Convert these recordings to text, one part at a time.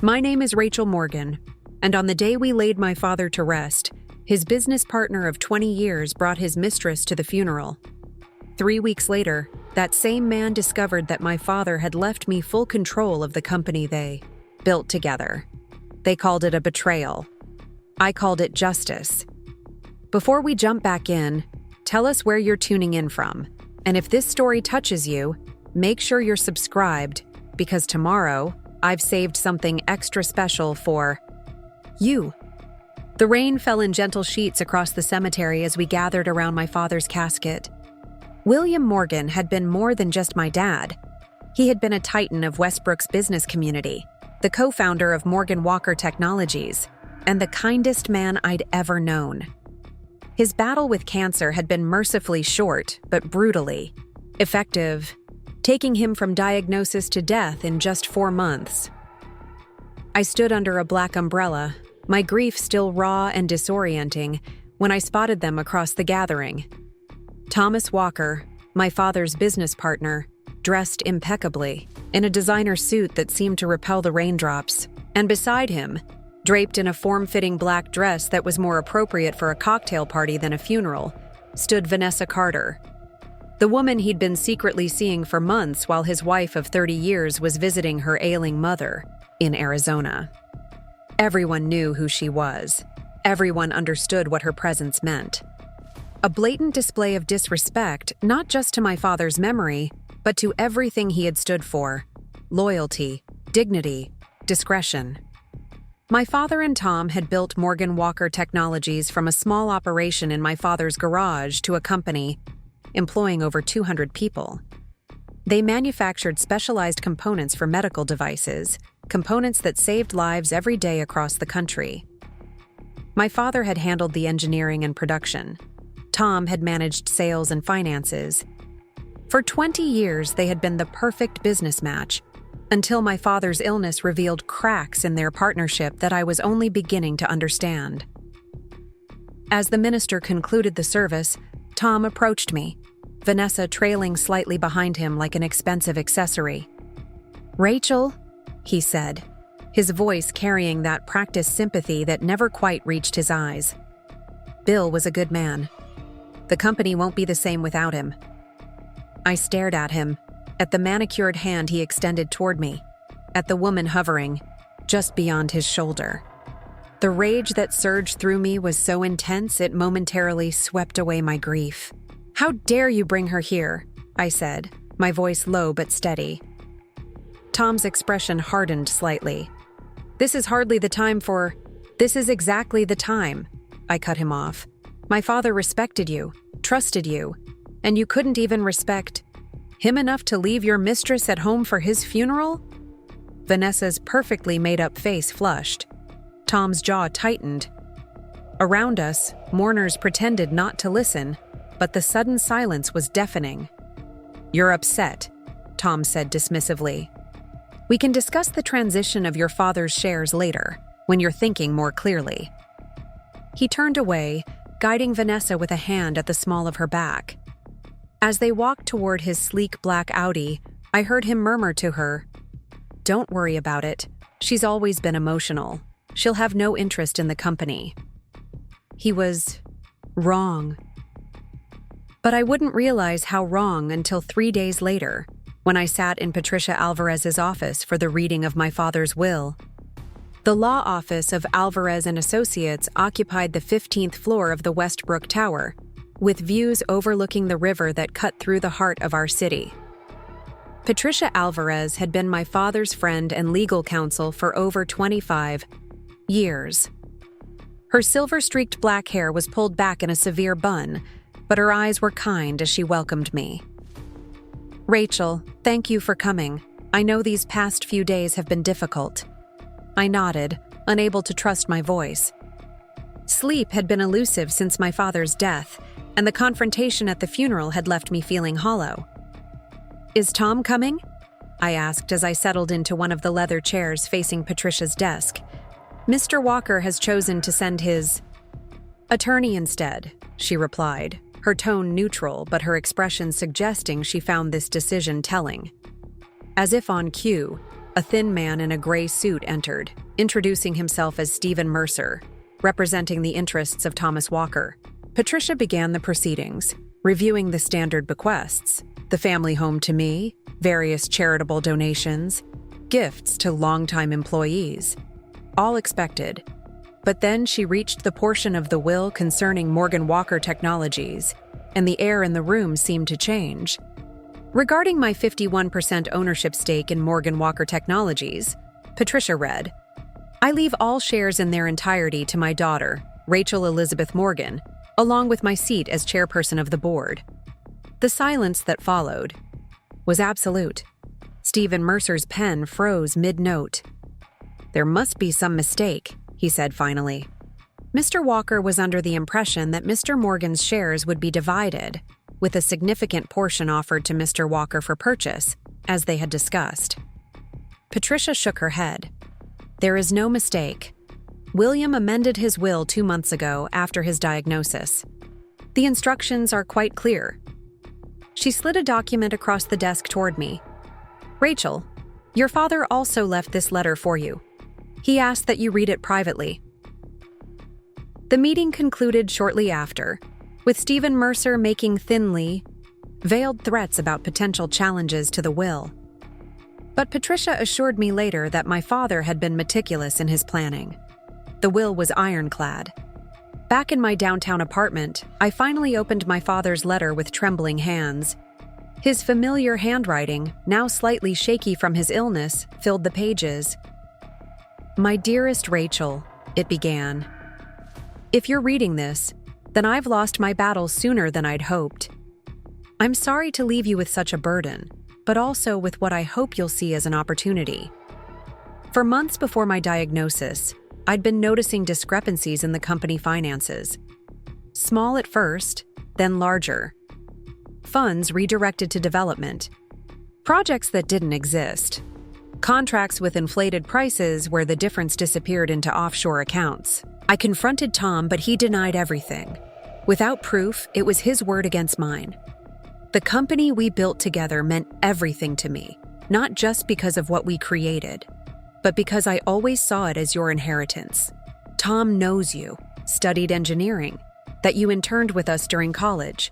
My name is Rachel Morgan, and on the day we laid my father to rest, his business partner of 20 years brought his mistress to the funeral. 3 weeks later, that same man discovered that my father had left me full control of the company they built together. They called it a betrayal. I called it justice. Before we jump back in, tell us where you're tuning in from. And if this story touches you, make sure you're subscribed, because tomorrow, I've saved something extra special for you. The rain fell in gentle sheets across the cemetery as we gathered around my father's casket. William Morgan had been more than just my dad. He had been a titan of Westbrook's business community, the co-founder of Morgan Walker Technologies, and the kindest man I'd ever known. His battle with cancer had been mercifully short, but brutally effective, taking him from diagnosis to death in just 4 months. I stood under a black umbrella, my grief still raw and disorienting, when I spotted them across the gathering. Thomas Walker, my father's business partner, dressed impeccably, in a designer suit that seemed to repel the raindrops, and beside him, draped in a form-fitting black dress that was more appropriate for a cocktail party than a funeral, stood Vanessa Carter, the woman he'd been secretly seeing for months while his wife of 30 years was visiting her ailing mother in Arizona. Everyone knew who she was. Everyone understood what her presence meant. A blatant display of disrespect, not just to my father's memory, but to everything he had stood for: loyalty, dignity, discretion. My father and Tom had built Morgan Walker Technologies from a small operation in my father's garage to a company employing over 200 people. They manufactured specialized components for medical devices, components that saved lives every day across the country. My father had handled the engineering and production. Tom had managed sales and finances. For 20 years, they had been the perfect business match, until my father's illness revealed cracks in their partnership that I was only beginning to understand. As the minister concluded the service, Tom approached me, Vanessa trailing slightly behind him like an expensive accessory. "Rachel," he said, his voice carrying that practiced sympathy that never quite reached his eyes. "Bill was a good man. The company won't be the same without him." I stared at him, at the manicured hand he extended toward me, at the woman hovering just beyond his shoulder. The rage that surged through me was so intense it momentarily swept away my grief. "How dare you bring her here?" I said, my voice low but steady. Tom's expression hardened slightly. "This is hardly the time for—" "This is exactly the time," I cut him off. "My father respected you, trusted you, and you couldn't even respect him enough to leave your mistress at home for his funeral?" Vanessa's perfectly made-up face flushed. Tom's jaw tightened. Around us, mourners pretended not to listen, but the sudden silence was deafening. "You're upset," Tom said dismissively. "We can discuss the transition of your father's shares later, when you're thinking more clearly." He turned away, guiding Vanessa with a hand at the small of her back. As they walked toward his sleek black Audi, I heard him murmur to her, "Don't worry about it. She's always been emotional. She'll have no interest in the company." He was wrong. But I wouldn't realize how wrong until 3 days later, when I sat in Patricia Alvarez's office for the reading of my father's will. The law office of Alvarez and Associates occupied the 15th floor of the Westbrook Tower, with views overlooking the river that cut through the heart of our city. Patricia Alvarez had been my father's friend and legal counsel for over 25 years. Her silver-streaked black hair was pulled back in a severe bun, but her eyes were kind as she welcomed me. "Rachel, thank you for coming. I know these past few days have been difficult." I nodded, unable to trust my voice. Sleep had been elusive since my father's death, and the confrontation at the funeral had left me feeling hollow. "Is Tom coming?" I asked as I settled into one of the leather chairs facing Patricia's desk. "Mr. Walker has chosen to send his attorney instead," she replied, her tone neutral but her expression suggesting she found this decision telling. As if on cue, A thin man in a gray suit entered, introducing himself as Stephen Mercer, representing the interests of Thomas Walker. Patricia began the proceedings, reviewing the standard bequests, the family home to me, various charitable donations, gifts to longtime employees, all expected. But then she reached the portion of the will concerning Morgan Walker Technologies, and the air in the room seemed to change. Regarding my 51% ownership stake in Morgan Walker Technologies, Patricia read, "I leave all shares in their entirety to my daughter, Rachel Elizabeth Morgan, along with my seat as chairperson of the board." The silence that followed was absolute. Stephen Mercer's pen froze mid-note. "There must be some mistake," he said finally. Mr. Walker was under the impression that Mr. Morgan's shares would be divided, with a significant portion offered to Mr. Walker for purchase, as they had discussed. Patricia shook her head. "There is no mistake. William amended his will 2 months ago after his diagnosis. The instructions are quite clear." She slid a document across the desk toward me. "Rachel, your father also left this letter for you. He asked that you read it privately." The meeting concluded shortly after, with Stephen Mercer making thinly veiled threats about potential challenges to the will. But Patricia assured me later that my father had been meticulous in his planning. The will was ironclad. Back in my downtown apartment, I finally opened my father's letter with trembling hands. His familiar handwriting, now slightly shaky from his illness, filled the pages. "My dearest Rachel," it began. "If you're reading this, then I've lost my battle sooner than I'd hoped. I'm sorry to leave you with such a burden, but also with what I hope you'll see as an opportunity. For months before my diagnosis, I'd been noticing discrepancies in the company finances. Small at first, then larger. Funds redirected to development. Projects that didn't exist. Contracts with inflated prices where the difference disappeared into offshore accounts. I confronted Tom, but he denied everything. Without proof, it was his word against mine. The company we built together meant everything to me, not just because of what we created, but because I always saw it as your inheritance. Tom knows you, studied engineering, that you interned with us during college,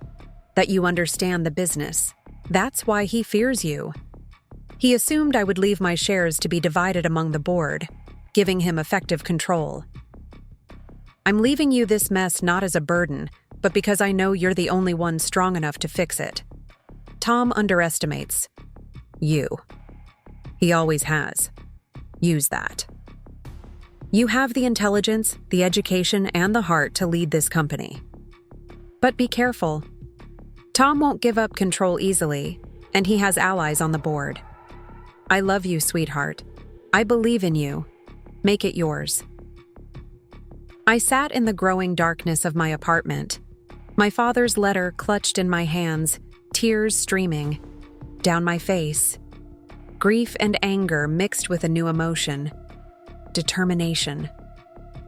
that you understand the business. That's why he fears you. He assumed I would leave my shares to be divided among the board, giving him effective control. I'm leaving you this mess not as a burden, but because I know you're the only one strong enough to fix it. Tom underestimates you. He always has. Use that. You have the intelligence, the education, and the heart to lead this company. But be careful. Tom won't give up control easily, and he has allies on the board. I love you, sweetheart. I believe in you. Make it yours." I sat in the growing darkness of my apartment, my father's letter clutched in my hands, tears streaming down my face. Grief and anger mixed with a new emotion. Determination.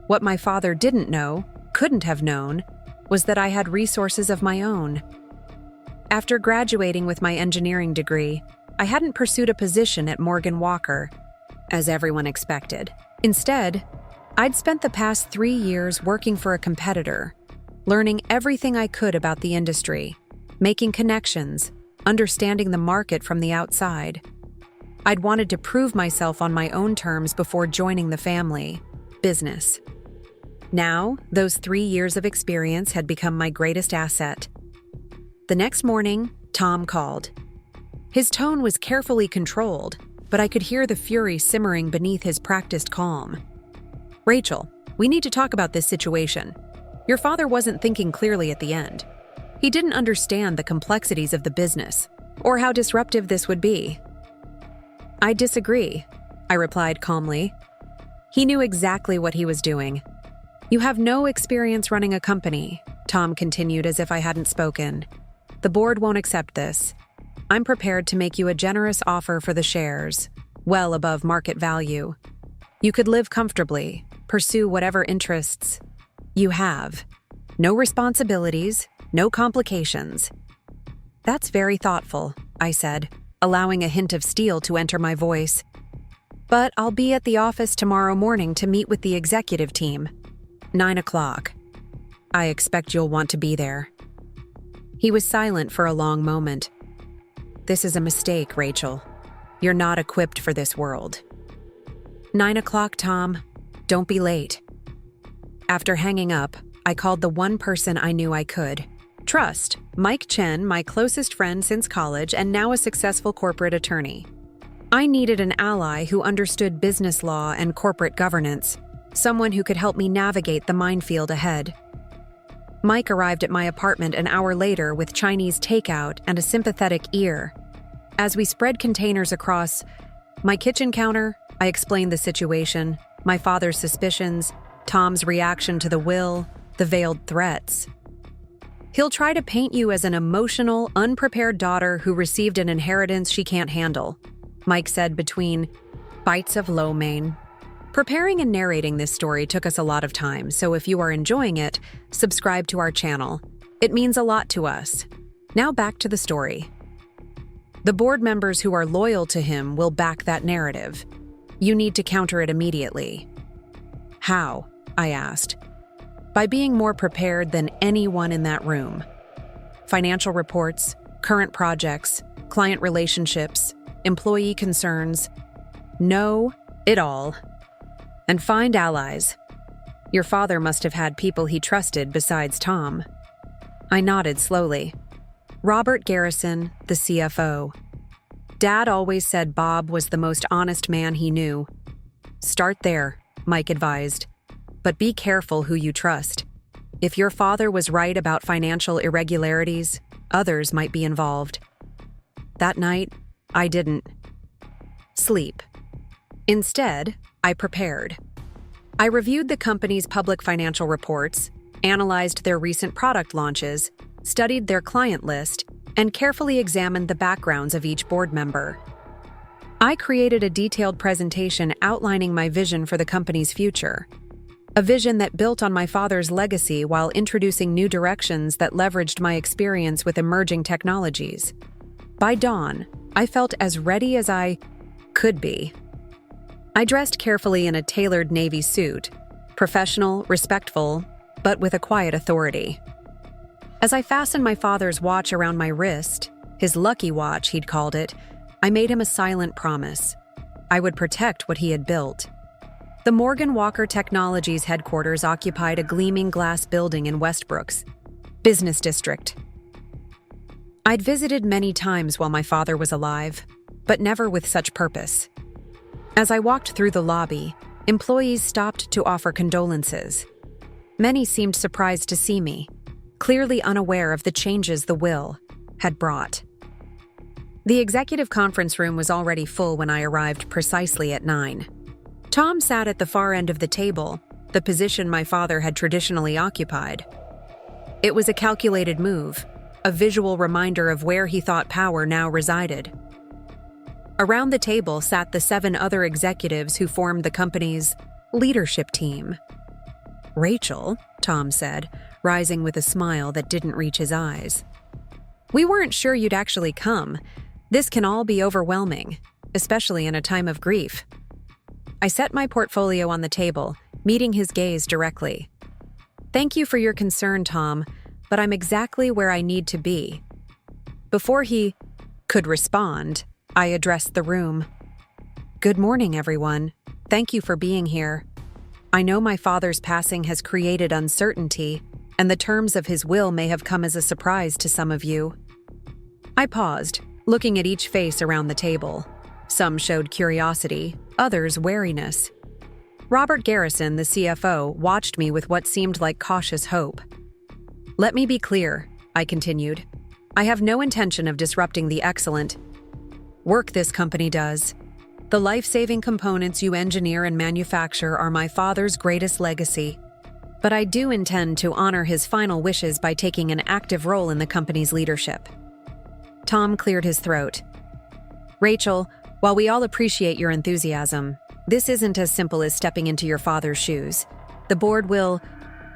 What my father didn't know, couldn't have known, was that I had resources of my own. After graduating with my engineering degree, I hadn't pursued a position at Morgan Walker, as everyone expected. Instead, I'd spent the past 3 years working for a competitor, learning everything I could about the industry, making connections, understanding the market from the outside. I'd wanted to prove myself on my own terms before joining the family business. Now, those 3 years of experience had become my greatest asset. The next morning, Tom called. His tone was carefully controlled, but I could hear the fury simmering beneath his practiced calm. "Rachel, we need to talk about this situation. Your father wasn't thinking clearly at the end. He didn't understand the complexities of the business, or how disruptive this would be." "I disagree," I replied calmly. He knew exactly what he was doing. "You have no experience running a company," Tom continued as if I hadn't spoken. "The board won't accept this. I'm prepared to make you a generous offer for the shares, well above market value. You could live comfortably, pursue whatever interests you have. No responsibilities, no complications." "That's very thoughtful," I said, allowing a hint of steel to enter my voice. But I'll be at the office tomorrow morning to meet with the executive team. 9 o'clock. I expect you'll want to be there. He was silent for a long moment. This is a mistake, Rachel. You're not equipped for this world. 9 o'clock, Tom. Don't be late. After hanging up, I called the one person I knew I could trust, Mike Chen, my closest friend since college and now a successful corporate attorney. I needed an ally who understood business law and corporate governance, someone who could help me navigate the minefield ahead. Mike arrived at my apartment an hour later with Chinese takeout and a sympathetic ear. As we spread containers across my kitchen counter, I explained the situation, my father's suspicions, Tom's reaction to the will, the veiled threats. He'll try to paint you as an emotional, unprepared daughter who received an inheritance she can't handle, Mike said between bites of lo mein. Preparing and narrating this story took us a lot of time, so if you are enjoying it, subscribe to our channel. It means a lot to us. Now back to the story. The board members who are loyal to him will back that narrative. You need to counter it immediately. How? I asked. By being more prepared than anyone in that room. Financial reports, current projects, client relationships, employee concerns. Know it all. And find allies. Your father must have had people he trusted besides Tom. I nodded slowly. Robert Garrison, the CFO. Dad always said Bob was the most honest man he knew. Start there, Mike advised. But be careful who you trust. If your father was right about financial irregularities, others might be involved. That night, I didn't sleep. Instead, I prepared. I reviewed the company's public financial reports, analyzed their recent product launches, studied their client list, and carefully examined the backgrounds of each board member. I created a detailed presentation outlining my vision for the company's future. A vision that built on my father's legacy while introducing new directions that leveraged my experience with emerging technologies. By dawn, I felt as ready as I could be. I dressed carefully in a tailored navy suit, professional, respectful, but with a quiet authority. As I fastened my father's watch around my wrist, his lucky watch, he'd called it, I made him a silent promise. I would protect what he had built. The Morgan Walker Technologies headquarters occupied a gleaming glass building in Westbrook's business district. I'd visited many times while my father was alive, but never with such purpose. As I walked through the lobby, employees stopped to offer condolences. Many seemed surprised to see me, clearly unaware of the changes the will had brought. The executive conference room was already full when I arrived precisely at 9. Tom sat at the far end of the table, the position my father had traditionally occupied. It was a calculated move, a visual reminder of where he thought power now resided. Around the table sat the 7 other executives who formed the company's leadership team. Rachel, Tom said, rising with a smile that didn't reach his eyes. We weren't sure you'd actually come. This can all be overwhelming, especially in a time of grief. I set my portfolio on the table, meeting his gaze directly. Thank you for your concern, Tom, but I'm exactly where I need to be. Before he could respond, I addressed the room. Good morning, everyone. Thank you for being here. I know my father's passing has created uncertainty, and the terms of his will may have come as a surprise to some of you. I paused, looking at each face around the table. Some showed curiosity, others wariness. Robert Garrison, the CFO, watched me with what seemed like cautious hope. Let me be clear, I continued. I have no intention of disrupting the excellent work this company does. The life-saving components you engineer and manufacture are my father's greatest legacy. But I do intend to honor his final wishes by taking an active role in the company's leadership. Tom cleared his throat. Rachel, while we all appreciate your enthusiasm, this isn't as simple as stepping into your father's shoes. The board will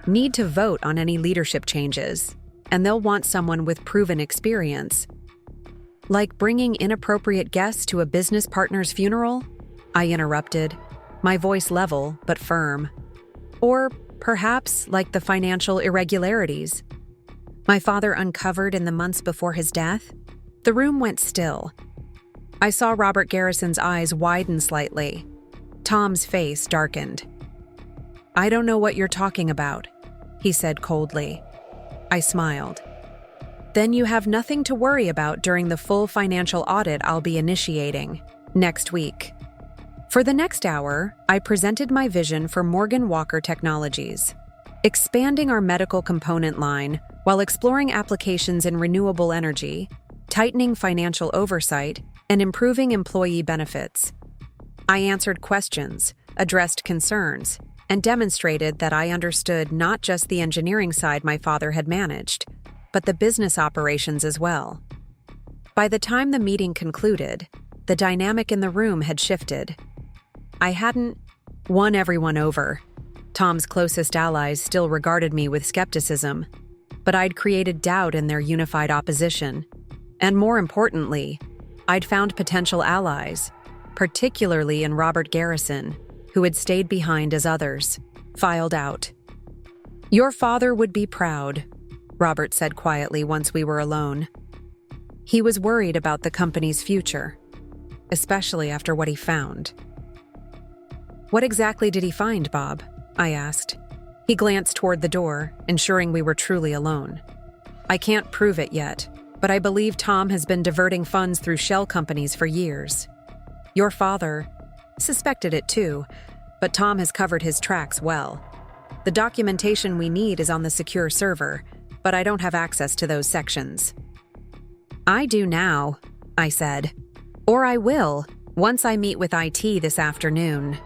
need to vote on any leadership changes, and they'll want someone with proven experience. Like bringing inappropriate guests to a business partner's funeral? I interrupted, my voice level but firm. Or perhaps like the financial irregularities my father uncovered in the months before his death? The room went still. I saw Robert Garrison's eyes widen slightly. Tom's face darkened. "I don't know what you're talking about," he said coldly. I smiled. "Then you have nothing to worry about during the full financial audit I'll be initiating next week." For the next hour, I presented my vision for Morgan Walker Technologies, expanding our medical component line while exploring applications in renewable energy, tightening financial oversight, and improving employee benefits. I answered questions, addressed concerns, and demonstrated that I understood not just the engineering side my father had managed, but the business operations as well. By the time the meeting concluded, the dynamic in the room had shifted. I hadn't won everyone over. Tom's closest allies still regarded me with skepticism, but I'd created doubt in their unified opposition. And more importantly, I'd found potential allies, particularly in Robert Garrison, who had stayed behind as others filed out. "Your father would be proud," Robert said quietly once we were alone. He was worried about the company's future, especially after what he found. "What exactly did he find, Bob?" I asked. He glanced toward the door, ensuring we were truly alone. "I can't prove it yet, but I believe Tom has been diverting funds through shell companies for years. Your father suspected it too, but Tom has covered his tracks well. The documentation we need is on the secure server, but I don't have access to those sections." "I do now," I said. "Or I will, once I meet with IT this afternoon."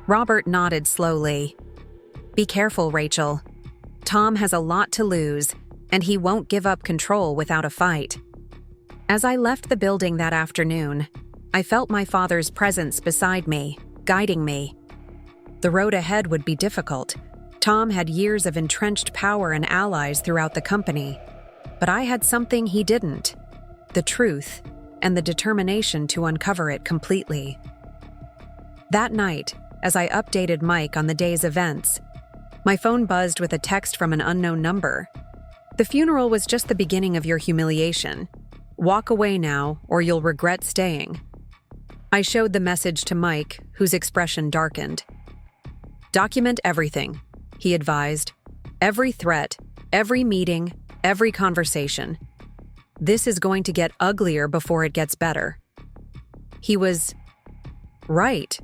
Robert nodded slowly. "Be careful, Rachel. Tom has a lot to lose, and he won't give up control without a fight." As I left the building that afternoon, I felt my father's presence beside me, guiding me. The road ahead would be difficult. Tom had years of entrenched power and allies throughout the company, but I had something he didn't: the truth and the determination to uncover it completely. That night, as I updated Mike on the day's events, my phone buzzed with a text from an unknown number. "The funeral was just the beginning of your humiliation. Walk away now, or you'll regret staying." I showed the message to Mike, whose expression darkened. "Document everything," he advised. "Every threat, every meeting, every conversation. This is going to get uglier before it gets better." He was right.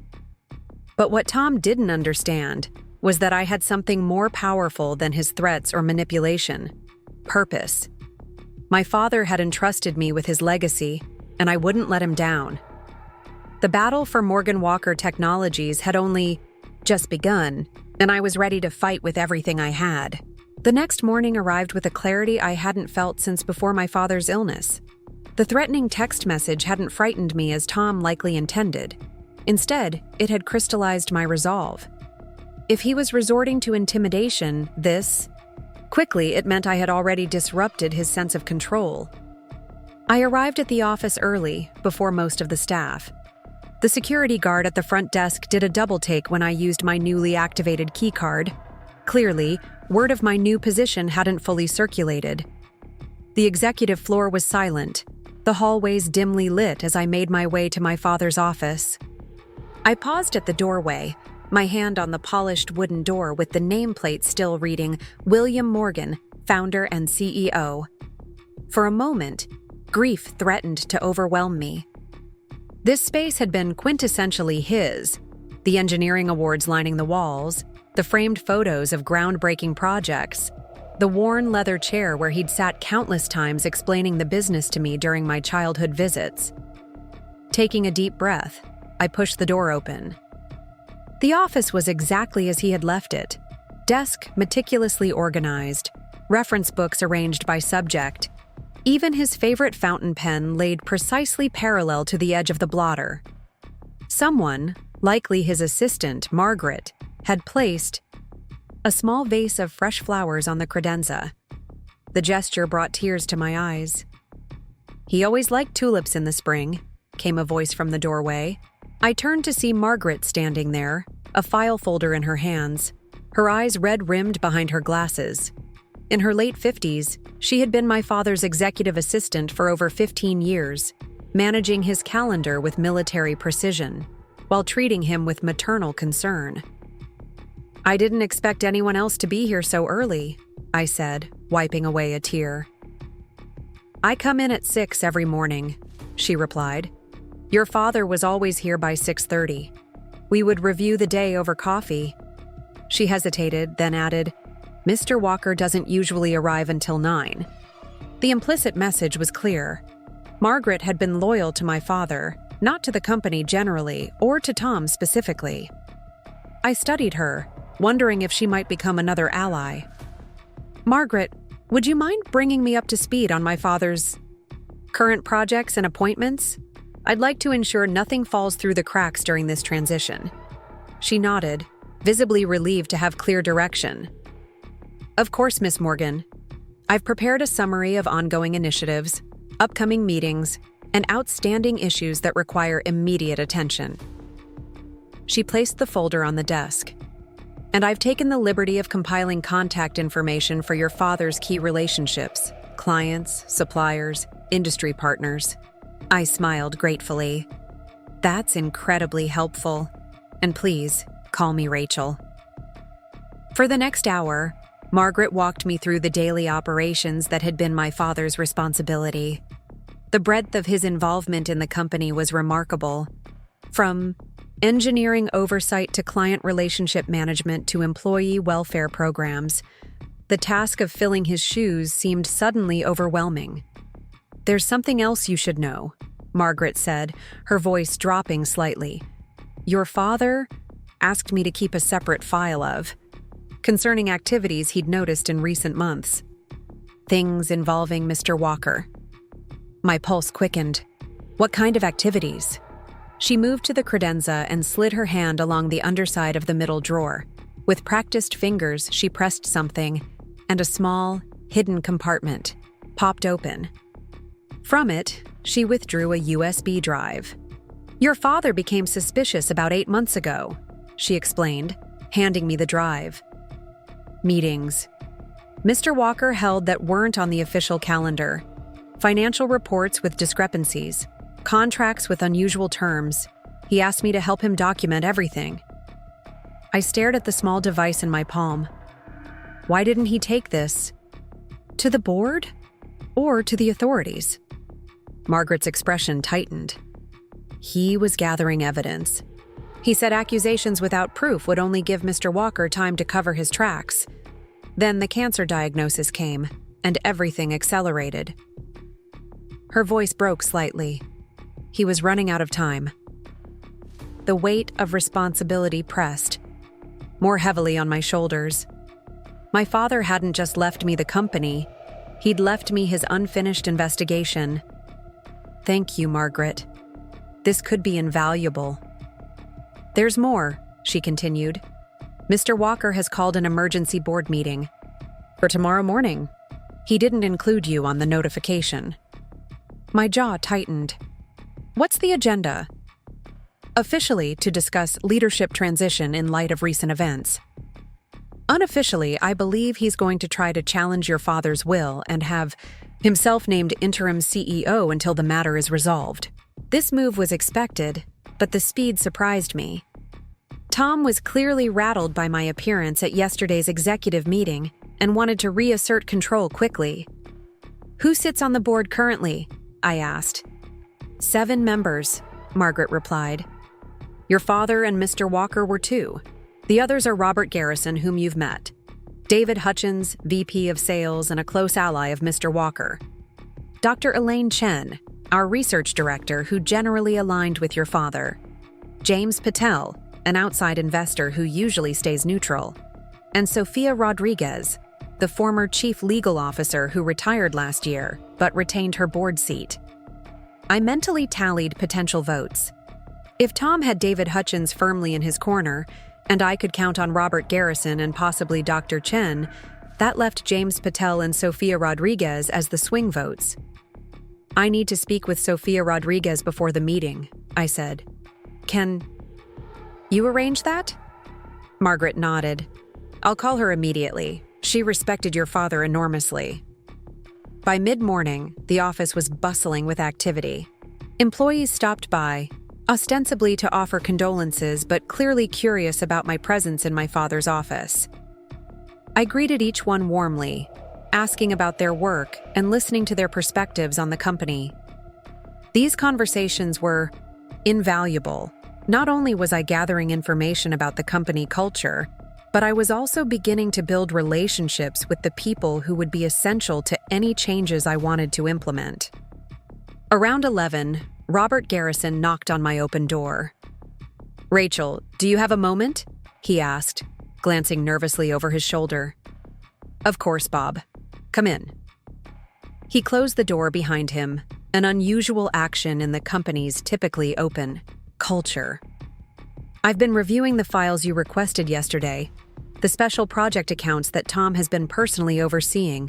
But what Tom didn't understand was that I had something more powerful than his threats or manipulation: purpose. My father had entrusted me with his legacy, and I wouldn't let him down. The battle for Morgan Walker Technologies had only just begun, and I was ready to fight with everything I had. The next morning arrived with a clarity I hadn't felt since before my father's illness. The threatening text message hadn't frightened me as Tom likely intended. Instead, it had crystallized my resolve. If he was resorting to intimidation, quickly it meant I had already disrupted his sense of control. I arrived at the office early, before most of the staff. The security guard at the front desk did a double take when I used my newly activated keycard. Clearly, word of my new position hadn't fully circulated. The executive floor was silent, the hallways dimly lit as I made my way to my father's office. I paused at the doorway, my hand on the polished wooden door with the nameplate still reading William Morgan, founder and CEO. For a moment, grief threatened to overwhelm me. This space had been quintessentially his: the engineering awards lining the walls, the framed photos of groundbreaking projects, the worn leather chair where he'd sat countless times explaining the business to me during my childhood visits. Taking a deep breath, I pushed the door open. The office was exactly as he had left it. Desk meticulously organized, reference books arranged by subject. Even his favorite fountain pen laid precisely parallel to the edge of the blotter. Someone, likely his assistant, Margaret, had placed a small vase of fresh flowers on the credenza. The gesture brought tears to my eyes. "He always liked tulips in the spring," came a voice from the doorway. I turned to see Margaret standing there, a file folder in her hands, her eyes red-rimmed behind her glasses. In her late 50s, she had been my father's executive assistant for over 15 years, managing his calendar with military precision, while treating him with maternal concern. "I didn't expect anyone else to be here so early," I said, wiping away a tear. "I come in at 6 every morning," she replied. "Your father was always here by 6:30. We would review the day over coffee." She hesitated, then added, "Mr. Walker doesn't usually arrive until 9. The implicit message was clear. Margaret had been loyal to my father, not to the company generally, or to Tom specifically. I studied her, wondering if she might become another ally. "Margaret, would you mind bringing me up to speed on my father's current projects and appointments? I'd like to ensure nothing falls through the cracks during this transition." She nodded, visibly relieved to have clear direction. "Of course, Miss Morgan. I've prepared a summary of ongoing initiatives, upcoming meetings, and outstanding issues that require immediate attention." She placed the folder on the desk. "And I've taken the liberty of compiling contact information for your father's key relationships, clients, suppliers, industry partners." I smiled gratefully. "That's incredibly helpful. And please, call me Rachel." For the next hour, Margaret walked me through the daily operations that had been my father's responsibility. The breadth of his involvement in the company was remarkable. From engineering oversight to client relationship management to employee welfare programs, the task of filling his shoes seemed suddenly overwhelming. "There's something else you should know," Margaret said, her voice dropping slightly. "Your father asked me to keep a separate file of concerning activities he'd noticed in recent months. Things involving Mr. Walker." My pulse quickened. "What kind of activities?" She moved to the credenza and slid her hand along the underside of the middle drawer. With practiced fingers, she pressed something, and a small, hidden compartment popped open. From it, she withdrew a USB drive. "Your father became suspicious about 8 months ago," she explained, handing me the drive. Meetings Mr. Walker held that weren't on the official calendar. Financial reports with discrepancies, contracts with unusual terms. He asked me to help him document everything. I stared at the small device in my palm. Why didn't he take this to the board or to the authorities? Margaret's expression tightened. He was gathering evidence. He said accusations without proof would only give Mr. Walker time to cover his tracks. Then the cancer diagnosis came, and everything accelerated. Her voice broke slightly. He was running out of time. The weight of responsibility pressed more heavily on my shoulders. My father hadn't just left me the company. He'd left me his unfinished investigation. Thank you, Margaret. This could be invaluable. There's more, she continued. Mr. Walker has called an emergency board meeting for tomorrow morning. He didn't include you on the notification. My jaw tightened. What's the agenda? Officially, to discuss leadership transition in light of recent events. Unofficially, I believe he's going to try to challenge your father's will and have himself named interim CEO until the matter is resolved. This move was expected, but the speed surprised me. Tom was clearly rattled by my appearance at yesterday's executive meeting and wanted to reassert control quickly. Who sits on the board currently? I asked. 7 members, Margaret replied. Your father and Mr. Walker were 2. The others are Robert Garrison, whom you've met, David Hutchins, VP of Sales and a close ally of Mr. Walker, Dr. Helen Chen, our research director who generally aligned with your father, James Patel, an outside investor who usually stays neutral, and Sophia Rodriguez, the former chief legal officer who retired last year but retained her board seat. I mentally tallied potential votes. If Tom had David Hutchins firmly in his corner, and I could count on Robert Garrison and possibly Dr. Chen, that left James Patel and Sophia Rodriguez as the swing votes. I need to speak with Sophia Rodriguez before the meeting, I said. Can you arrange that? Margaret nodded. I'll call her immediately. She respected your father enormously. By mid-morning, the office was bustling with activity. Employees stopped by, ostensibly to offer condolences but clearly curious about my presence in my father's office. I greeted each one warmly, asking about their work and listening to their perspectives on the company. These conversations were invaluable. Not only was I gathering information about the company culture, but I was also beginning to build relationships with the people who would be essential to any changes I wanted to implement. Around 11, Robert Garrison knocked on my open door. "Rachel, do you have a moment?" he asked, glancing nervously over his shoulder. "Of course, Bob. Come in." He closed the door behind him, an unusual action in the company's typically open culture. "I've been reviewing the files you requested yesterday, the special project accounts that Tom has been personally overseeing."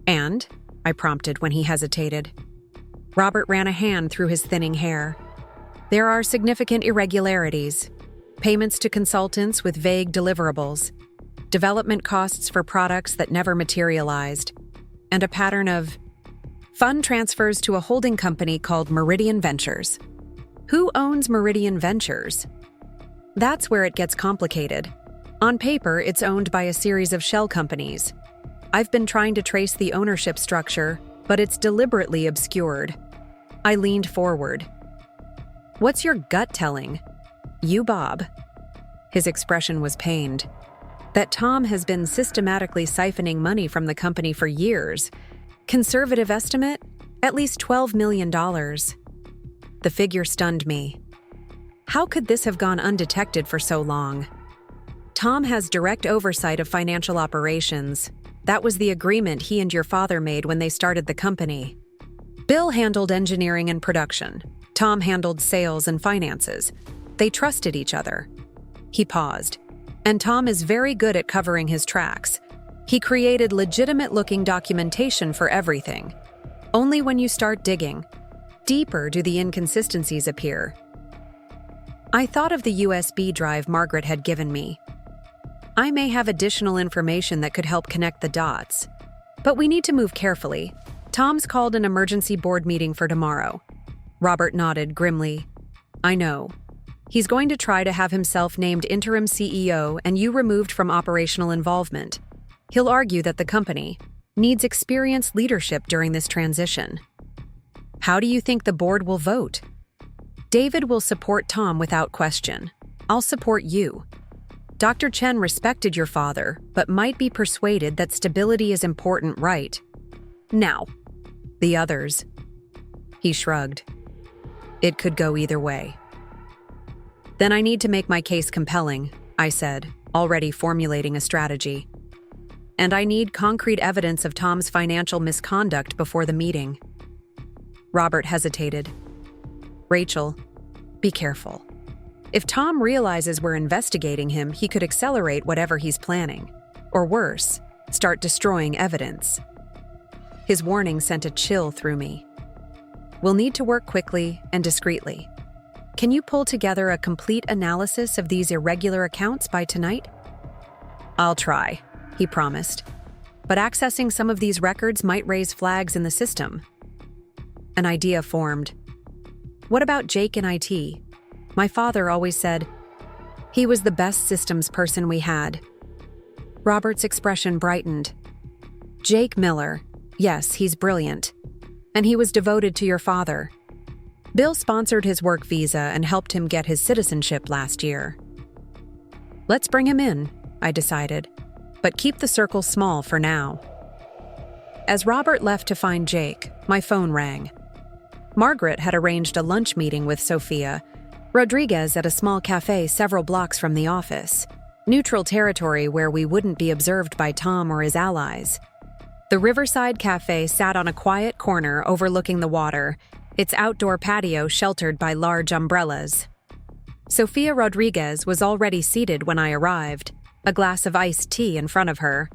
"And?" I prompted when he hesitated. Robert ran a hand through his thinning hair. "There are significant irregularities, payments to consultants with vague deliverables, development costs for products that never materialized, and a pattern of fund transfers to a holding company called Meridian Ventures." Who owns Meridian Ventures? That's where it gets complicated. On paper, it's owned by a series of shell companies. I've been trying to trace the ownership structure, but it's deliberately obscured. I leaned forward. "What's your gut telling?" "You, Bob." His expression was pained. "That Tom has been systematically siphoning money from the company for years. Conservative estimate? At least $12 million. The figure stunned me. How could this have gone undetected for so long? Tom has direct oversight of financial operations. That was the agreement he and your father made when they started the company. Bill handled engineering and production. Tom handled sales and finances. They trusted each other." He paused. "And Tom is very good at covering his tracks. He created legitimate-looking documentation for everything. Only when you start digging deeper do the inconsistencies appear." I thought of the USB drive Margaret had given me. I may have additional information that could help connect the dots. But we need to move carefully. Tom's called an emergency board meeting for tomorrow. Robert nodded grimly. "I know. He's going to try to have himself named interim CEO and you removed from operational involvement. He'll argue that the company needs experienced leadership during this transition." "How do you think the board will vote?" "David will support Tom without question. I'll support you. Dr. Chen respected your father, but might be persuaded that stability is important, right? Now, the others." He shrugged. "It could go either way." "Then I need to make my case compelling," I said, already formulating a strategy. "And I need concrete evidence of Tom's financial misconduct before the meeting." Robert hesitated. "Rachel, be careful. If Tom realizes we're investigating him, he could accelerate whatever he's planning. Or worse, start destroying evidence." His warning sent a chill through me. "We'll need to work quickly and discreetly. Can you pull together a complete analysis of these irregular accounts by tonight?" "I'll try," he promised. "But accessing some of these records might raise flags in the system." An idea formed. "What about Jake in IT? My father always said he was the best systems person we had." Robert's expression brightened. "Jake Miller. Yes, he's brilliant. And he was devoted to your father. Bill sponsored his work visa and helped him get his citizenship last year." "Let's bring him in," I decided, "but keep the circle small for now." As Robert left to find Jake, my phone rang. Margaret had arranged a lunch meeting with Sofia Rodriguez at a small cafe several blocks from the office, neutral territory where we wouldn't be observed by Tom or his allies. The Riverside Cafe sat on a quiet corner overlooking the water, its outdoor patio sheltered by large umbrellas. Sofia Rodriguez was already seated when I arrived, a glass of iced tea in front of her.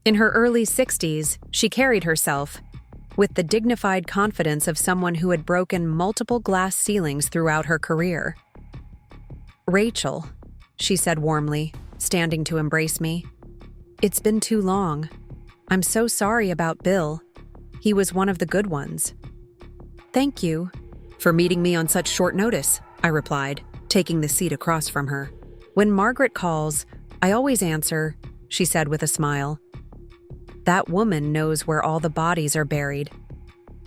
In her early 60s, she carried herself with the dignified confidence of someone who had broken multiple glass ceilings throughout her career. "Rachel," she said warmly, standing to embrace me. "It's been too long. I'm so sorry about Bill. He was one of the good ones." "Thank you for meeting me on such short notice," I replied, taking the seat across from her. "When Margaret calls, I always answer," she said with a smile. "That woman knows where all the bodies are buried."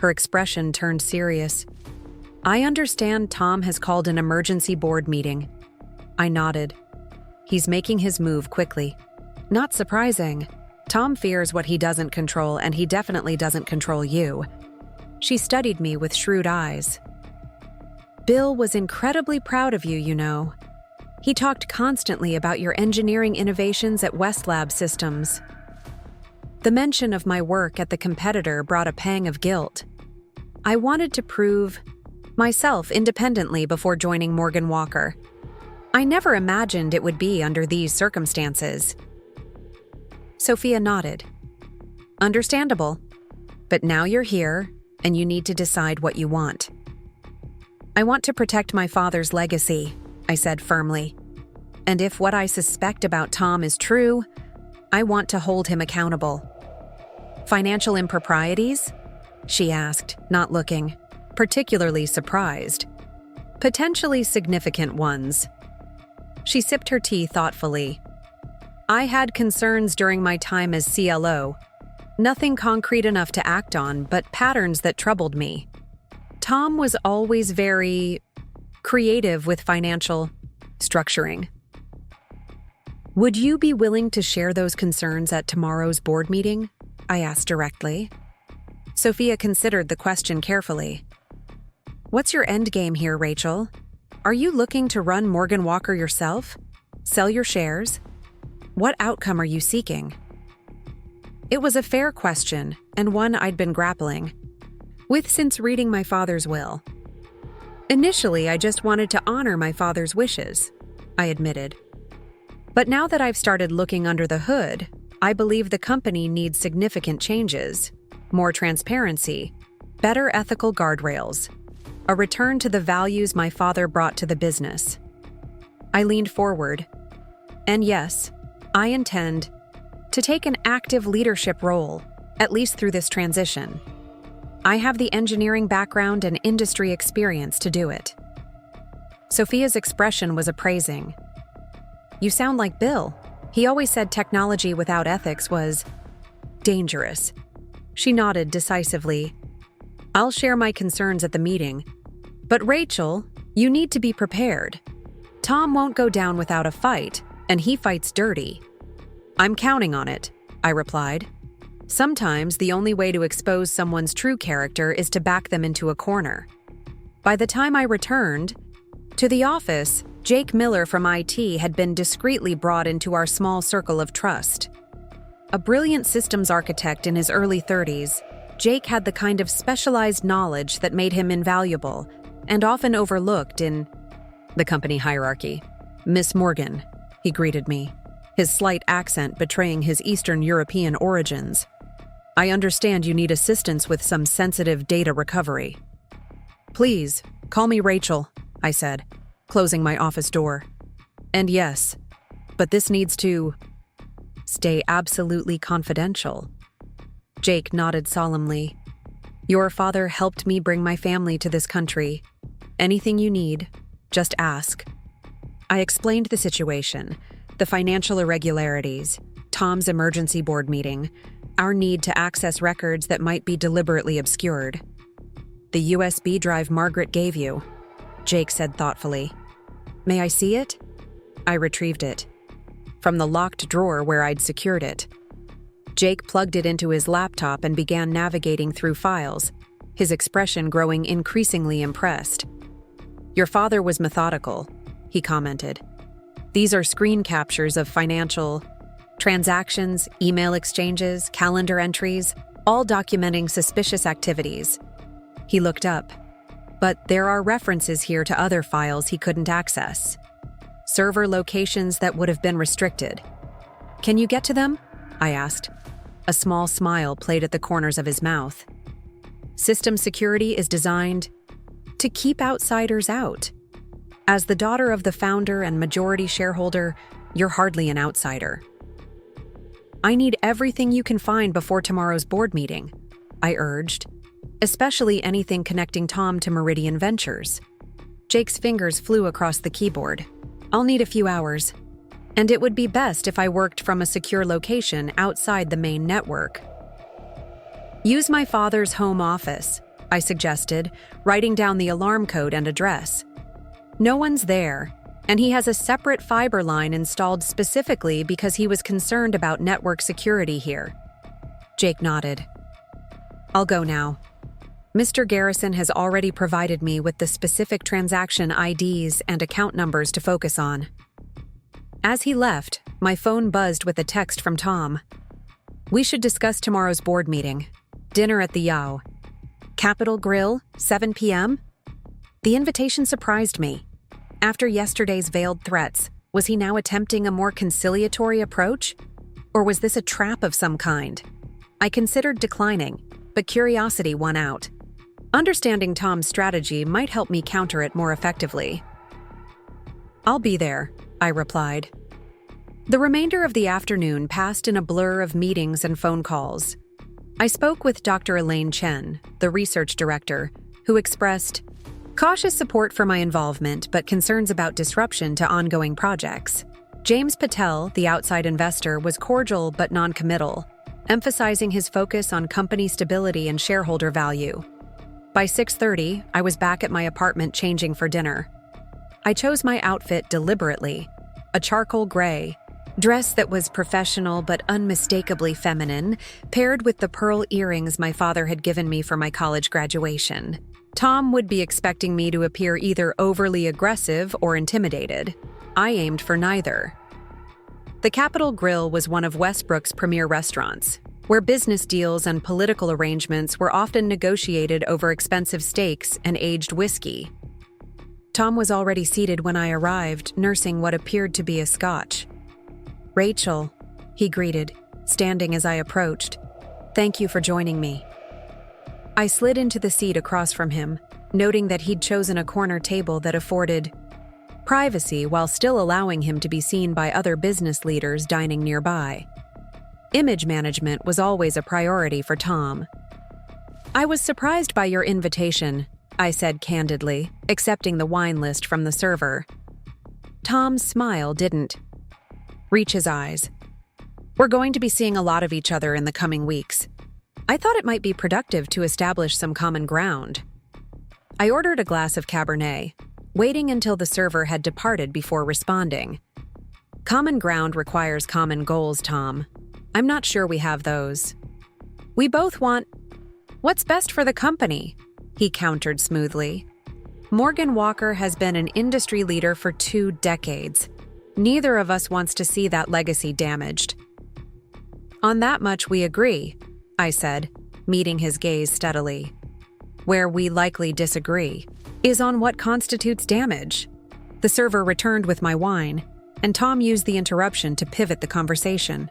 Her expression turned serious. "I understand Tom has called an emergency board meeting." I nodded. "He's making his move quickly." "Not surprising. Tom fears what he doesn't control, and he definitely doesn't control you." She studied me with shrewd eyes. "Bill was incredibly proud of you, you know. He talked constantly about your engineering innovations at West Lab Systems." The mention of my work at the competitor brought a pang of guilt. I wanted to prove myself independently before joining Morgan Walker. I never imagined it would be under these circumstances. Sophia nodded. "Understandable. But now you're here, and you need to decide what you want." "I want to protect my father's legacy," I said firmly. "And if what I suspect about Tom is true, I want to hold him accountable." "Financial improprieties?" she asked, not looking particularly surprised. "Potentially significant ones." She sipped her tea thoughtfully. "I had concerns during my time as CLO. Nothing concrete enough to act on, but patterns that troubled me. Tom was always very creative with financial structuring." "Would you be willing to share those concerns at tomorrow's board meeting?" I asked directly. Sophia considered the question carefully. "What's your end game here, Rachel? Are you looking to run Morgan Walker yourself? Sell your shares? What outcome are you seeking?" It was a fair question, and one I'd been grappling with since reading my father's will. "Initially, I just wanted to honor my father's wishes," I admitted. "But now that I've started looking under the hood, I believe the company needs significant changes, more transparency, better ethical guardrails, a return to the values my father brought to the business." I leaned forward. "And yes, I intend to take an active leadership role, at least through this transition. I have the engineering background and industry experience to do it." Sophia's expression was appraising. "You sound like Bill. He always said technology without ethics was dangerous." She nodded decisively. "I'll share my concerns at the meeting. But Rachel, you need to be prepared. Tom won't go down without a fight, and he fights dirty." "I'm counting on it," I replied. "Sometimes the only way to expose someone's true character is to back them into a corner." By the time I returned to the office, Jake Miller from IT had been discreetly brought into our small circle of trust. A brilliant systems architect in his early 30s, Jake had the kind of specialized knowledge that made him invaluable and often overlooked in the company hierarchy. "Miss Morgan," he greeted me, his slight accent betraying his Eastern European origins. "I understand you need assistance with some sensitive data recovery." "Please, call me Rachel," I said, closing my office door. "And yes, but this needs to stay absolutely confidential." Jake nodded solemnly. "Your father helped me bring my family to this country. Anything you need, just ask." I explained the situation, the financial irregularities, Tom's emergency board meeting, our need to access records that might be deliberately obscured. "The USB drive Margaret gave you," Jake said thoughtfully. "May I see it?" I retrieved it from the locked drawer where I'd secured it. Jake plugged it into his laptop and began navigating through files, his expression growing increasingly impressed. "Your father was methodical," he commented. "These are screen captures of financial transactions, email exchanges, calendar entries, all documenting suspicious activities." He looked up. "But there are references here to other files he couldn't access. Server locations that would have been restricted. Can you get to them?" I asked. A small smile played at the corners of his mouth. System security is designed to keep outsiders out. As the daughter of the founder and majority shareholder, you're hardly an outsider. I need everything you can find before tomorrow's board meeting, I urged, especially anything connecting Tom to Meridian Ventures. Jake's fingers flew across the keyboard. I'll need a few hours, and it would be best if I worked from a secure location outside the main network. Use my father's home office, I suggested, writing down the alarm code and address. No one's there, and he has a separate fiber line installed specifically because he was concerned about network security here. Jake nodded. I'll go now. Mr. Garrison has already provided me with the specific transaction IDs and account numbers to focus on. As he left, my phone buzzed with a text from Tom. We should discuss tomorrow's board meeting. Dinner at the Yao. Capitol Grill, 7 p.m.? The invitation surprised me. After yesterday's veiled threats, was he now attempting a more conciliatory approach? Or was this a trap of some kind? I considered declining, but curiosity won out. Understanding Tom's strategy might help me counter it more effectively. I'll be there, I replied. The remainder of the afternoon passed in a blur of meetings and phone calls. I spoke with Dr. Helen Chen, the research director, who expressed cautious support for my involvement but concerns about disruption to ongoing projects. James Patel, the outside investor, was cordial but non-committal, emphasizing his focus on company stability and shareholder value. By 6:30, I was back at my apartment changing for dinner. I chose my outfit deliberately, a charcoal gray, dress that was professional but unmistakably feminine, paired with the pearl earrings my father had given me for my college graduation. Tom would be expecting me to appear either overly aggressive or intimidated. I aimed for neither. The Capitol Grill was one of Westbrook's premier restaurants, where business deals and political arrangements were often negotiated over expensive steaks and aged whiskey. Tom was already seated when I arrived, nursing what appeared to be a scotch. Rachel, he greeted, standing as I approached. Thank you for joining me. I slid into the seat across from him, noting that he'd chosen a corner table that afforded privacy while still allowing him to be seen by other business leaders dining nearby. Image management was always a priority for Tom. I was surprised by your invitation, I said candidly, accepting the wine list from the server. Tom's smile didn't reach his eyes. We're going to be seeing a lot of each other in the coming weeks. I thought it might be productive to establish some common ground. I ordered a glass of Cabernet, waiting until the server had departed before responding. Common ground requires common goals, Tom. I'm not sure we have those. We both want what's best for the company, he countered smoothly. Morgan Walker has been an industry leader for 2 decades. Neither of us wants to see that legacy damaged. On that much we agree, I said, meeting his gaze steadily. Where we likely disagree is on what constitutes damage. The server returned with my wine, and Tom used the interruption to pivot the conversation.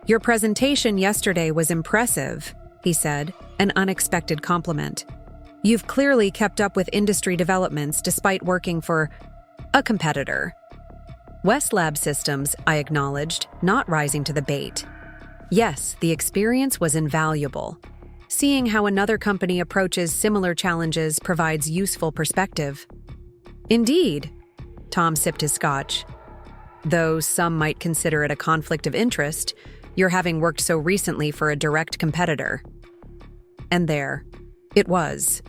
Your presentation yesterday was impressive, he said, an unexpected compliment. You've clearly kept up with industry developments despite working for a competitor. West Lab Systems, I acknowledged, not rising to the bait. Yes, the experience was invaluable. Seeing how another company approaches similar challenges provides useful perspective. Indeed, Tom sipped his scotch. Though some might consider it a conflict of interest, your having worked so recently for a direct competitor. And there, it was.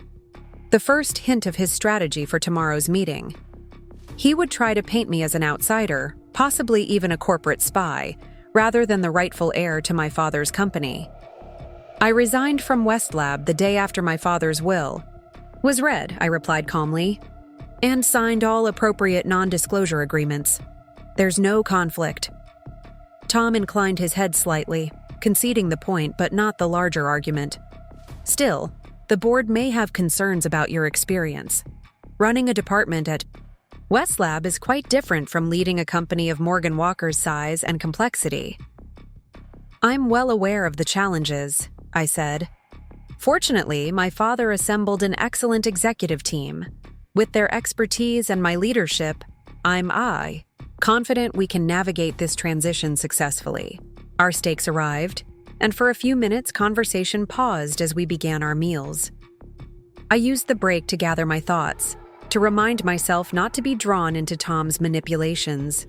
The first hint of his strategy for tomorrow's meeting. He would try to paint me as an outsider, possibly even a corporate spy, rather than the rightful heir to my father's company. I resigned from West Lab the day after my father's will. Was read, I replied calmly, and signed all appropriate non-disclosure agreements. There's no conflict. Tom inclined his head slightly, conceding the point but not the larger argument. Still, the board may have concerns about your experience. Running a department at West Lab is quite different from leading a company of Morgan Walker's size and complexity. I'm well aware of the challenges, I said. Fortunately, my father assembled an excellent executive team. With their expertise and my leadership, I'm confident we can navigate this transition successfully. Our steaks arrived, and for a few minutes, conversation paused as we began our meals. I used the break to gather my thoughts, to remind myself not to be drawn into Tom's manipulations.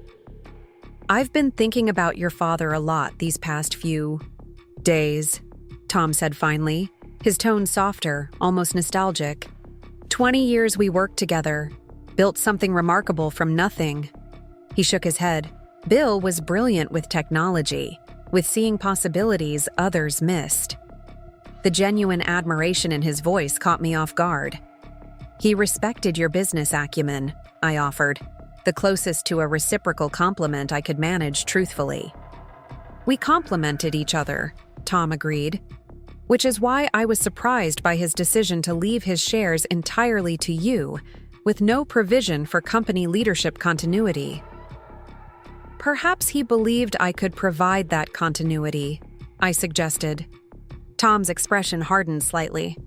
"I've been thinking about your father a lot these past few days," Tom said finally, his tone softer, almost nostalgic. 20 years we worked together, built something remarkable from nothing." He shook his head. "Bill was brilliant with technology, with seeing possibilities others missed." The genuine admiration in his voice caught me off guard. "He respected your business acumen," I offered, the closest to a reciprocal compliment I could manage truthfully. "We complimented each other," Tom agreed, "which is why I was surprised by his decision to leave his shares entirely to you, with no provision for company leadership continuity." "Perhaps he believed I could provide that continuity," I suggested. Tom's expression hardened slightly.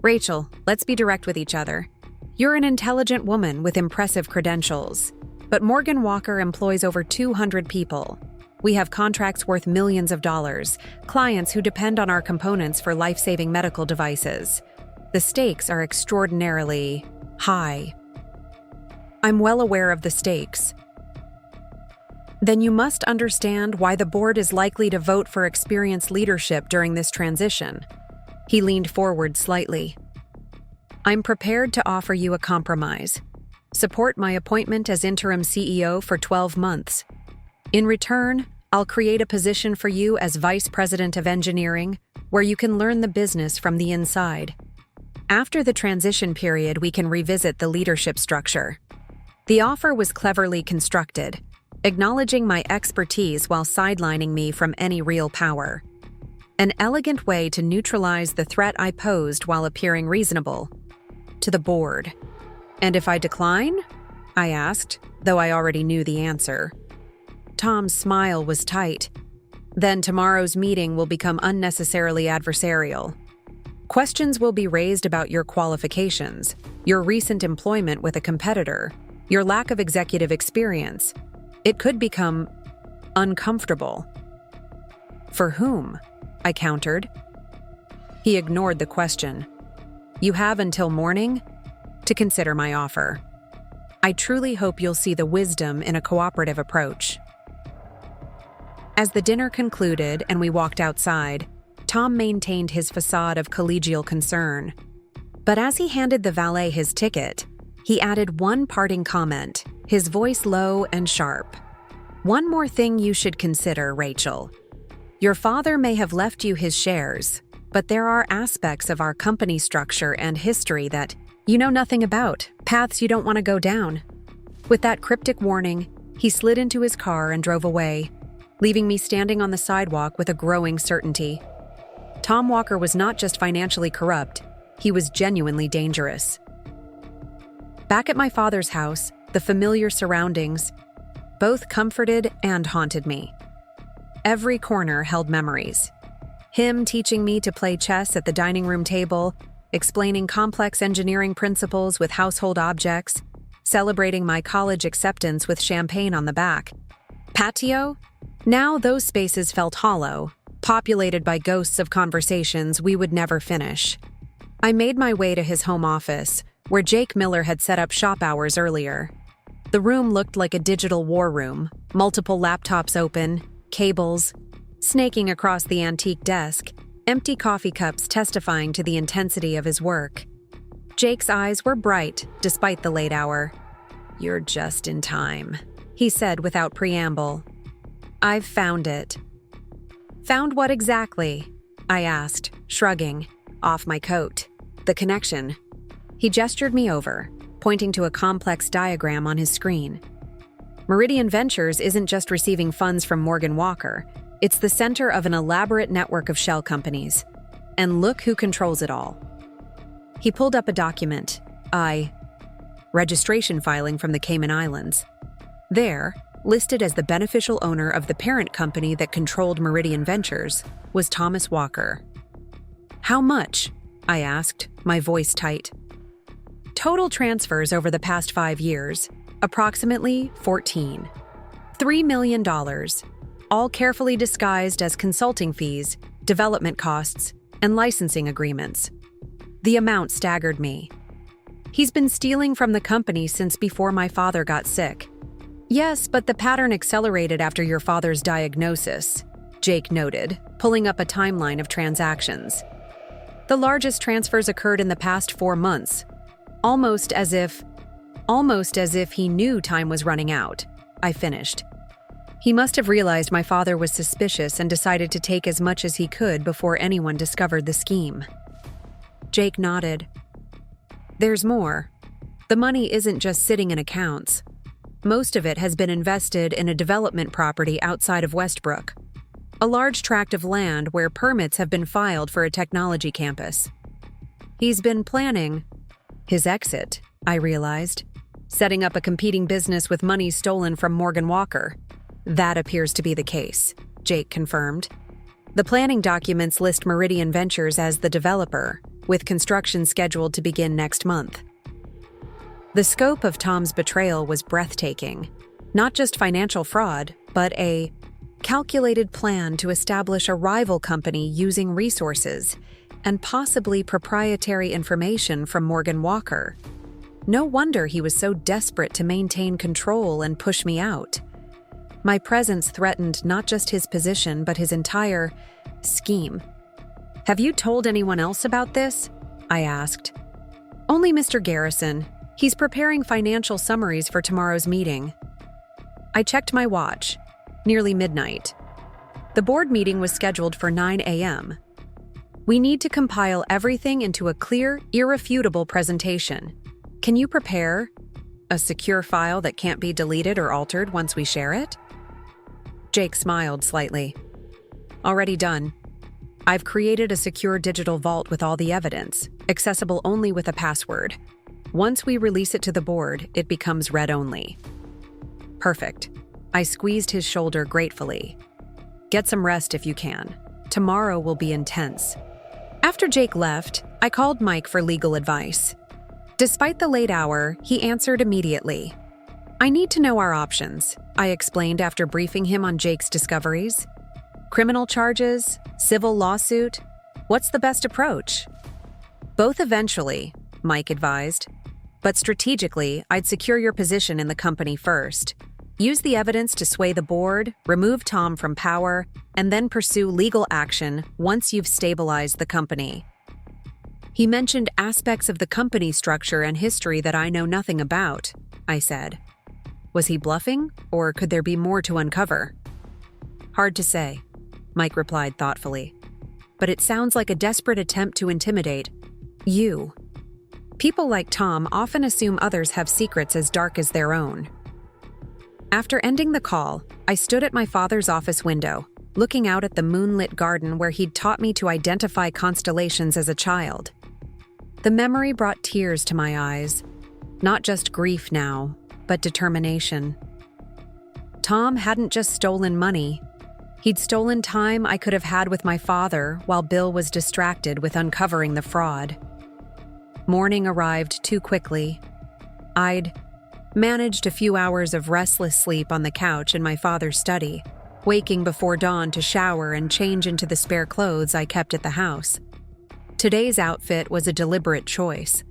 "Rachel, let's be direct with each other. You're an intelligent woman with impressive credentials, but Morgan Walker employs over 200 people. We have contracts worth millions of dollars, clients who depend on our components for life-saving medical devices. The stakes are extraordinarily high." "I'm well aware of the stakes." "Then you must understand why the board is likely to vote for experienced leadership during this transition." He leaned forward slightly. "I'm prepared to offer you a compromise. Support my appointment as interim CEO for 12 months. In return, I'll create a position for you as Vice President of Engineering, where you can learn the business from the inside. After the transition period, we can revisit the leadership structure." The offer was cleverly constructed, acknowledging my expertise while sidelining me from any real power. An elegant way to neutralize the threat I posed while appearing reasonable. To the board. "And if I decline?" I asked, though I already knew the answer. Tom's smile was tight. "Then tomorrow's meeting will become unnecessarily adversarial. Questions will be raised about your qualifications, your recent employment with a competitor, your lack of executive experience. It could become uncomfortable." "For whom?" I countered. He ignored the question. "You have until morning to consider my offer. I truly hope you'll see the wisdom in a cooperative approach." As the dinner concluded and we walked outside, Tom maintained his facade of collegial concern. But as he handed the valet his ticket, he added one parting comment, his voice low and sharp. "One more thing you should consider, Rachel. Your father may have left you his shares, but there are aspects of our company structure and history that you know nothing about, paths you don't want to go down." With that cryptic warning, he slid into his car and drove away, leaving me standing on the sidewalk with a growing certainty. Tom Walker was not just financially corrupt, he was genuinely dangerous. Back at my father's house, the familiar surroundings both comforted and haunted me. Every corner held memories. Him teaching me to play chess at the dining room table, explaining complex engineering principles with household objects, celebrating my college acceptance with champagne on the back. Patio? Now those spaces felt hollow, populated by ghosts of conversations we would never finish. I made my way to his home office, where Jake Miller had set up shop hours earlier. The room looked like a digital war room, multiple laptops open, cables, snaking across the antique desk, empty coffee cups testifying to the intensity of his work. Jake's eyes were bright, despite the late hour. "You're just in time," he said without preamble. "I've found it." "Found what exactly?" I asked, shrugging, off my coat. "The connection." He gestured me over, pointing to a complex diagram on his screen. Meridian Ventures isn't just receiving funds from Morgan Walker. It's the center of an elaborate network of shell companies. And look who controls it all. He pulled up a document. Registration filing from the Cayman Islands. There, listed as the beneficial owner of the parent company that controlled Meridian Ventures, was Thomas Walker. How much? I asked, my voice tight. Total transfers over the past 5 years, approximately 14. $3 million, all carefully disguised as consulting fees, development costs, and licensing agreements. The amount staggered me. He's been stealing from the company since before my father got sick. Yes, but the pattern accelerated after your father's diagnosis, Jake noted, pulling up a timeline of transactions. The largest transfers occurred in the past 4 months, almost as if he knew time was running out. I finished. He must have realized my father was suspicious and decided to take as much as he could before anyone discovered the scheme. Jake nodded. There's more. The money isn't just sitting in accounts. Most of it has been invested in a development property outside of Westbrook, a large tract of land where permits have been filed for a technology campus. He's been planning his exit, I realized, setting up a competing business with money stolen from Morgan Walker. That appears to be the case, Jake confirmed. The planning documents list Meridian Ventures as the developer, with construction scheduled to begin next month. The scope of Tom's betrayal was breathtaking. Not just financial fraud, but a calculated plan to establish a rival company using resources and possibly proprietary information from Morgan Walker. No wonder he was so desperate to maintain control and push me out. My presence threatened not just his position, but his entire scheme. Have you told anyone else about this? I asked. Only Mr. Garrison. He's preparing financial summaries for tomorrow's meeting. I checked my watch. Nearly midnight. The board meeting was scheduled for 9 a.m. We need to compile everything into a clear, irrefutable presentation. Can you prepare a secure file that can't be deleted or altered once we share it? Jake smiled slightly. Already done. I've created a secure digital vault with all the evidence, accessible only with a password. Once we release it to the board, it becomes read only. Perfect. I squeezed his shoulder gratefully. Get some rest if you can. Tomorrow will be intense. After Jake left, I called Mike for legal advice. Despite the late hour, he answered immediately. I need to know our options, I explained after briefing him on Jake's discoveries. Criminal charges? Civil lawsuit? What's the best approach? Both eventually, Mike advised. But strategically, I'd secure your position in the company first. Use the evidence to sway the board, remove Tom from power, and then pursue legal action once you've stabilized the company. He mentioned aspects of the company structure and history that I know nothing about, I said. Was he bluffing, or could there be more to uncover? Hard to say, Mike replied thoughtfully. But it sounds like a desperate attempt to intimidate you. People like Tom often assume others have secrets as dark as their own. After ending the call, I stood at my father's office window, looking out at the moonlit garden where he'd taught me to identify constellations as a child. The memory brought tears to my eyes, not just grief now, but determination. Tom hadn't just stolen money. He'd stolen time I could have had with my father while Bill was distracted with uncovering the fraud. Morning arrived too quickly. I'd managed a few hours of restless sleep on the couch in my father's study, waking before dawn to shower and change into the spare clothes I kept at the house. Today's outfit was a deliberate choice.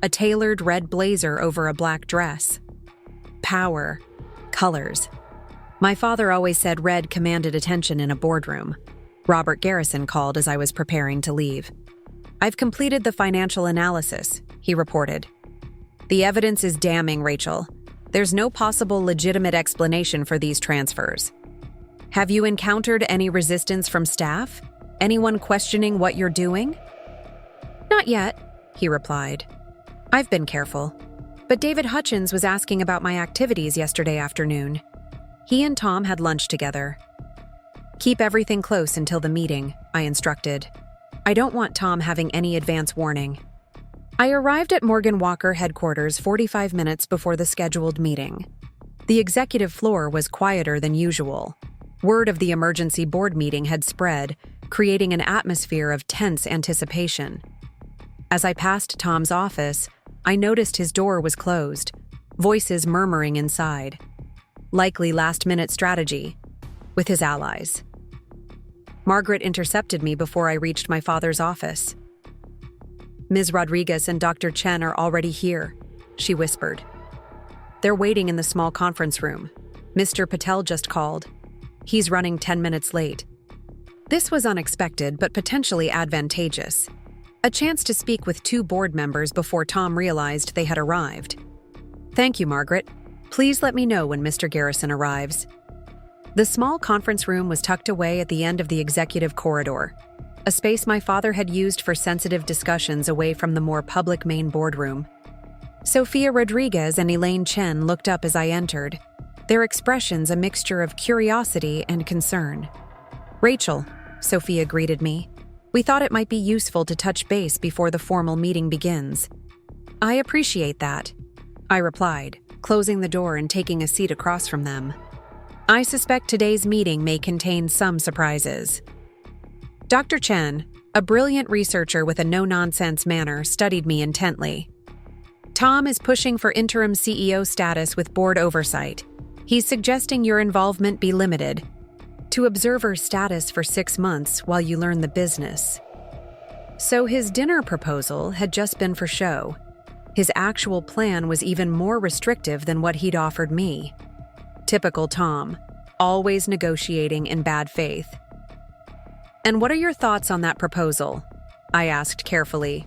A tailored red blazer over a black dress. Power. Colors. My father always said red commanded attention in a boardroom. Robert Garrison called as I was preparing to leave. I've completed the financial analysis, he reported. The evidence is damning, Rachel. There's no possible legitimate explanation for these transfers. Have you encountered any resistance from staff? Anyone questioning what you're doing? Not yet, he replied. I've been careful. But David Hutchins was asking about my activities yesterday afternoon. He and Tom had lunch together. Keep everything close until the meeting, I instructed. I don't want Tom having any advance warning. I arrived at Morgan Walker headquarters 45 minutes before the scheduled meeting. The executive floor was quieter than usual. Word of the emergency board meeting had spread, creating an atmosphere of tense anticipation. As I passed Tom's office, I noticed his door was closed, voices murmuring inside. Likely last-minute strategy with his allies. Margaret intercepted me before I reached my father's office. "Ms. Rodriguez and Dr. Chen are already here," she whispered. "They're waiting in the small conference room. Mr. Patel just called. He's running 10 minutes late." This was unexpected but potentially advantageous. A chance to speak with two board members before Tom realized they had arrived. "Thank you, Margaret. Please let me know when Mr. Garrison arrives." The small conference room was tucked away at the end of the executive corridor, a space my father had used for sensitive discussions away from the more public main boardroom. Sophia Rodriguez and Helen Chen looked up as I entered, their expressions a mixture of curiosity and concern. "Rachel," Sophia greeted me. "We thought it might be useful to touch base before the formal meeting begins." "I appreciate that," I replied, closing the door and taking a seat across from them. "I suspect today's meeting may contain some surprises." Dr. Chen, a brilliant researcher with a no-nonsense manner, studied me intently. "Tom is pushing for interim CEO status with board oversight. He's suggesting your involvement be limited to observer status for 6 months while you learn the business." So his dinner proposal had just been for show. His actual plan was even more restrictive than what he'd offered me. Typical Tom, always negotiating in bad faith. "And what are your thoughts on that proposal?" I asked carefully.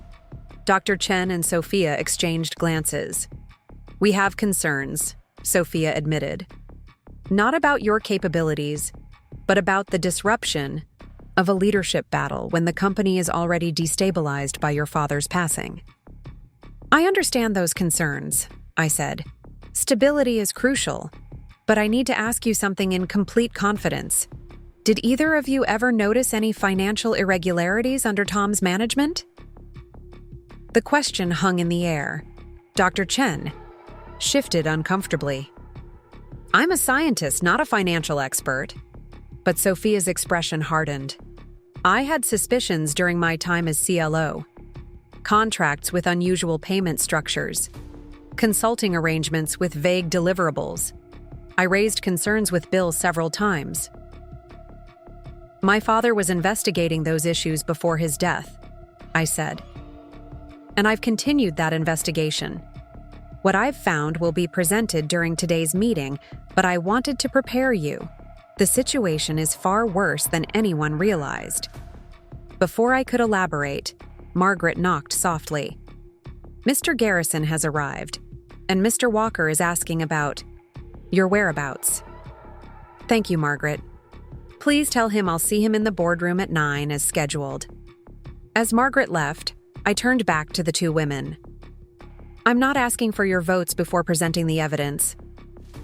Dr. Chen and Sophia exchanged glances. "We have concerns," Sophia admitted. "Not about your capabilities, but about the disruption of a leadership battle when the company is already destabilized by your father's passing." "I understand those concerns," I said. "Stability is crucial, but I need to ask you something in complete confidence. Did either of you ever notice any financial irregularities under Tom's management?" The question hung in the air. Dr. Chen shifted uncomfortably. "I'm a scientist, not a financial expert." But Sophia's expression hardened. "I had suspicions during my time as CLO. Contracts with unusual payment structures, consulting arrangements with vague deliverables. I raised concerns with Bill several times. My father was investigating those issues before his death," I said. "And I've continued that investigation. What I've found will be presented during today's meeting, but I wanted to prepare you. The situation is far worse than anyone realized." Before I could elaborate, Margaret knocked softly. "Mr. Garrison has arrived, and Mr. Walker is asking about your whereabouts." "Thank you, Margaret. Please tell him I'll see him in the boardroom at 9 as scheduled." As Margaret left, I turned back to the two women. "I'm not asking for your votes before presenting the evidence.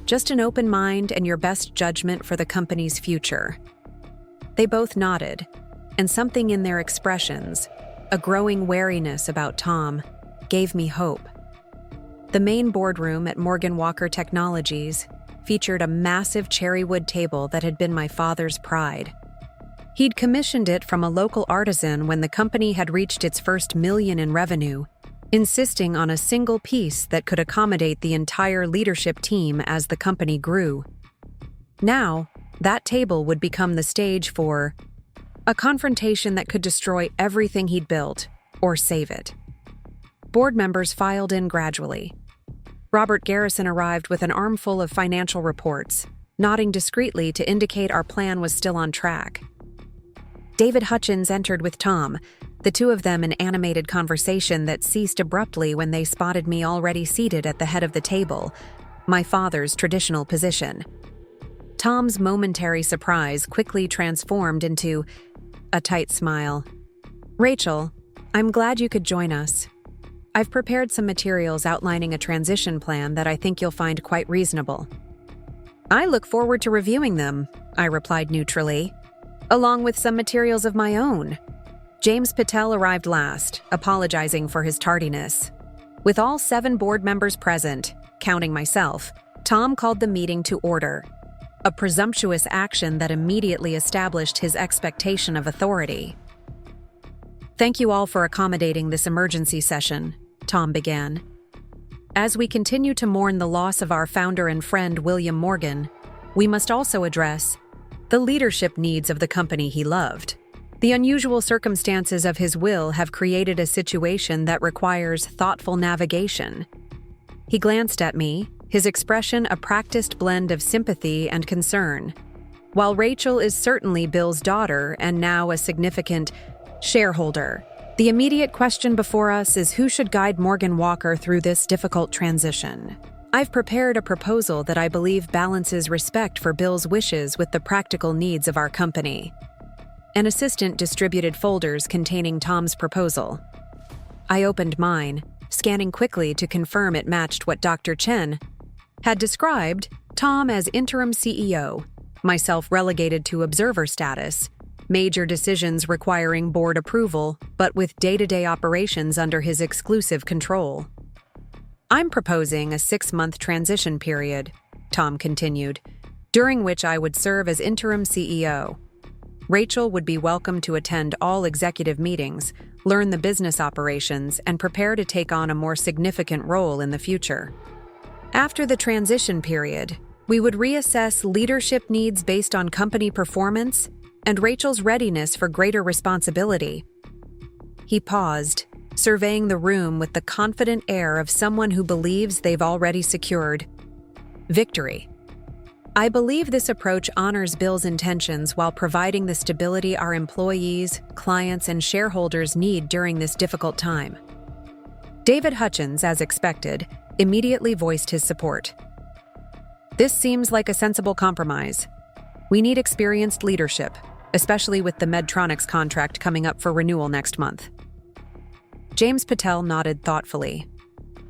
Just an open mind and your best judgment for the company's future." They both nodded, and something in their expressions, a growing wariness about Tom, gave me hope. The main boardroom at Morgan Walker Technologies featured a massive cherrywood table that had been my father's pride. He'd commissioned it from a local artisan when the company had reached its first $1 million in revenue, insisting on a single piece that could accommodate the entire leadership team as the company grew. Now, that table would become the stage for a confrontation that could destroy everything he'd built, or save it. Board members filed in gradually. Robert Garrison arrived with an armful of financial reports, nodding discreetly to indicate our plan was still on track. David Hutchins entered with Tom, the two of them in animated conversation that ceased abruptly when they spotted me already seated at the head of the table, my father's traditional position. Tom's momentary surprise quickly transformed into a tight smile. "Rachel, I'm glad you could join us. I've prepared some materials outlining a transition plan that I think you'll find quite reasonable." "I look forward to reviewing them," I replied neutrally, "along with some materials of my own." James Patel arrived last, apologizing for his tardiness. With all 7 board members present, counting myself, Tom called the meeting to order. a presumptuous action that immediately established his expectation of authority. "Thank you all for accommodating this emergency session," Tom began. "As we continue to mourn the loss of our founder and friend William Morgan, we must also address the leadership needs of the company he loved. The unusual circumstances of his will have created a situation that requires thoughtful navigation." He glanced at me, his expression a practiced blend of sympathy and concern. "While Rachel is certainly Bill's daughter and now a significant shareholder, the immediate question before us is who should guide Morgan Walker through this difficult transition. I've prepared a proposal that I believe balances respect for Bill's wishes with the practical needs of our company." An assistant distributed folders containing Tom's proposal. I opened mine, scanning quickly to confirm it matched what Dr. Chen had described: Tom as interim CEO, myself relegated to observer status, major decisions requiring board approval, but with day-to-day operations under his exclusive control. "I'm proposing a 6-month transition period," Tom continued, "during which I would serve as interim CEO. Rachel would be welcome to attend all executive meetings, learn the business operations, and prepare to take on a more significant role in the future. After the transition period, we would reassess leadership needs based on company performance and Rachel's readiness for greater responsibility." He paused, surveying the room with the confident air of someone who believes they've already secured victory. "I believe this approach honors Bill's intentions while providing the stability our employees, clients, and shareholders need during this difficult time." David Hutchins, as expected, immediately voiced his support. "This seems like a sensible compromise. We need experienced leadership, especially with the Medtronics contract coming up for renewal next month." James Patel nodded thoughtfully.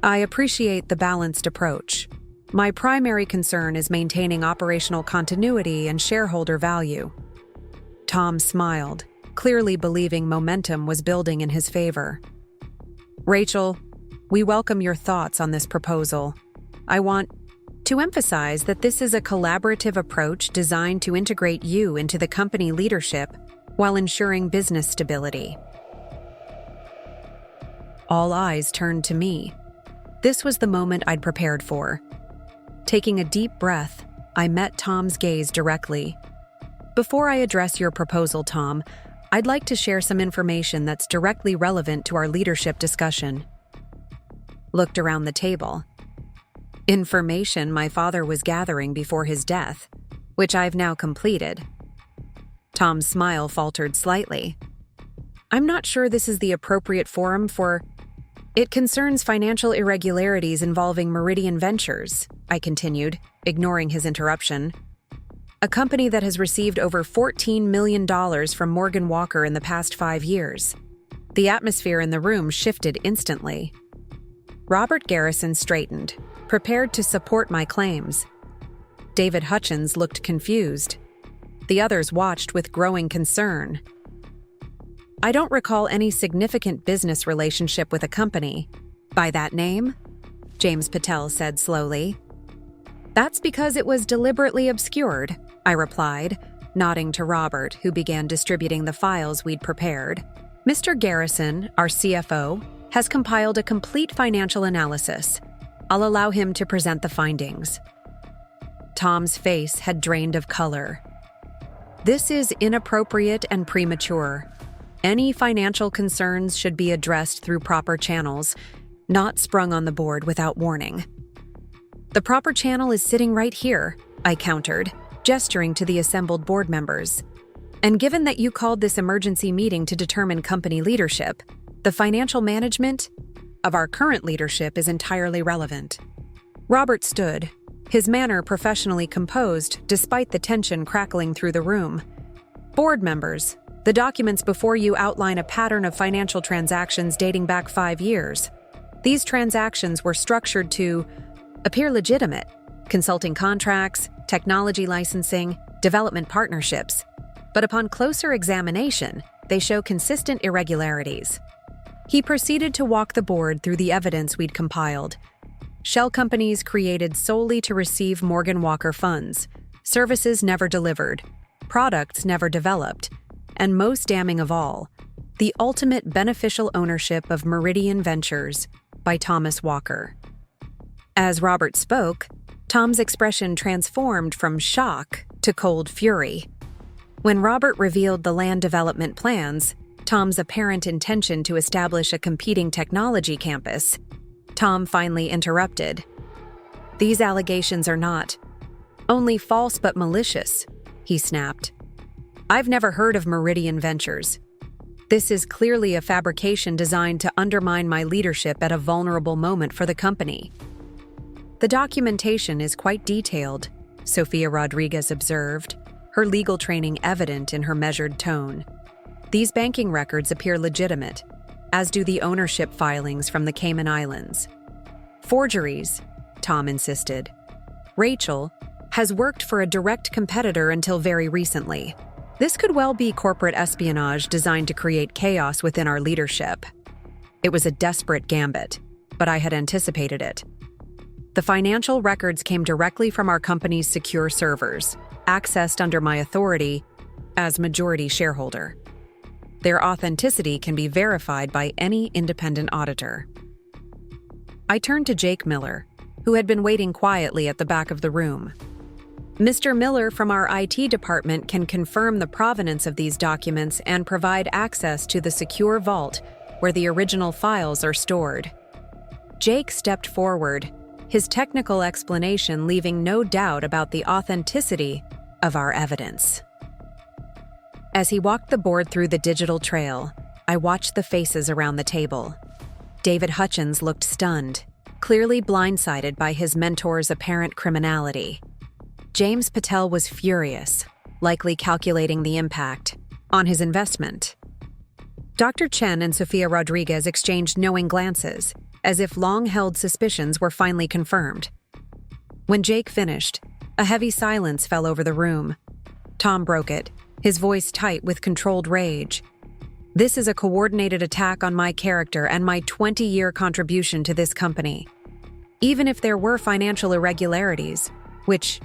"I appreciate the balanced approach. My primary concern is maintaining operational continuity and shareholder value." Tom smiled, clearly believing momentum was building in his favor. "Rachel, we welcome your thoughts on this proposal. I want to emphasize that this is a collaborative approach designed to integrate you into the company leadership while ensuring business stability." All eyes turned to me. This was the moment I'd prepared for. Taking a deep breath, I met Tom's gaze directly. "Before I address your proposal, Tom, I'd like to share some information that's directly relevant to our leadership discussion." Looked around the table. Information my father was gathering before his death, which I've now completed. Tom's smile faltered slightly. "I'm not sure this is the appropriate forum for... It concerns financial irregularities involving Meridian Ventures," I continued, ignoring his interruption. "A company that has received over $14 million from Morgan Walker in the past 5 years." The atmosphere in the room shifted instantly. Robert Garrison straightened, prepared to support my claims. David Hutchins looked confused. The others watched with growing concern. "I don't recall any significant business relationship with a company by that name," James Patel said slowly. "That's because it was deliberately obscured," I replied, nodding to Robert, who began distributing the files we'd prepared. "Mr. Garrison, our CFO, has compiled a complete financial analysis. I'll allow him to present the findings." Tom's face had drained of color. "This is inappropriate and premature. Any financial concerns should be addressed through proper channels, not sprung on the board without warning." "The proper channel is sitting right here," I countered, gesturing to the assembled board members. "And given that you called this emergency meeting to determine company leadership, the financial management of our current leadership is entirely relevant." Robert stood, his manner professionally composed despite the tension crackling through the room. "Board members, the documents before you outline a pattern of financial transactions dating back 5 years. These transactions were structured to appear legitimate: consulting contracts, technology licensing, development partnerships. But upon closer examination, they show consistent irregularities." He proceeded to walk the board through the evidence we'd compiled. Shell companies created solely to receive Morgan Walker funds, services never delivered, products never developed, and most damning of all, The Ultimate Beneficial Ownership of Meridian Ventures by Thomas Walker. As Robert spoke, Tom's expression transformed from shock to cold fury. When Robert revealed the land development plans, Tom's apparent intention to establish a competing technology campus, Tom finally interrupted. "These allegations are not only false but malicious," he snapped. "I've never heard of Meridian Ventures. This is clearly a fabrication designed to undermine my leadership at a vulnerable moment for the company." "The documentation is quite detailed," Sofia Rodriguez observed, her legal training evident in her measured tone. "These banking records appear legitimate, as do the ownership filings from the Cayman Islands." "Forgeries," Tom insisted. "Rachel has worked for a direct competitor until very recently. This could well be corporate espionage designed to create chaos within our leadership. It was a desperate gambit, but I had anticipated it. The financial records came directly from our company's secure servers, accessed under my authority as majority shareholder. Their authenticity can be verified by any independent auditor." I turned to Jake Miller, who had been waiting quietly at the back of the room. "Mr. Miller from our IT department can confirm the provenance of these documents and provide access to the secure vault where the original files are stored." Jake stepped forward, his technical explanation leaving no doubt about the authenticity of our evidence. As he walked the board through the digital trail, I watched the faces around the table. David Hutchins looked stunned, clearly blindsided by his mentor's apparent criminality. James Patel was furious, likely calculating the impact on his investment. Dr. Chen and Sofia Rodriguez exchanged knowing glances, as if long-held suspicions were finally confirmed. When Jake finished, a heavy silence fell over the room. Tom broke it, his voice tight with controlled rage. "This is a coordinated attack on my character and my 20-year contribution to this company. Even if there were financial irregularities, which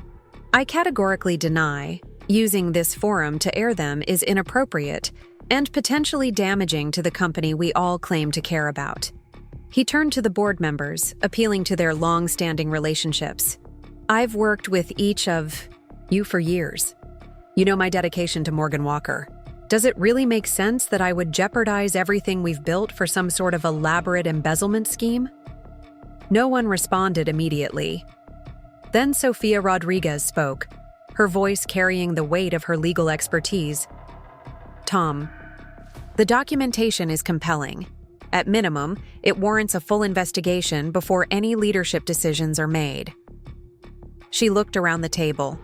I categorically deny, using this forum to air them is inappropriate and potentially damaging to the company we all claim to care about." He turned to the board members, appealing to their long-standing relationships. "I've worked with each of you for years. You know my dedication to Morgan Walker. Does it really make sense that I would jeopardize everything we've built for some sort of elaborate embezzlement scheme?" No one responded immediately. Then Sofia Rodriguez spoke, her voice carrying the weight of her legal expertise. "Tom, the documentation is compelling. At minimum, it warrants a full investigation before any leadership decisions are made." She looked around the table.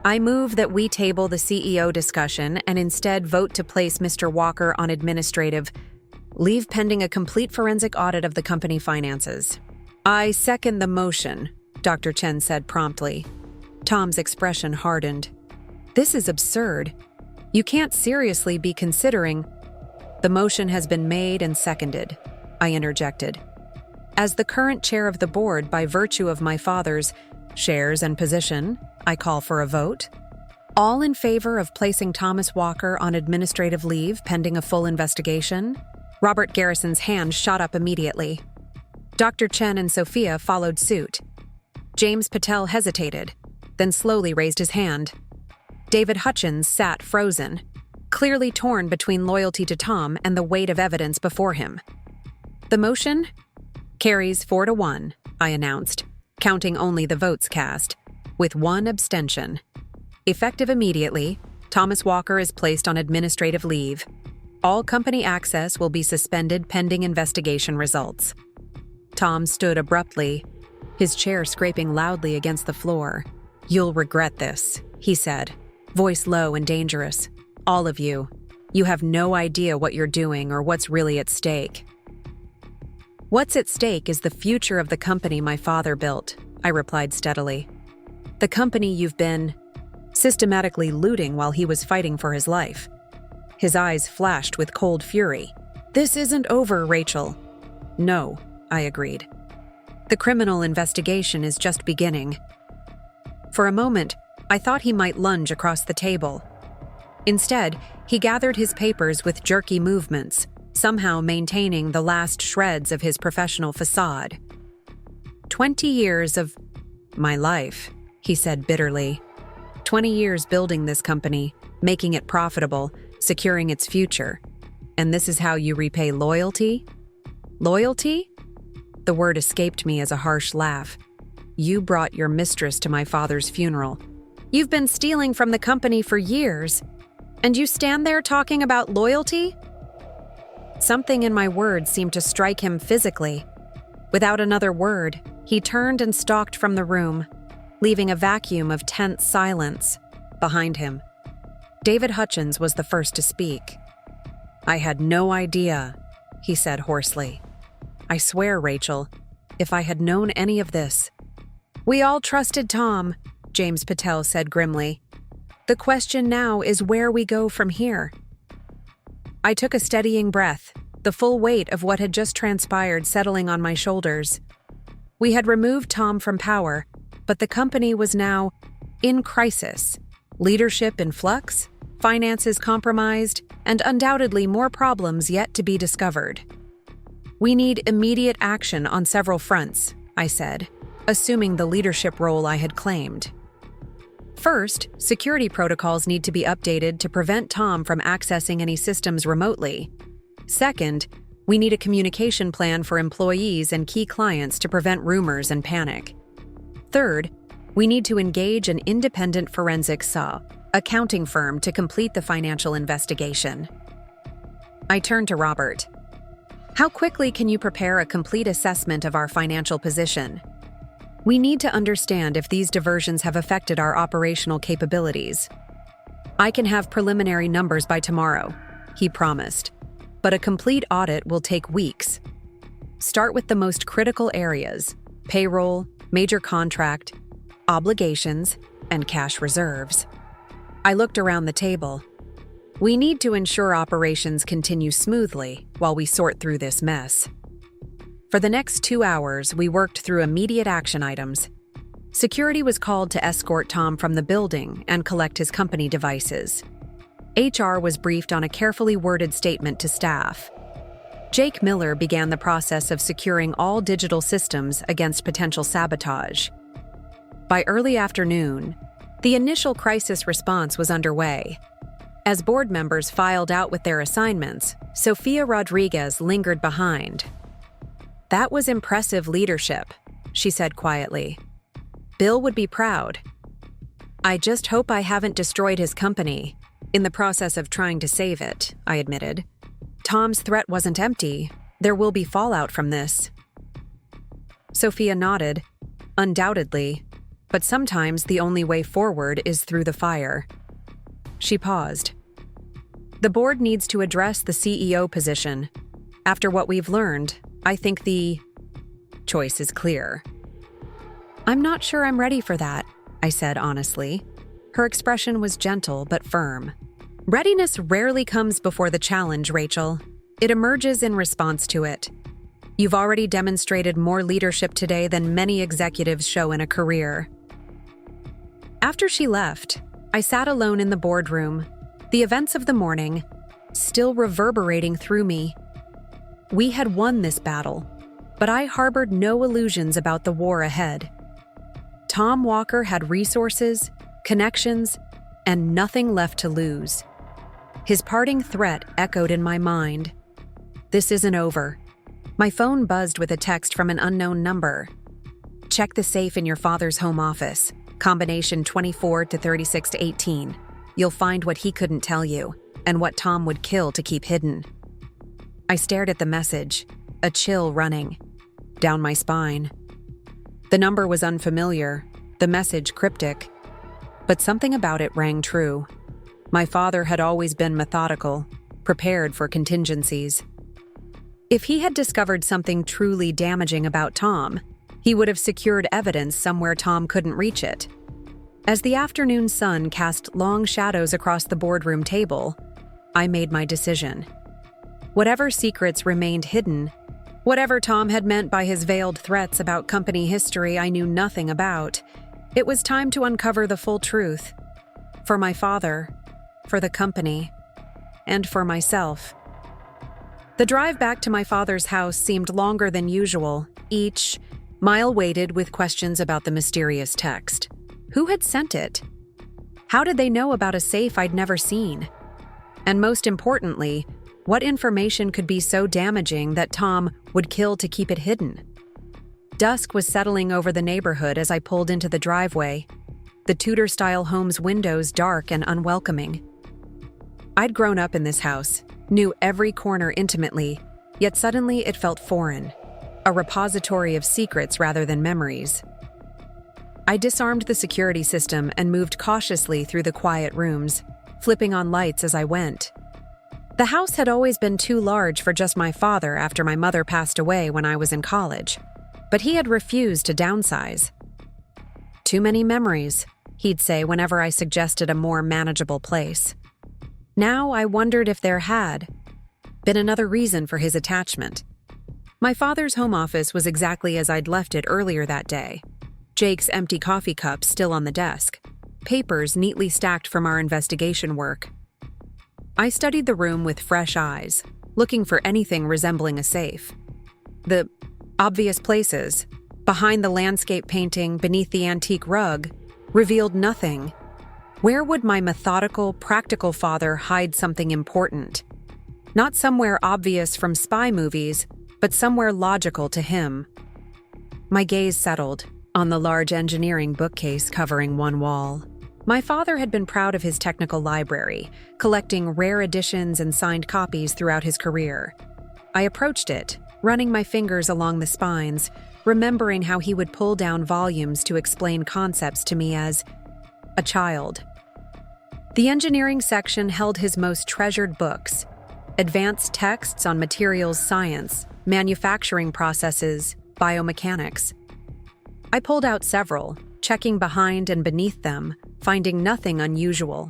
"I move that we table the CEO discussion and instead vote to place Mr. Walker on administrative leave pending a complete forensic audit of the company finances." "I second the motion," Dr. Chen said promptly. Tom's expression hardened. "This is absurd. You can't seriously be considering—" "The motion has been made and seconded," I interjected. "As the current chair of the board by virtue of my father's shares and position, I call for a vote. All in favor of placing Thomas Walker on administrative leave pending a full investigation?" Robert Garrison's hand shot up immediately. Dr. Chen and Sophia followed suit. James Patel hesitated, then slowly raised his hand. David Hutchins sat frozen, clearly torn between loyalty to Tom and the weight of evidence before him. "The motion carries 4-1, I announced, counting only the votes cast, with one abstention. Effective immediately, Thomas Walker is placed on administrative leave. All company access will be suspended pending investigation results." Tom stood abruptly, his chair scraping loudly against the floor. "You'll regret this," he said, voice low and dangerous. "All of you. You have no idea what you're doing or what's really at stake." "What's at stake is the future of the company my father built," I replied steadily. "The company you've been systematically looting while he was fighting for his life." His eyes flashed with cold fury. "This isn't over, Rachel." "No," I agreed. "The criminal investigation is just beginning." For a moment, I thought he might lunge across the table. Instead, he gathered his papers with jerky movements, somehow maintaining the last shreds of his professional facade. 20 years of my life, he said bitterly. 20 years building this company, making it profitable, securing its future. And this is how you repay loyalty? Loyalty? The word escaped me as a harsh laugh. You brought your mistress to my father's funeral. You've been stealing from the company for years, and you stand there talking about loyalty? Something in my words seemed to strike him physically. Without another word, he turned and stalked from the room, leaving a vacuum of tense silence behind him. David Hutchins was the first to speak. I had no idea, he said hoarsely. I swear, Rachel, if I had known any of this. We all trusted Tom, James Patel said grimly. The question now is where we go from here. I took a steadying breath, the full weight of what had just transpired settling on my shoulders. We had removed Tom from power, but the company was now in crisis. Leadership in flux, finances compromised, and undoubtedly more problems yet to be discovered. We need immediate action on several fronts, I said, assuming the leadership role I had claimed. First, security protocols need to be updated to prevent Tom from accessing any systems remotely. Second, we need a communication plan for employees and key clients to prevent rumors and panic. Third, we need to engage an independent forensic accounting firm to complete the financial investigation. I turned to Robert. How quickly can you prepare a complete assessment of our financial position? We need to understand if these diversions have affected our operational capabilities. I can have preliminary numbers by tomorrow, he promised, but a complete audit will take weeks. Start with the most critical areas: payroll, major contract, obligations, and cash reserves. I looked around the table. We need to ensure operations continue smoothly while we sort through this mess. For the next 2 hours, we worked through immediate action items. Security was called to escort Tom from the building and collect his company devices. HR was briefed on a carefully worded statement to staff. Jake Miller began the process of securing all digital systems against potential sabotage. By early afternoon, the initial crisis response was underway. As board members filed out with their assignments, Sofia Rodriguez lingered behind. That was impressive leadership, she said quietly. Bill would be proud. I just hope I haven't destroyed his company. In the process of trying to save it, I admitted. Tom's threat wasn't empty. There will be fallout from this. Sophia nodded. Undoubtedly. But sometimes the only way forward is through the fire. She paused. The board needs to address the CEO position. After what we've learned, I think the choice is clear. I'm not sure I'm ready for that, I said honestly. Her expression was gentle but firm. Readiness rarely comes before the challenge, Rachel. It emerges in response to it. You've already demonstrated more leadership today than many executives show in a career. After she left, I sat alone in the boardroom, the events of the morning still reverberating through me. We had won this battle, but I harbored no illusions about the war ahead. Tom Walker had resources, connections, and nothing left to lose. His parting threat echoed in my mind. This isn't over. My phone buzzed with a text from an unknown number. Check the safe in your father's home office, combination 24 to 36 to 18. You'll find what he couldn't tell you, and what Tom would kill to keep hidden. I stared at the message, a chill running down my spine. The number was unfamiliar, the message cryptic, but something about it rang true. My father had always been methodical, prepared for contingencies. If he had discovered something truly damaging about Tom, he would have secured evidence somewhere Tom couldn't reach it. As the afternoon sun cast long shadows across the boardroom table, I made my decision. Whatever secrets remained hidden, whatever Tom had meant by his veiled threats about company history I knew nothing about, It was time to uncover the full truth. For my father, for the company, and for myself. The drive back to my father's house seemed longer than usual, each mile weighted with questions about the mysterious text. Who had sent it? How did they know about a safe I'd never seen? And most importantly, what information could be so damaging that Tom would kill to keep it hidden? Dusk was settling over the neighborhood as I pulled into the driveway, the Tudor-style home's windows dark and unwelcoming. I'd grown up in this house, knew every corner intimately, yet suddenly it felt foreign, a repository of secrets rather than memories. I disarmed the security system and moved cautiously through the quiet rooms, flipping on lights as I went. The house had always been too large for just my father after my mother passed away when I was in college, but he had refused to downsize. Too many memories, he'd say whenever I suggested a more manageable place. Now I wondered if there had been another reason for his attachment. My father's home office was exactly as I'd left it earlier that day. Jake's empty coffee cup still on the desk, papers neatly stacked from our investigation work. I studied the room with fresh eyes, looking for anything resembling a safe. The obvious places, behind the landscape painting, beneath the antique rug, revealed nothing. Where would my methodical, practical father hide something important? Not somewhere obvious from spy movies, but somewhere logical to him. My gaze settled on the large engineering bookcase covering one wall. My father had been proud of his technical library, collecting rare editions and signed copies throughout his career. I approached it, running my fingers along the spines, remembering how he would pull down volumes to explain concepts to me as a child. The engineering section held his most treasured books, advanced texts on materials science, manufacturing processes, biomechanics. I pulled out several, checking behind and beneath them, finding nothing unusual.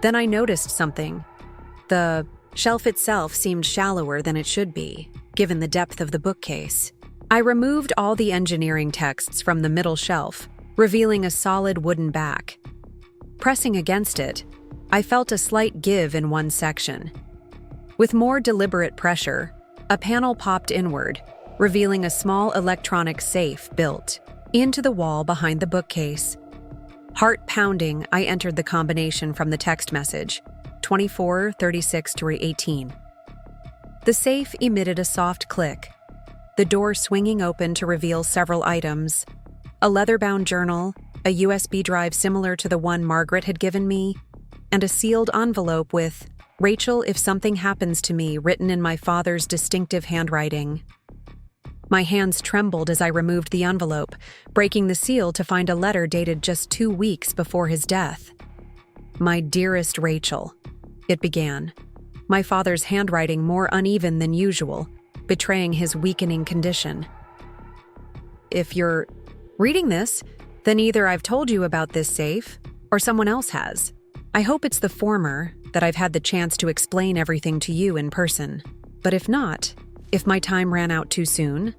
Then I noticed something. The shelf itself seemed shallower than it should be, given the depth of the bookcase. I removed all the engineering texts from the middle shelf, revealing a solid wooden back. Pressing against it, I felt a slight give in one section. With more deliberate pressure, a panel popped inward, revealing a small electronic safe built into the wall behind the bookcase. Heart pounding, I entered the combination from the text message, 2436-18. The safe emitted a soft click, the door swinging open to reveal several items: a leather-bound journal, a USB drive similar to the one Margaret had given me, and a sealed envelope with "Rachel, if something happens to me," written in my father's distinctive handwriting. My hands trembled as I removed the envelope, breaking the seal to find a letter dated just 2 weeks before his death. "My dearest Rachel," it began, my father's handwriting more uneven than usual, betraying his weakening condition. "If you're reading this, then either I've told you about this safe, or someone else has. I hope it's the former, that I've had the chance to explain everything to you in person. But if not, if my time ran out too soon,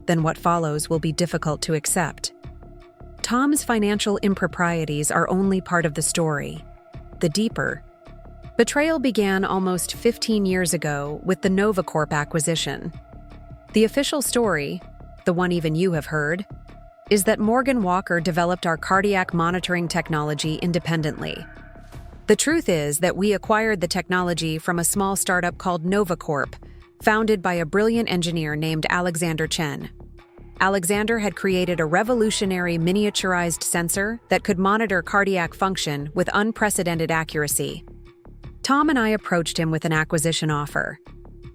then what follows will be difficult to accept. Tom's financial improprieties are only part of the story. The deeper betrayal began almost 15 years ago with the NovaCorp acquisition. The official story, the one even you have heard, is that Morgan Walker developed our cardiac monitoring technology independently. The truth is that we acquired the technology from a small startup called NovaCorp, founded by a brilliant engineer named Alexander Chen. Alexander had created a revolutionary miniaturized sensor that could monitor cardiac function with unprecedented accuracy. Tom and I approached him with an acquisition offer.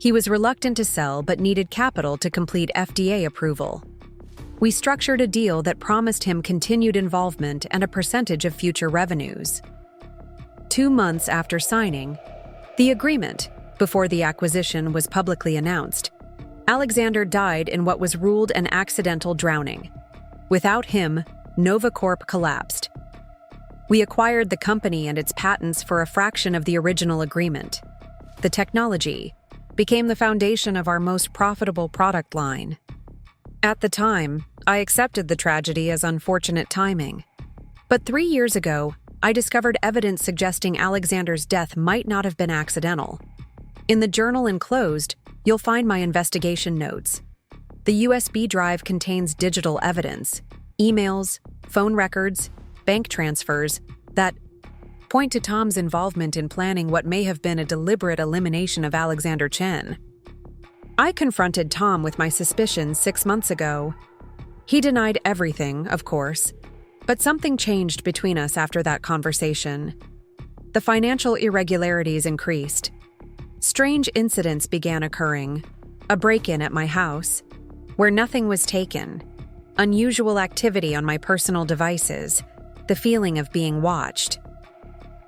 He was reluctant to sell but needed capital to complete FDA approval. We structured a deal that promised him continued involvement and a percentage of future revenues. 2 months after signing the agreement, before the acquisition was publicly announced, Alexander died in what was ruled an accidental drowning. Without him, NovaCorp collapsed. We acquired the company and its patents for a fraction of the original agreement. The technology became the foundation of our most profitable product line. At the time, I accepted the tragedy as unfortunate timing. But 3 years ago, I discovered evidence suggesting Alexander's death might not have been accidental. In the journal enclosed, you'll find my investigation notes. The USB drive contains digital evidence, emails, phone records, bank transfers that point to Tom's involvement in planning what may have been a deliberate elimination of Alexander Chen. I confronted Tom with my suspicions 6 months ago. He denied everything, of course, but something changed between us after that conversation. The financial irregularities increased. Strange incidents began occurring. A break-in at my house, where nothing was taken. Unusual activity on my personal devices. The feeling of being watched.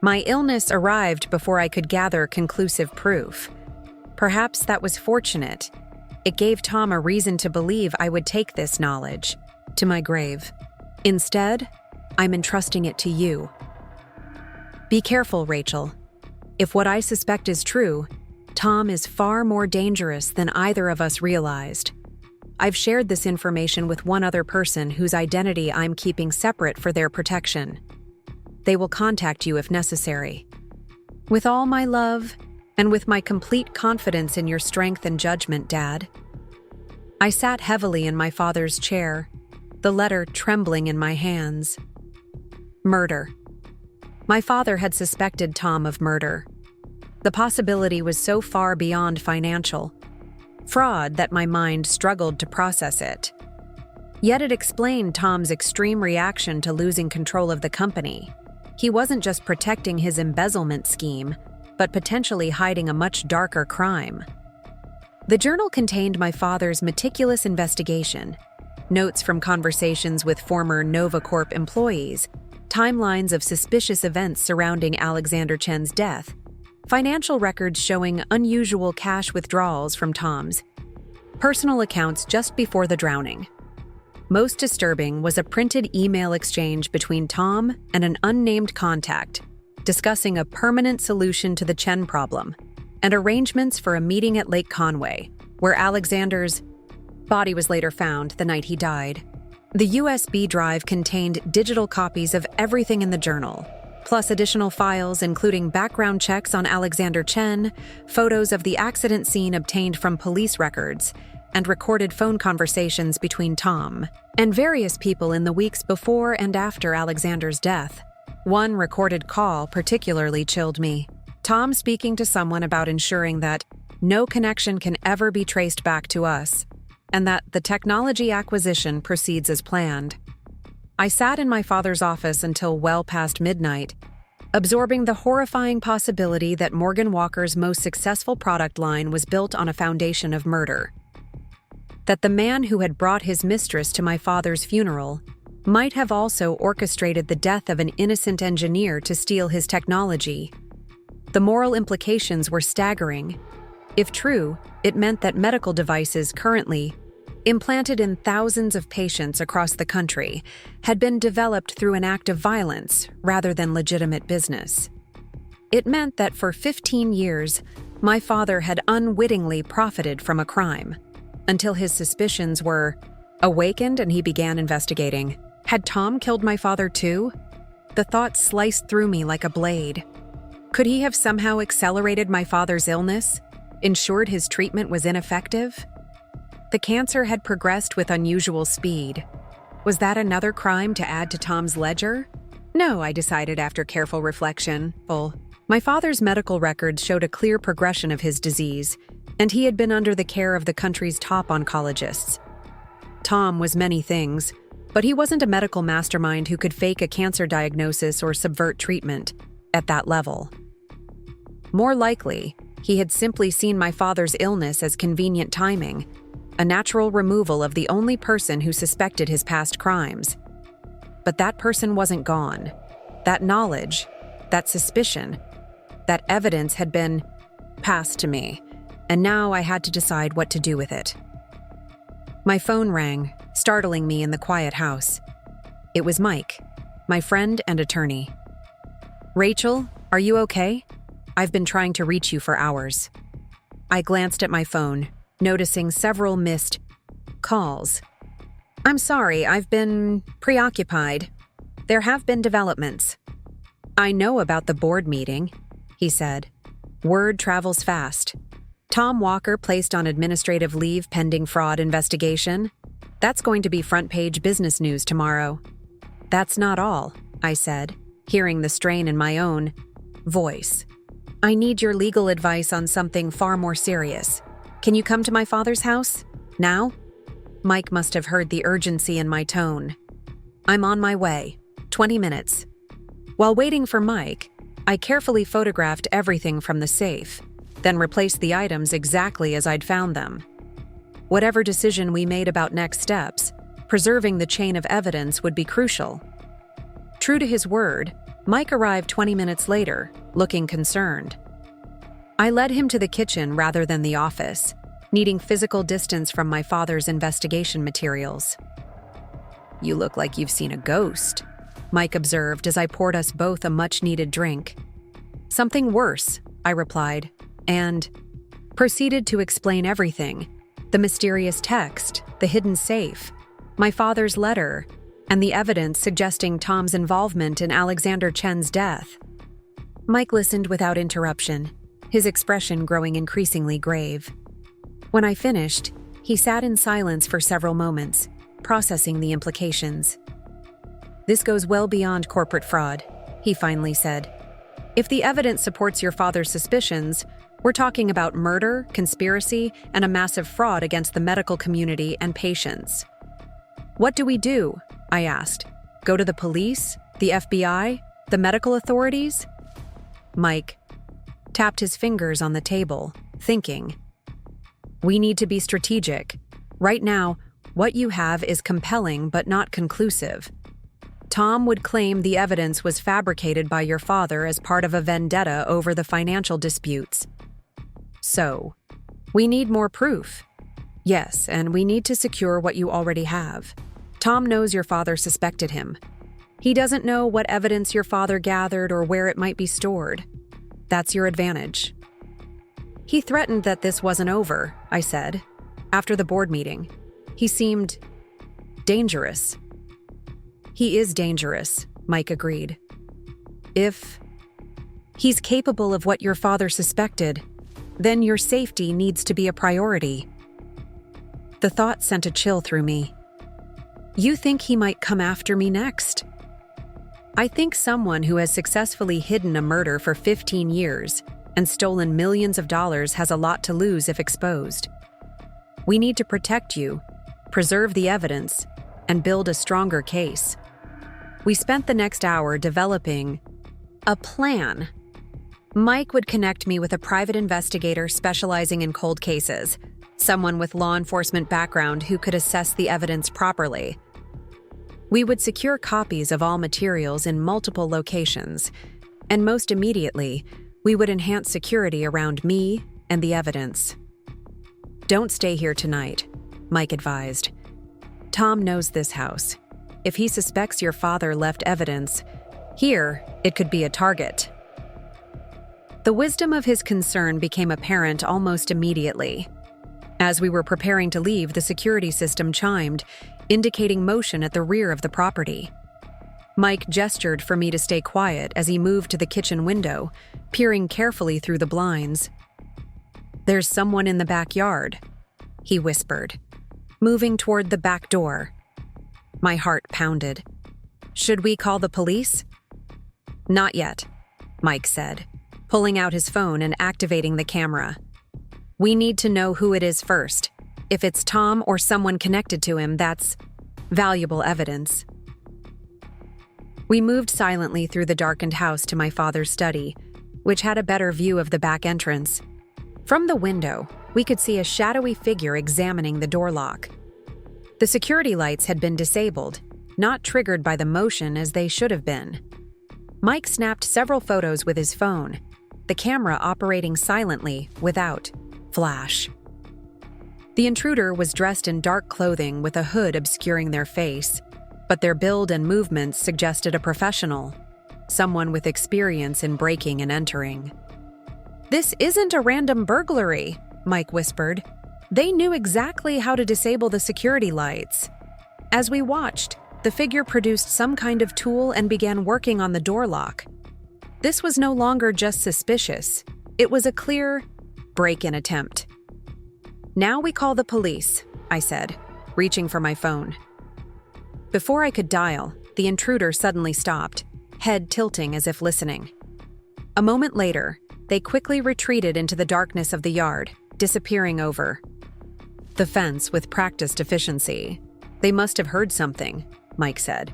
My illness arrived before I could gather conclusive proof. Perhaps that was fortunate. It gave Tom a reason to believe I would take this knowledge to my grave. Instead, I'm entrusting it to you. Be careful, Rachel. If what I suspect is true, Tom is far more dangerous than either of us realized. I've shared this information with one other person whose identity I'm keeping separate for their protection. They will contact you if necessary. With all my love, and with my complete confidence in your strength and judgment, Dad. I sat heavily in my father's chair, the letter trembling in my hands. Murder. My father had suspected Tom of murder. The possibility was so far beyond financial fraud that my mind struggled to process it. Yet it explained Tom's extreme reaction to losing control of the company. He wasn't just protecting his embezzlement scheme, but potentially hiding a much darker crime. The journal contained my father's meticulous investigation, notes from conversations with former NovaCorp employees, timelines of suspicious events surrounding Alexander Chen's death, financial records showing unusual cash withdrawals from Tom's, personal accounts just before the drowning. Most disturbing was a printed email exchange between Tom and an unnamed contact, discussing a permanent solution to the Chen problem, and arrangements for a meeting at Lake Conway, where Alexander's body was later found the night he died. The USB drive contained digital copies of everything in the journal, plus additional files including background checks on Alexander Chen, photos of the accident scene obtained from police records, and recorded phone conversations between Tom and various people in the weeks before and after Alexander's death. One recorded call particularly chilled me. Tom speaking to someone about ensuring that no connection can ever be traced back to us, and that the technology acquisition proceeds as planned. I sat in my father's office until well past midnight, absorbing the horrifying possibility that Morgan Walker's most successful product line was built on a foundation of murder. That the man who had brought his mistress to my father's funeral might have also orchestrated the death of an innocent engineer to steal his technology. The moral implications were staggering. If true, it meant that medical devices currently implanted in thousands of patients across the country, had been developed through an act of violence rather than legitimate business. It meant that for 15 years, my father had unwittingly profited from a crime, until his suspicions were awakened and he began investigating. Had Tom killed my father too? The thought sliced through me like a blade. Could he have somehow accelerated my father's illness, ensured his treatment was ineffective? The cancer had progressed with unusual speed. Was that another crime to add to Tom's ledger? No, I decided after careful reflection. My father's medical records showed a clear progression of his disease, and he had been under the care of the country's top oncologists. Tom was many things, but he wasn't a medical mastermind who could fake a cancer diagnosis or subvert treatment at that level. More likely, he had simply seen my father's illness as convenient timing, a natural removal of the only person who suspected his past crimes. But that person wasn't gone. That knowledge, that suspicion, that evidence had been passed to me, and now I had to decide what to do with it. My phone rang, startling me in the quiet house. It was Mike, my friend and attorney. "Rachel, are you okay? I've been trying to reach you for hours." I glanced at my phone, noticing several missed calls. I'm sorry, I've been preoccupied. There have been developments. I know about the board meeting, he said. Word travels fast. Tom Walker placed on administrative leave pending fraud investigation. That's going to be front-page business news tomorrow. That's not all, I said, hearing the strain in my own voice. I need your legal advice on something far more serious. Can you come to my father's house? Now? Mike must have heard the urgency in my tone. I'm on my way. 20 minutes. While waiting for Mike, I carefully photographed everything from the safe, then replaced the items exactly as I'd found them. Whatever decision we made about next steps, preserving the chain of evidence would be crucial. True to his word, Mike arrived 20 minutes later, looking concerned. I led him to the kitchen rather than the office, needing physical distance from my father's investigation materials. You look like you've seen a ghost, Mike observed as I poured us both a much-needed drink. Something worse, I replied, and proceeded to explain everything: the mysterious text, the hidden safe, my father's letter, and the evidence suggesting Tom's involvement in Alexander Chen's death. Mike listened without interruption, his expression growing increasingly grave. When I finished, he sat in silence for several moments, processing the implications. This goes well beyond corporate fraud, he finally said. If the evidence supports your father's suspicions, we're talking about murder, conspiracy, and a massive fraud against the medical community and patients. What do we do? I asked. Go to the police? The FBI? The medical authorities? Mike tapped his fingers on the table, thinking. We need to be strategic. Right now, what you have is compelling but not conclusive. Tom would claim the evidence was fabricated by your father as part of a vendetta over the financial disputes. So, we need more proof. Yes, and we need to secure what you already have. Tom knows your father suspected him. He doesn't know what evidence your father gathered or where it might be stored. That's your advantage. He threatened that this wasn't over, I said. After the board meeting, he seemed dangerous. He is dangerous, Mike agreed. If he's capable of what your father suspected, then your safety needs to be a priority. The thought sent a chill through me. You think he might come after me next? I think someone who has successfully hidden a murder for 15 years and stolen millions of dollars has a lot to lose if exposed. We need to protect you, preserve the evidence, and build a stronger case. We spent the next hour developing a plan. Mike would connect me with a private investigator specializing in cold cases, someone with law enforcement background who could assess the evidence properly. We would secure copies of all materials in multiple locations, and most immediately, we would enhance security around me and the evidence. Don't stay here tonight, Mike advised. Tom knows this house. If he suspects your father left evidence here, it could be a target. The wisdom of his concern became apparent almost immediately. As we were preparing to leave, the security system chimed, indicating motion at the rear of the property. Mike gestured for me to stay quiet as he moved to the kitchen window, peering carefully through the blinds. There's someone in the backyard, he whispered, moving toward the back door. My heart pounded. Should we call the police? Not yet, Mike said, pulling out his phone and activating the camera. We need to know who it is first. If it's Tom or someone connected to him, that's valuable evidence. We moved silently through the darkened house to my father's study, which had a better view of the back entrance. From the window, we could see a shadowy figure examining the door lock. The security lights had been disabled, not triggered by the motion as they should have been. Mike snapped several photos with his phone, the camera operating silently without flash. The intruder was dressed in dark clothing with a hood obscuring their face, but their build and movements suggested a professional, someone with experience in breaking and entering. This isn't a random burglary, Mike whispered. They knew exactly how to disable the security lights. As we watched, the figure produced some kind of tool and began working on the door lock. This was no longer just suspicious. It was a clear break-in attempt. "Now we call the police," I said, reaching for my phone. Before I could dial, the intruder suddenly stopped, head tilting as if listening. A moment later, they quickly retreated into the darkness of the yard, disappearing over the fence with practiced efficiency. "They must have heard something," Mike said,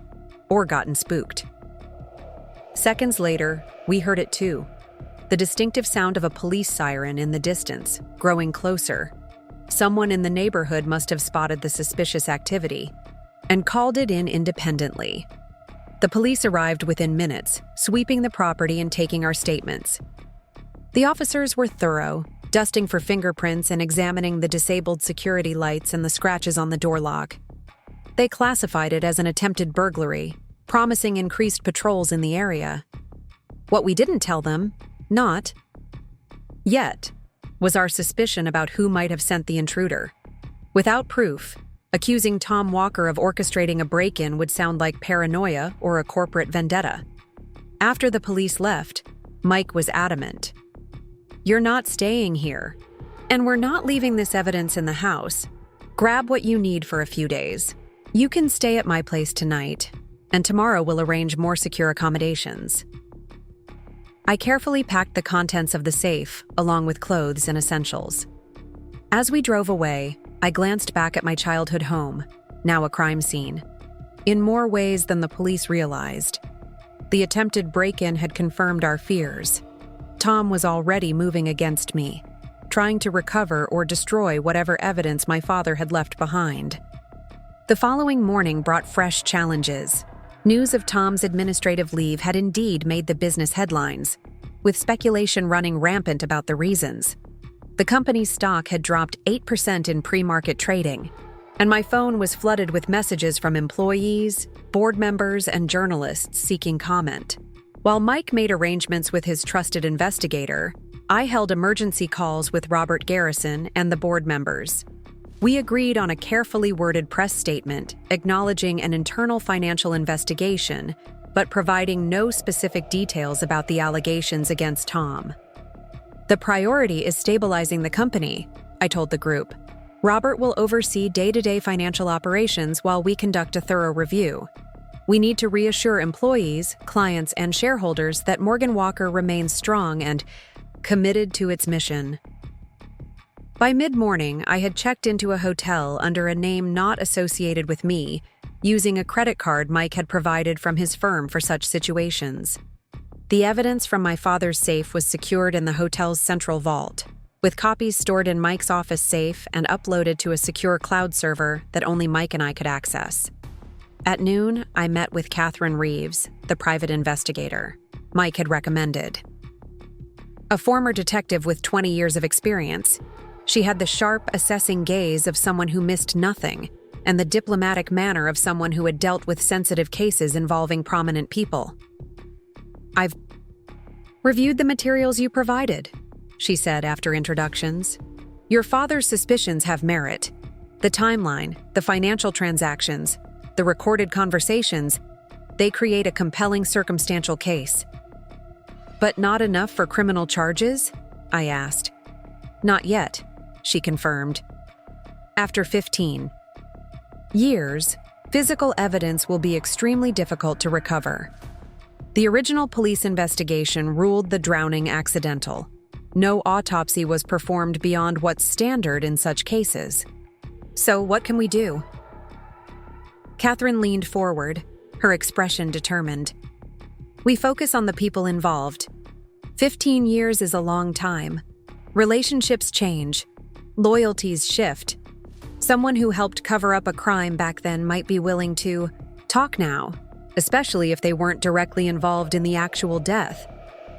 "or gotten spooked." Seconds later, we heard it too. The distinctive sound of a police siren in the distance, growing closer. Someone in the neighborhood must have spotted the suspicious activity and called it in independently. The police arrived within minutes, sweeping the property and taking our statements. The officers were thorough, dusting for fingerprints and examining the disabled security lights and the scratches on the door lock. They classified it as an attempted burglary, promising increased patrols in the area. What we didn't tell them, not yet, was our suspicion about who might have sent the intruder. Without proof, accusing Tom Walker of orchestrating a break-in would sound like paranoia or a corporate vendetta. After the police left, Mike was adamant. "You're not staying here, and we're not leaving this evidence in the house. Grab what you need for a few days. You can stay at my place tonight, and tomorrow we'll arrange more secure accommodations." I carefully packed the contents of the safe, along with clothes and essentials. As we drove away, I glanced back at my childhood home, now a crime scene. In more ways than the police realized, the attempted break-in had confirmed our fears. Tom was already moving against me, trying to recover or destroy whatever evidence my father had left behind. The following morning brought fresh challenges. News of Tom's administrative leave had indeed made the business headlines, with speculation running rampant about the reasons. The company's stock had dropped 8% in pre-market trading, and my phone was flooded with messages from employees, board members, and journalists seeking comment. While Mike made arrangements with his trusted investigator, I held emergency calls with Robert Garrison and the board members. We agreed on a carefully worded press statement acknowledging an internal financial investigation, but providing no specific details about the allegations against Tom. "The priority is stabilizing the company," I told the group. "Robert will oversee day-to-day financial operations while we conduct a thorough review. We need to reassure employees, clients, and shareholders that Morgan Walker remains strong and committed to its mission." By mid-morning, I had checked into a hotel under a name not associated with me, using a credit card Mike had provided from his firm for such situations. The evidence from my father's safe was secured in the hotel's central vault, with copies stored in Mike's office safe and uploaded to a secure cloud server that only Mike and I could access. At noon, I met with Catherine Reeves, the private investigator Mike had recommended. A former detective with 20 years of experience, she had the sharp, assessing gaze of someone who missed nothing and the diplomatic manner of someone who had dealt with sensitive cases involving prominent people. "I've reviewed the materials you provided," she said after introductions. "Your father's suspicions have merit. The timeline, the financial transactions, the recorded conversations, they create a compelling circumstantial case." "But not enough for criminal charges?" I asked. "Not yet," she confirmed. "After 15 years, physical evidence will be extremely difficult to recover. The original police investigation ruled the drowning accidental. No autopsy was performed beyond what's standard in such cases. So what can we do?" Catherine leaned forward, her expression determined. "We focus on the people involved. 15 years is a long time. Relationships change. Loyalties shift. Someone who helped cover up a crime back then might be willing to talk now, especially if they weren't directly involved in the actual death.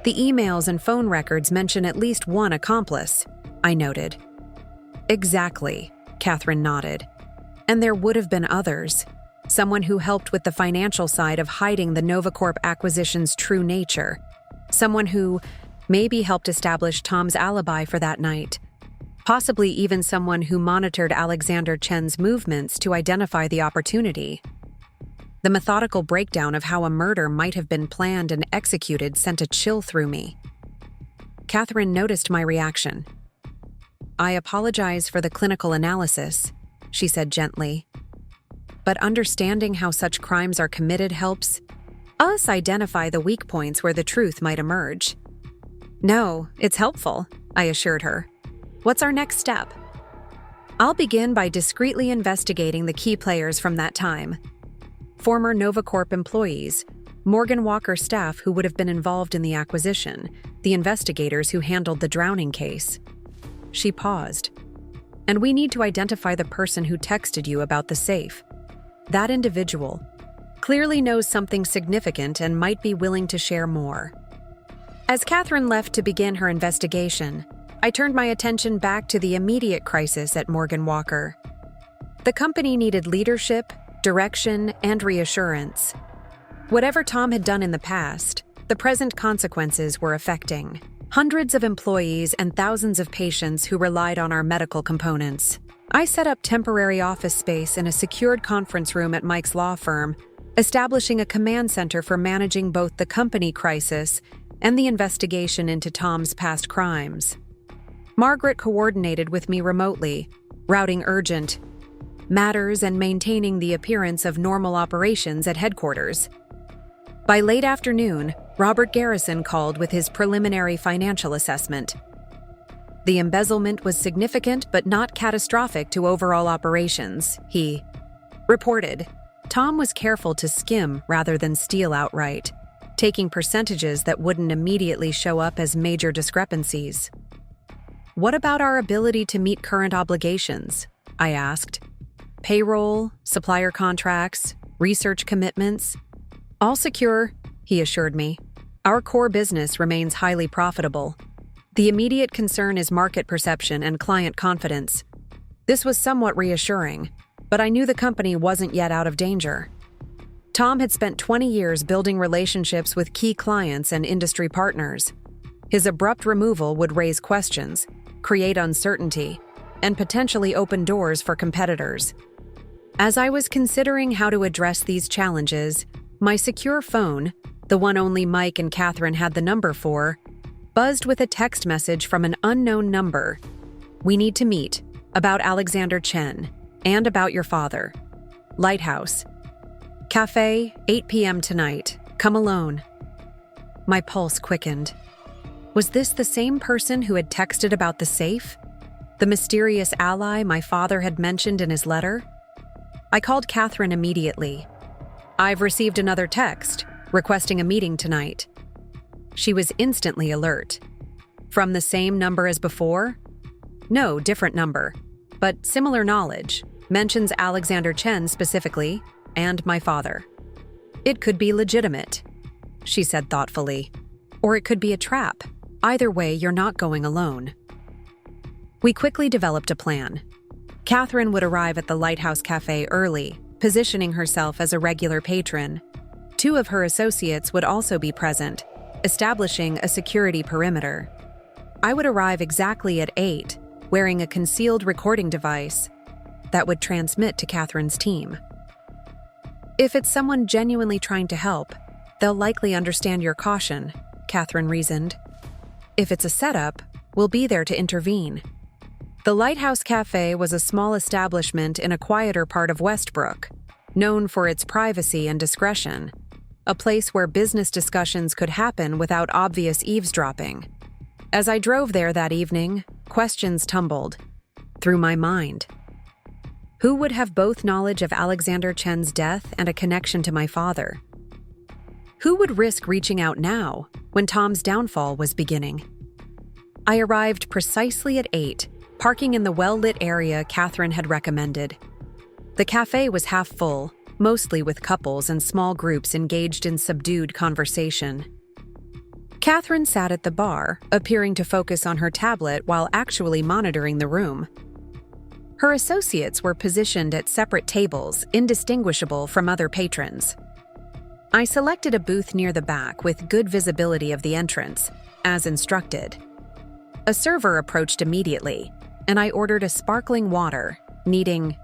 The emails and phone records mention at least one accomplice," I noted. "Exactly," Catherine nodded. "And there would have been others. Someone who helped with the financial side of hiding the Novacorp acquisition's true nature. Someone who maybe helped establish Tom's alibi for that night. Possibly even someone who monitored Alexander Chen's movements to identify the opportunity. The methodical breakdown of how a murder might have been planned and executed sent a chill through me. Catherine noticed my reaction. "I apologize for the clinical analysis," she said gently. "But understanding how such crimes are committed helps us identify the weak points where the truth might emerge." "No, it's helpful," I assured her. "What's our next step?" "I'll begin by discreetly investigating the key players from that time. Former NovaCorp employees, Morgan Walker staff who would have been involved in the acquisition, the investigators who handled the drowning case." She paused. "And we need to identify the person who texted you about the safe. That individual clearly knows something significant and might be willing to share more." As Catherine left to begin her investigation, I turned my attention back to the immediate crisis at Morgan Walker. The company needed leadership, direction, and reassurance. Whatever Tom had done in the past, the present consequences were affecting hundreds of employees and thousands of patients who relied on our medical components. I set up temporary office space in a secured conference room at Mike's law firm, establishing a command center for managing both the company crisis and the investigation into Tom's past crimes. Margaret coordinated with me remotely, routing urgent matters and maintaining the appearance of normal operations at headquarters. By late afternoon, Robert Garrison called with his preliminary financial assessment. The embezzlement was significant but not catastrophic to overall operations, he reported. Tom was careful to skim rather than steal outright, taking percentages that wouldn't immediately show up as major discrepancies. "What about our ability to meet current obligations?" I asked. "Payroll, supplier contracts, research commitments?" "All secure," he assured me. "Our core business remains highly profitable. The immediate concern is market perception and client confidence." This was somewhat reassuring, but I knew the company wasn't yet out of danger. Tom had spent 20 years building relationships with key clients and industry partners. His abrupt removal would raise questions, create uncertainty, and potentially open doors for competitors. As I was considering how to address these challenges, my secure phone, the one only Mike and Catherine had the number for, buzzed with a text message from an unknown number. "We need to meet, about Alexander Chen, and about your father. Lighthouse. Cafe, 8 p.m. tonight. Come alone." My pulse quickened. Was this the same person who had texted about the safe? The mysterious ally my father had mentioned in his letter? I called Catherine immediately. "I've received another text, requesting a meeting tonight." She was instantly alert. "From the same number as before?" "No, different number, but similar knowledge. Mentions Alexander Chen specifically, and my father." "It could be legitimate," she said thoughtfully. "Or it could be a trap. Either way, you're not going alone." We quickly developed a plan. Catherine would arrive at the Lighthouse Cafe early, positioning herself as a regular patron. 2 of her associates would also be present, establishing a security perimeter. I would arrive exactly at 8, wearing a concealed recording device that would transmit to Catherine's team. "If it's someone genuinely trying to help, they'll likely understand your caution," Catherine reasoned. "If it's a setup, we'll be there to intervene." The Lighthouse Cafe was a small establishment in a quieter part of Westbrook, known for its privacy and discretion, a place where business discussions could happen without obvious eavesdropping. As I drove there that evening, questions tumbled through my mind. Who would have both knowledge of Alexander Chen's death and a connection to my father? Who would risk reaching out now, when Tom's downfall was beginning? I arrived precisely at 8, parking in the well-lit area Catherine had recommended. The cafe was half full, mostly with couples and small groups engaged in subdued conversation. Catherine sat at the bar, appearing to focus on her tablet while actually monitoring the room. Her associates were positioned at separate tables, indistinguishable from other patrons. I selected a booth near the back with good visibility of the entrance, as instructed. A server approached immediately, and I ordered a sparkling water, needing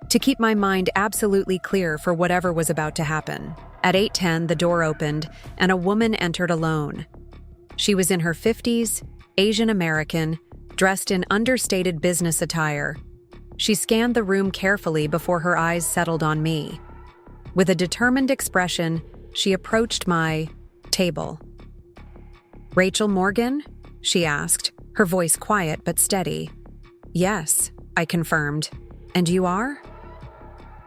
to keep my mind absolutely clear for whatever was about to happen. At 8:10, the door opened, and a woman entered alone. She was in her 50s, Asian American, dressed in understated business attire. She scanned the room carefully before her eyes settled on me. With a determined expression, she approached my table. "Rachel Morgan?" she asked, her voice quiet but steady. "Yes," I confirmed. "And you are?"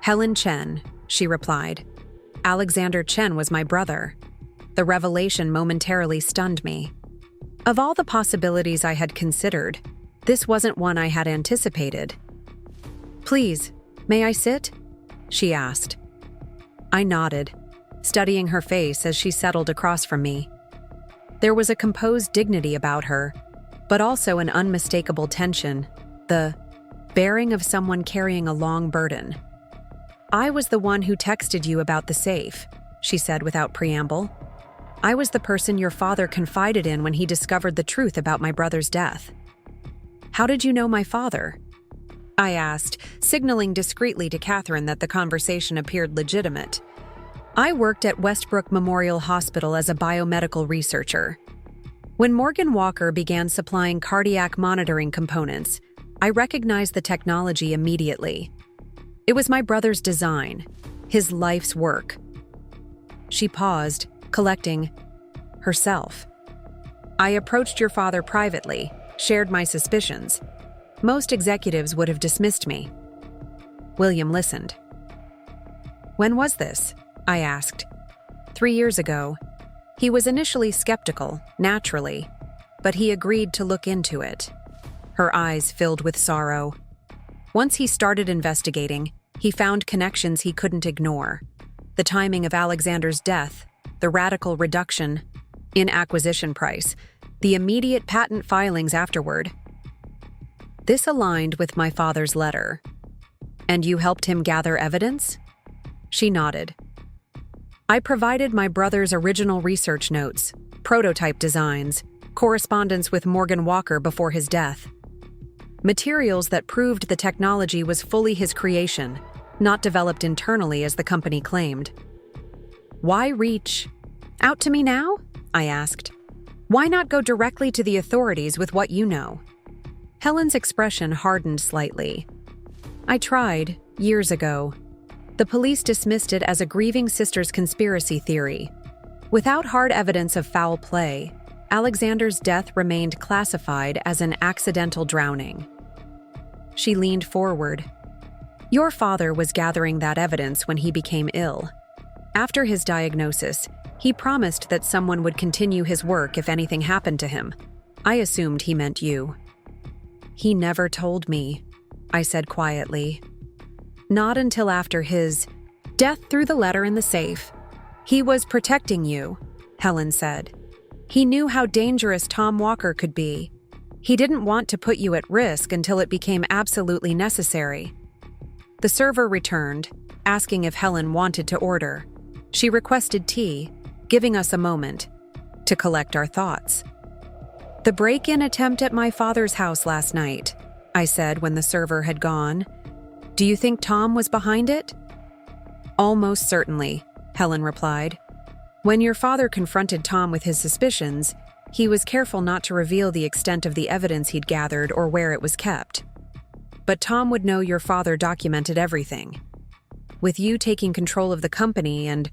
"Helen Chen," she replied. Alexander Chen was my brother. The revelation momentarily stunned me. Of all the possibilities I had considered, this wasn't one I had anticipated. "Please, may I sit?" she asked. I nodded, studying her face as she settled across from me. There was a composed dignity about her, but also an unmistakable tension, the bearing of someone carrying a long burden. "I was the one who texted you about the safe," she said without preamble. "I was the person your father confided in when he discovered the truth about my brother's death." "How did you know my father?" I asked, signaling discreetly to Catherine that the conversation appeared legitimate. "I worked at Westbrook Memorial Hospital as a biomedical researcher. When Morgan Walker began supplying cardiac monitoring components, I recognized the technology immediately. It was my brother's design, his life's work." She paused, collecting herself. "I approached your father privately, shared my suspicions. Most executives would have dismissed me." William listened. "When was this?" I asked. 3 years ago. He was initially skeptical, naturally, but he agreed to look into it." Her eyes filled with sorrow. "Once he started investigating, he found connections he couldn't ignore. The timing of Alexander's death, the radical reduction in acquisition price, the immediate patent filings afterward. This aligned with my father's letter." "And you helped him gather evidence?" She nodded. "I provided my brother's original research notes, prototype designs, correspondence with Morgan Walker before his death. Materials that proved the technology was fully his creation, not developed internally as the company claimed." "Why reach out to me now?" I asked. "Why not go directly to the authorities with what you know?" Helen's expression hardened slightly. "I tried, years ago. The police dismissed it as a grieving sister's conspiracy theory. Without hard evidence of foul play, Alexander's death remained classified as an accidental drowning." She leaned forward. "Your father was gathering that evidence when he became ill. After his diagnosis, he promised that someone would continue his work if anything happened to him. I assumed he meant you." "He never told me," I said quietly. "Not until after his death threw the letter in the safe. He was protecting you," Helen said. "He knew how dangerous Tom Walker could be. He didn't want to put you at risk until it became absolutely necessary." The server returned, asking if Helen wanted to order. She requested tea, giving us a moment to collect our thoughts. "The break-in attempt at my father's house last night," I said when the server had gone. "Do you think Tom was behind it?" "Almost certainly," Helen replied. "When your father confronted Tom with his suspicions, he was careful not to reveal the extent of the evidence he'd gathered or where it was kept. But Tom would know your father documented everything. With you taking control of the company and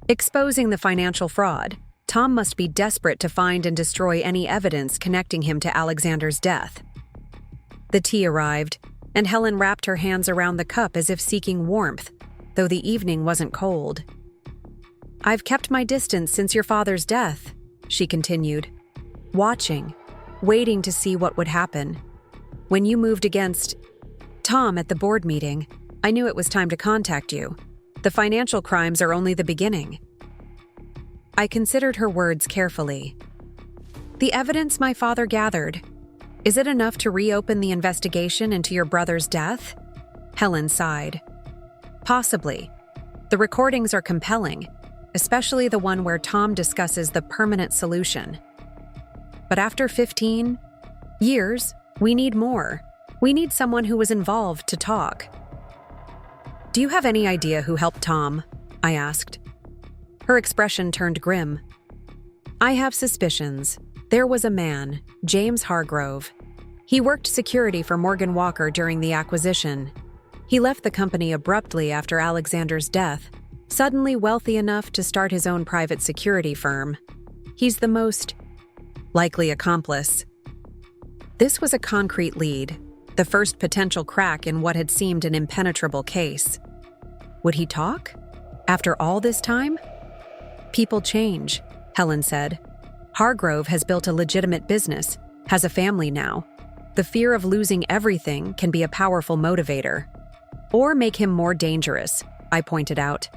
exposing the financial fraud, Tom must be desperate to find and destroy any evidence connecting him to Alexander's death." The tea arrived, and Helen wrapped her hands around the cup as if seeking warmth, though the evening wasn't cold. "I've kept my distance since your father's death," she continued, "watching, waiting to see what would happen. When you moved against Tom at the board meeting, I knew it was time to contact you. The financial crimes are only the beginning." I considered her words carefully. "The evidence my father gathered, is it enough to reopen the investigation into your brother's death?" Helen sighed. "Possibly. The recordings are compelling, especially the one where Tom discusses the permanent solution. But after 15 years, we need more. We need someone who was involved to talk. Do you have any idea who helped Tom? I asked. Her expression turned grim. I have suspicions. There was a man, James Harrove. He worked security for Morgan Walker during the acquisition. He left the company abruptly after Alexander's death, suddenly wealthy enough to start his own private security firm. He's the most likely accomplice. This was a concrete lead, the first potential crack in what had seemed an impenetrable case. Would he talk? After all this time? People change, Helen said. Harrove has built a legitimate business, has a family now. The fear of losing everything can be a powerful motivator. Or make him more dangerous, I pointed out.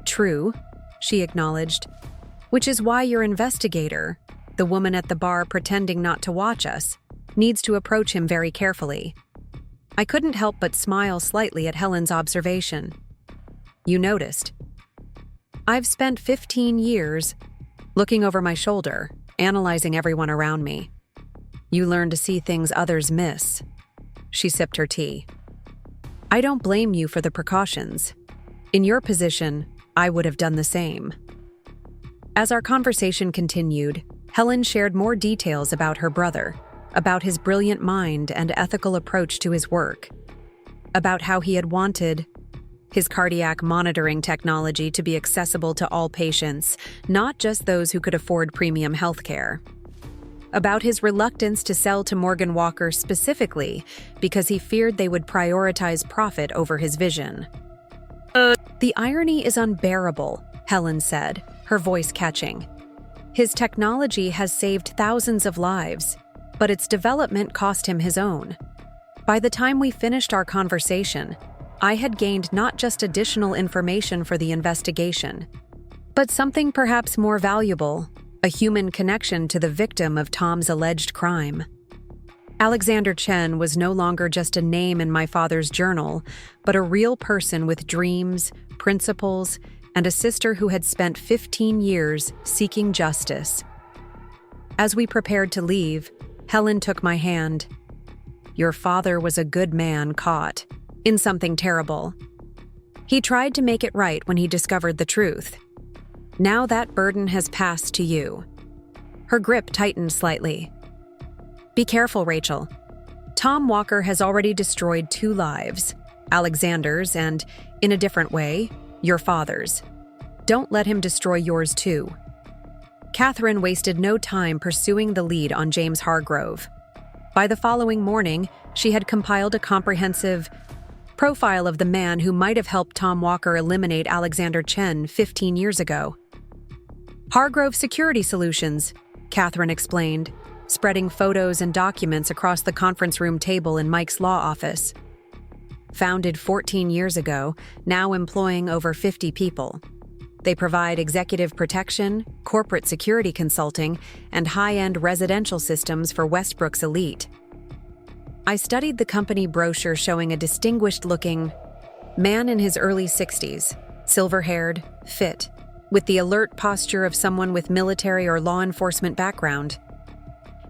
True, she acknowledged. Which is why your investigator, the woman at the bar pretending not to watch us, needs to approach him very carefully. I couldn't help but smile slightly at Helen's observation. You noticed. I've spent 15 years looking over my shoulder, analyzing everyone around me. You learn to see things others miss. She sipped her tea. I don't blame you for the precautions. In your position, I would have done the same. As our conversation continued, Helen shared more details about her brother, about his brilliant mind and ethical approach to his work, about how he had wanted his cardiac monitoring technology to be accessible to all patients, not just those who could afford premium healthcare. About his reluctance to sell to Morgan Walker specifically because he feared they would prioritize profit over his vision. The irony is unbearable, Helen said, her voice catching. His technology has saved thousands of lives, but its development cost him his own. By the time we finished our conversation, I had gained not just additional information for the investigation, but something perhaps more valuable, a human connection to the victim of Tom's alleged crime. Alexander Chen was no longer just a name in my father's journal, but a real person with dreams, principles, and a sister who had spent 15 years seeking justice. As we prepared to leave, Helen took my hand. Your father was a good man caught in something terrible. He tried to make it right when he discovered the truth. Now that burden has passed to you. Her grip tightened slightly. Be careful, Rachel. Tom Walker has already destroyed 2 lives, Alexander's and, in a different way, your father's. Don't let him destroy yours too. Catherine wasted no time pursuing the lead on James Harrove. By the following morning, she had compiled a comprehensive profile of the man who might have helped Tom Walker eliminate Alexander Chen 15 years ago. Harrove Security Solutions, Catherine explained, spreading photos and documents across the conference room table in Mike's law office. Founded 14 years ago, now employing over 50 people. They provide executive protection, corporate security consulting, and high-end residential systems for Westbrook's elite. I studied the company brochure showing a distinguished-looking man in his early 60s, silver-haired, fit, with the alert posture of someone with military or law enforcement background.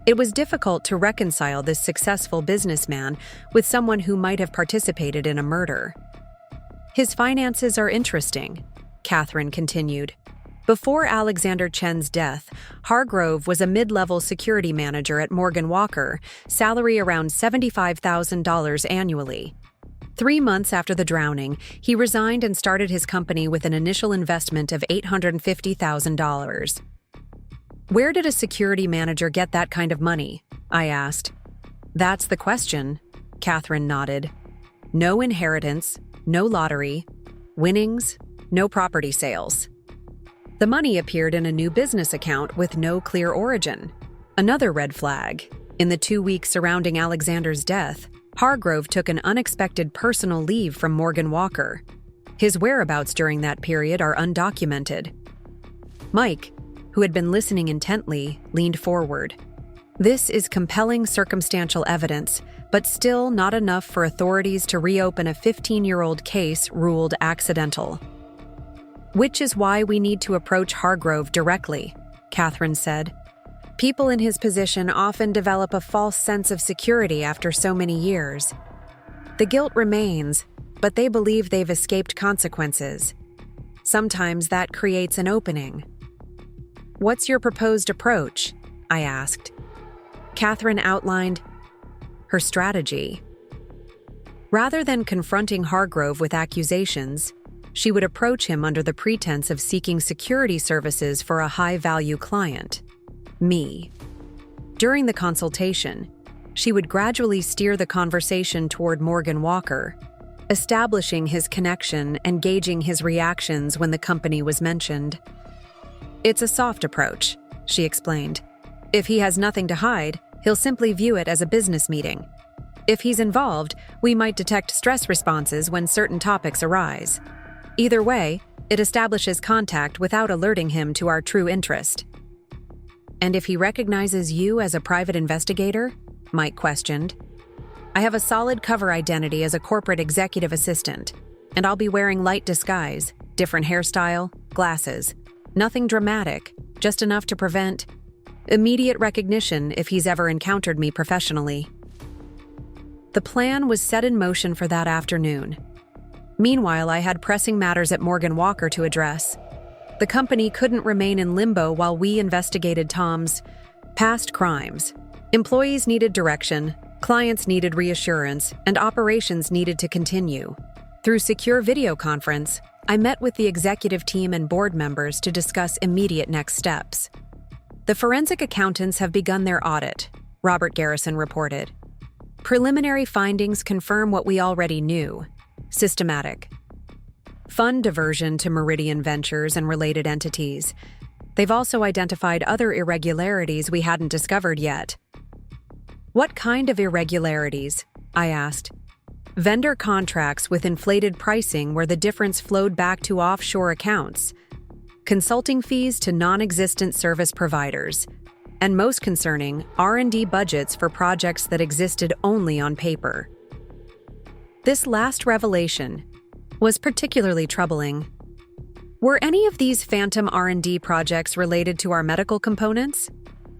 It was difficult to reconcile this successful businessman with someone who might have participated in a murder. His finances are interesting, Catherine continued. Before Alexander Chen's death, Harrove was a mid-level security manager at Morgan Walker, salary around $75,000 annually. 3 months after the drowning, he resigned and started his company with an initial investment of $850,000. Where did a security manager get that kind of money? I asked. That's the question, Catherine nodded. No inheritance, no lottery, winnings, no property sales. The money appeared in a new business account with no clear origin. Another red flag. In the 2 weeks surrounding Alexander's death, Harrove took an unexpected personal leave from Morgan Walker. His whereabouts during that period are undocumented. Mike, who had been listening intently, leaned forward. This is compelling circumstantial evidence, but still not enough for authorities to reopen a 15-year-old case ruled accidental. Which is why we need to approach Harrove directly, Catherine said. People in his position often develop a false sense of security after so many years. The guilt remains, but they believe they've escaped consequences. Sometimes that creates an opening. "What's your proposed approach?" I asked. Catherine outlined her strategy. Rather than confronting Harrove with accusations, she would approach him under the pretense of seeking security services for a high-value client, me. During the consultation, she would gradually steer the conversation toward Morgan Walker, establishing his connection and gauging his reactions when the company was mentioned. "It's a soft approach," she explained. "If he has nothing to hide, he'll simply view it as a business meeting. If he's involved, we might detect stress responses when certain topics arise. Either way, it establishes contact without alerting him to our true interest." "And if he recognizes you as a private investigator?" Mike questioned. "I have a solid cover identity as a corporate executive assistant, and I'll be wearing light disguise, different hairstyle, glasses. Nothing dramatic, just enough to prevent immediate recognition if he's ever encountered me professionally." The plan was set in motion for that afternoon. Meanwhile, I had pressing matters at Morgan Walker to address. The company couldn't remain in limbo while we investigated Tom's past crimes. Employees needed direction, clients needed reassurance, and operations needed to continue. Through secure video conference, I met with the executive team and board members to discuss immediate next steps. "The forensic accountants have begun their audit," Robert Garrison reported. "Preliminary findings confirm what we already knew: systematic fund diversion to Meridian Ventures and related entities. They've also identified other irregularities we hadn't discovered yet." "What kind of irregularities?" I asked. "Vendor contracts with inflated pricing where the difference flowed back to offshore accounts, consulting fees to non-existent service providers, and most concerning, R&D budgets for projects that existed only on paper." This last revelation was particularly troubling. Were any of these phantom R&D projects related to our medical components?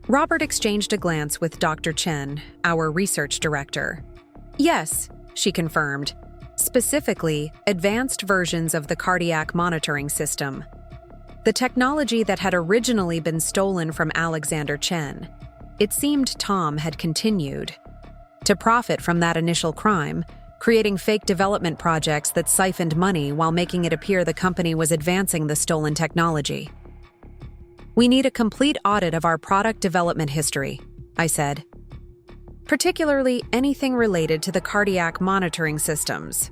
Robert exchanged a glance with Dr. Chen, our research director. "Yes," she confirmed. "Specifically, advanced versions of the cardiac monitoring system. The technology that had originally been stolen from Alexander Chen. It seemed Tom had continued to profit from that initial crime, creating fake development projects that siphoned money while making it appear the company was advancing the stolen technology. "We need a complete audit of our product development history," I said. "Particularly anything related to the cardiac monitoring systems.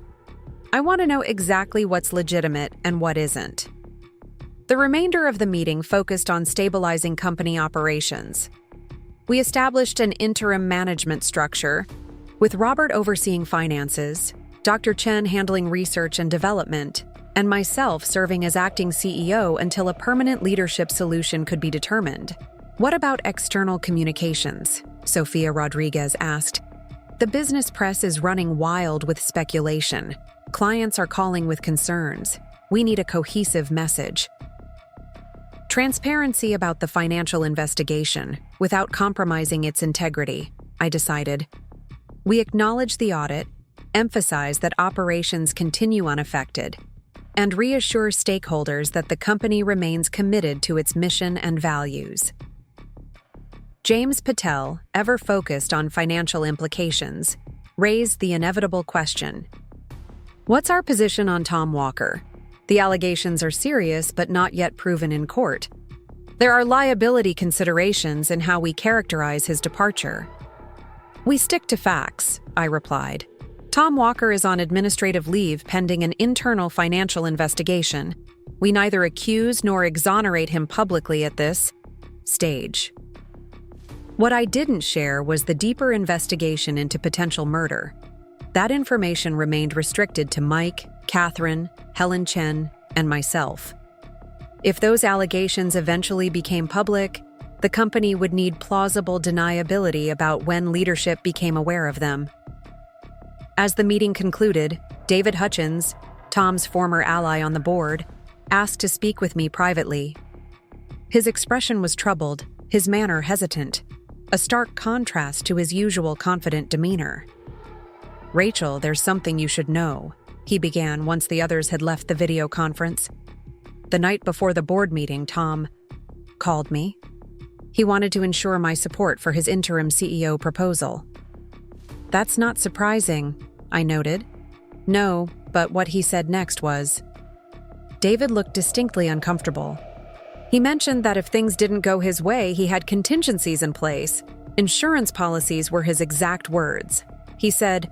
I want to know exactly what's legitimate and what isn't." The remainder of the meeting focused on stabilizing company operations. We established an interim management structure, with Robert overseeing finances, Dr. Chen handling research and development, and myself serving as acting CEO until a permanent leadership solution could be determined. "What about external communications?" Sofia Rodriguez asked. "The business press is running wild with speculation. Clients are calling with concerns. We need a cohesive message." "Transparency about the financial investigation, without compromising its integrity," I decided. "We acknowledge the audit, emphasize that operations continue unaffected, and reassure stakeholders that the company remains committed to its mission and values." James Patel, ever focused on financial implications, raised the inevitable question. "What's our position on Tom Walker? The allegations are serious but not yet proven in court. There are liability considerations in how we characterize his departure." "We stick to facts," I replied. "Tom Walker is on administrative leave pending an internal financial investigation. We neither accuse nor exonerate him publicly at this stage." What I didn't share was the deeper investigation into potential murder. That information remained restricted to Mike, Catherine, Helen Chen, and myself. If those allegations eventually became public, the company would need plausible deniability about when leadership became aware of them. As the meeting concluded, David Hutchins, Tom's former ally on the board, asked to speak with me privately. His expression was troubled, his manner hesitant, a stark contrast to his usual confident demeanor. "Rachel, there's something you should know," he began once the others had left the video conference. "The night before the board meeting, Tom called me. He wanted to ensure my support for his interim CEO proposal." "That's not surprising," I noted. "No, but what he said next was..." David looked distinctly uncomfortable. "He mentioned that if things didn't go his way, he had contingencies in place. Insurance policies were his exact words. He said,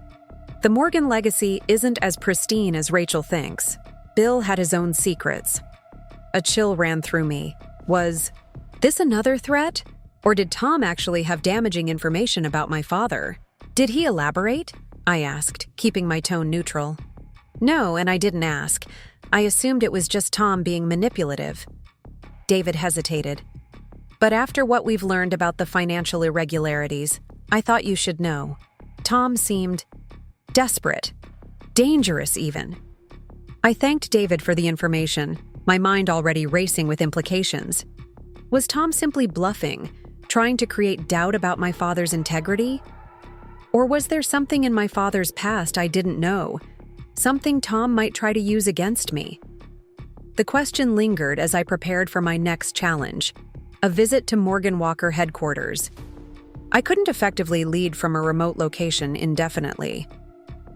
'The Morgan legacy isn't as pristine as Rachel thinks. Bill had his own secrets.'" A chill ran through me. Was this another threat? Or did Tom actually have damaging information about my father? "Did he elaborate?" I asked, keeping my tone neutral. "No, and I didn't ask. I assumed it was just Tom being manipulative." David hesitated. "But after what we've learned about the financial irregularities, I thought you should know. Tom seemed desperate, dangerous even." I thanked David for the information, my mind already racing with implications. Was Tom simply bluffing, trying to create doubt about my father's integrity? Or was there something in my father's past I didn't know, something Tom might try to use against me? The question lingered as I prepared for my next challenge, a visit to Morgan Walker headquarters. I couldn't effectively lead from a remote location indefinitely.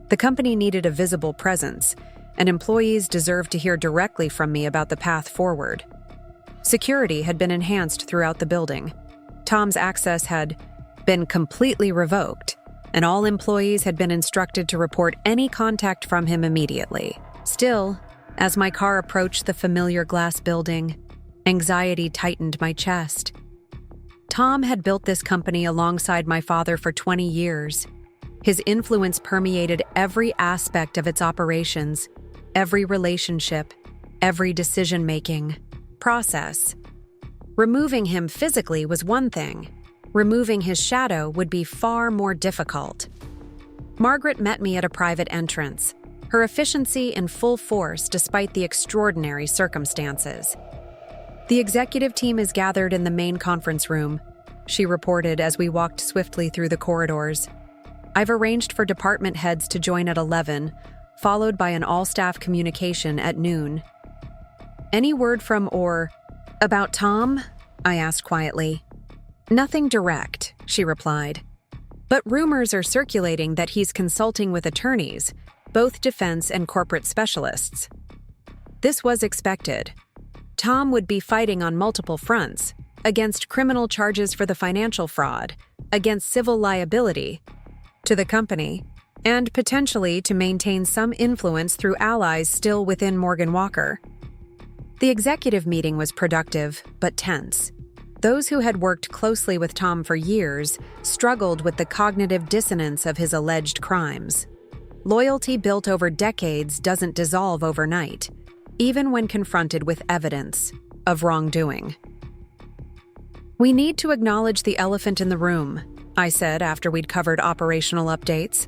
The company needed a visible presence, and employees deserved to hear directly from me about the path forward. Security had been enhanced throughout the building. Tom's access had been completely revoked, and all employees had been instructed to report any contact from him immediately. Still, as my car approached the familiar glass building, anxiety tightened my chest. Tom had built this company alongside my father for 20 years. His influence permeated every aspect of its operations, every relationship, every decision-making process. Removing him physically was one thing. Removing his shadow would be far more difficult. Margaret met me at a private entrance, her efficiency in full force despite the extraordinary circumstances. "The executive team is gathered in the main conference room," she reported as we walked swiftly through the corridors. "I've arranged for department heads to join at 11, followed by an all-staff communication at noon." "Any word from or about Tom?" I asked quietly. "Nothing direct," she replied. "But rumors are circulating that he's consulting with attorneys, both defense and corporate specialists." This was expected. Tom would be fighting on multiple fronts, against criminal charges for the financial fraud, against civil liability to the company, and potentially to maintain some influence through allies still within Morgan Walker. The executive meeting was productive, but tense. Those who had worked closely with Tom for years struggled with the cognitive dissonance of his alleged crimes. Loyalty built over decades doesn't dissolve overnight, even when confronted with evidence of wrongdoing. "We need to acknowledge the elephant in the room," I said after we'd covered operational updates.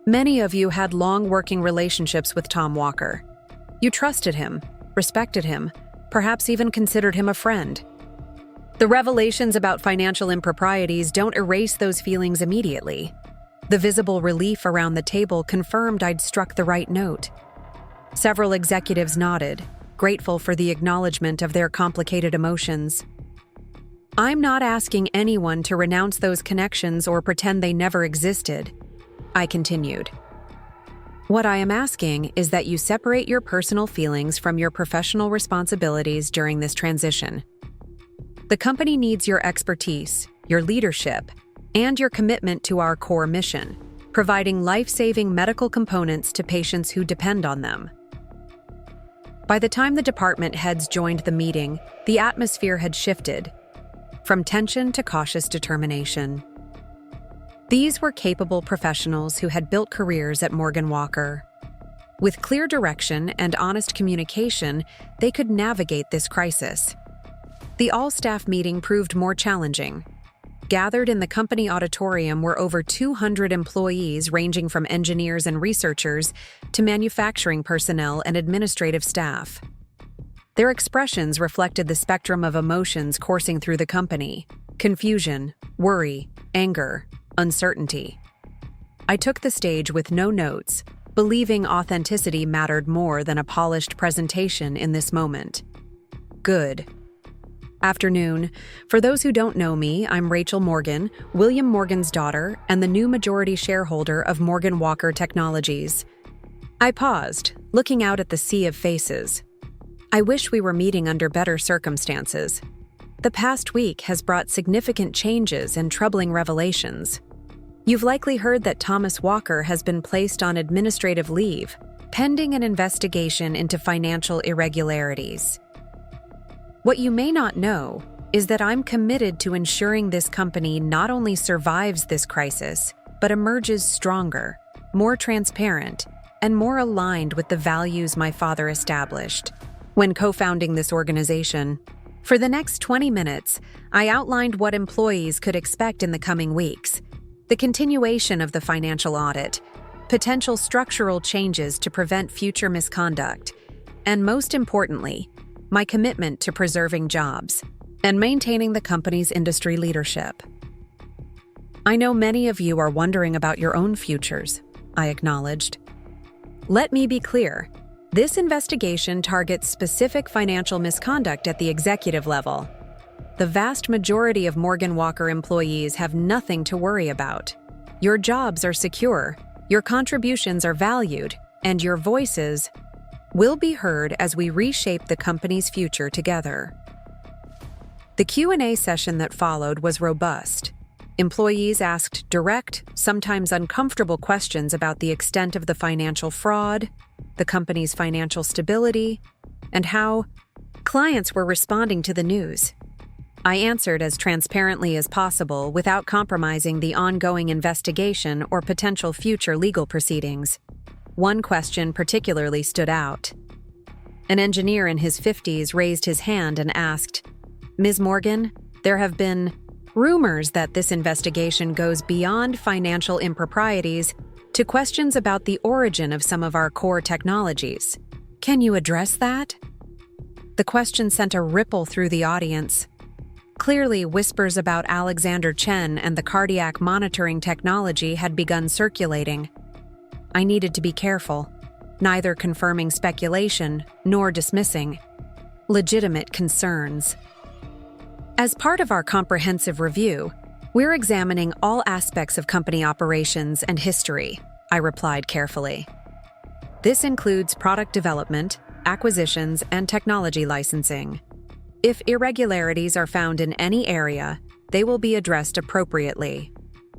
"Many of you had long working relationships with Tom Walker. You trusted him, respected him, perhaps even considered him a friend. The revelations about financial improprieties don't erase those feelings immediately." The visible relief around the table confirmed I'd struck the right note. Several executives nodded, grateful for the acknowledgement of their complicated emotions. "I'm not asking anyone to renounce those connections or pretend they never existed," I continued. "What I am asking is that you separate your personal feelings from your professional responsibilities during this transition. The company needs your expertise, your leadership, and your commitment to our core mission, providing life-saving medical components to patients who depend on them." By the time the department heads joined the meeting, the atmosphere had shifted, from tension to cautious determination. These were capable professionals who had built careers at Morgan Walker. With clear direction and honest communication, they could navigate this crisis. The all-staff meeting proved more challenging. Gathered in the company auditorium were over 200 employees ranging from engineers and researchers to manufacturing personnel and administrative staff. Their expressions reflected the spectrum of emotions coursing through the company: confusion, worry, anger, uncertainty. I took the stage with no notes, believing authenticity mattered more than a polished presentation in this moment. Good. Afternoon. For those who don't know me, I'm Rachel Morgan, William Morgan's daughter, and the new majority shareholder of Morgan Walker Technologies. I paused, looking out at the sea of faces. I wish we were meeting under better circumstances. The past week has brought significant changes and troubling revelations. You've likely heard that Thomas Walker has been placed on administrative leave, pending an investigation into financial irregularities. What you may not know is that I'm committed to ensuring this company not only survives this crisis, but emerges stronger, more transparent, and more aligned with the values my father established when co-founding this organization. For the next 20 minutes, I outlined what employees could expect in the coming weeks: the continuation of the financial audit, potential structural changes to prevent future misconduct, and most importantly, my commitment to preserving jobs and maintaining the company's industry leadership. I know many of you are wondering about your own futures, I acknowledged. Let me be clear. This investigation targets specific financial misconduct at the executive level. The vast majority of Morgan Walker employees have nothing to worry about. Your jobs are secure, your contributions are valued, and your voices will be heard as we reshape the company's future together. The Q&A session that followed was robust. Employees asked direct, sometimes uncomfortable questions about the extent of the financial fraud, the company's financial stability, and how clients were responding to the news. I answered as transparently as possible without compromising the ongoing investigation or potential future legal proceedings. One question particularly stood out. An engineer in his 50s raised his hand and asked, "Ms. Morgan, there have been rumors that this investigation goes beyond financial improprieties to questions about the origin of some of our core technologies. Can you address that?" The question sent a ripple through the audience. Clearly, whispers about Alexander Chen and the cardiac monitoring technology had begun circulating. I needed to be careful, neither confirming speculation nor dismissing legitimate concerns. As part of our comprehensive review, we're examining all aspects of company operations and history, I replied carefully. This includes product development, acquisitions, and technology licensing. If irregularities are found in any area, they will be addressed appropriately.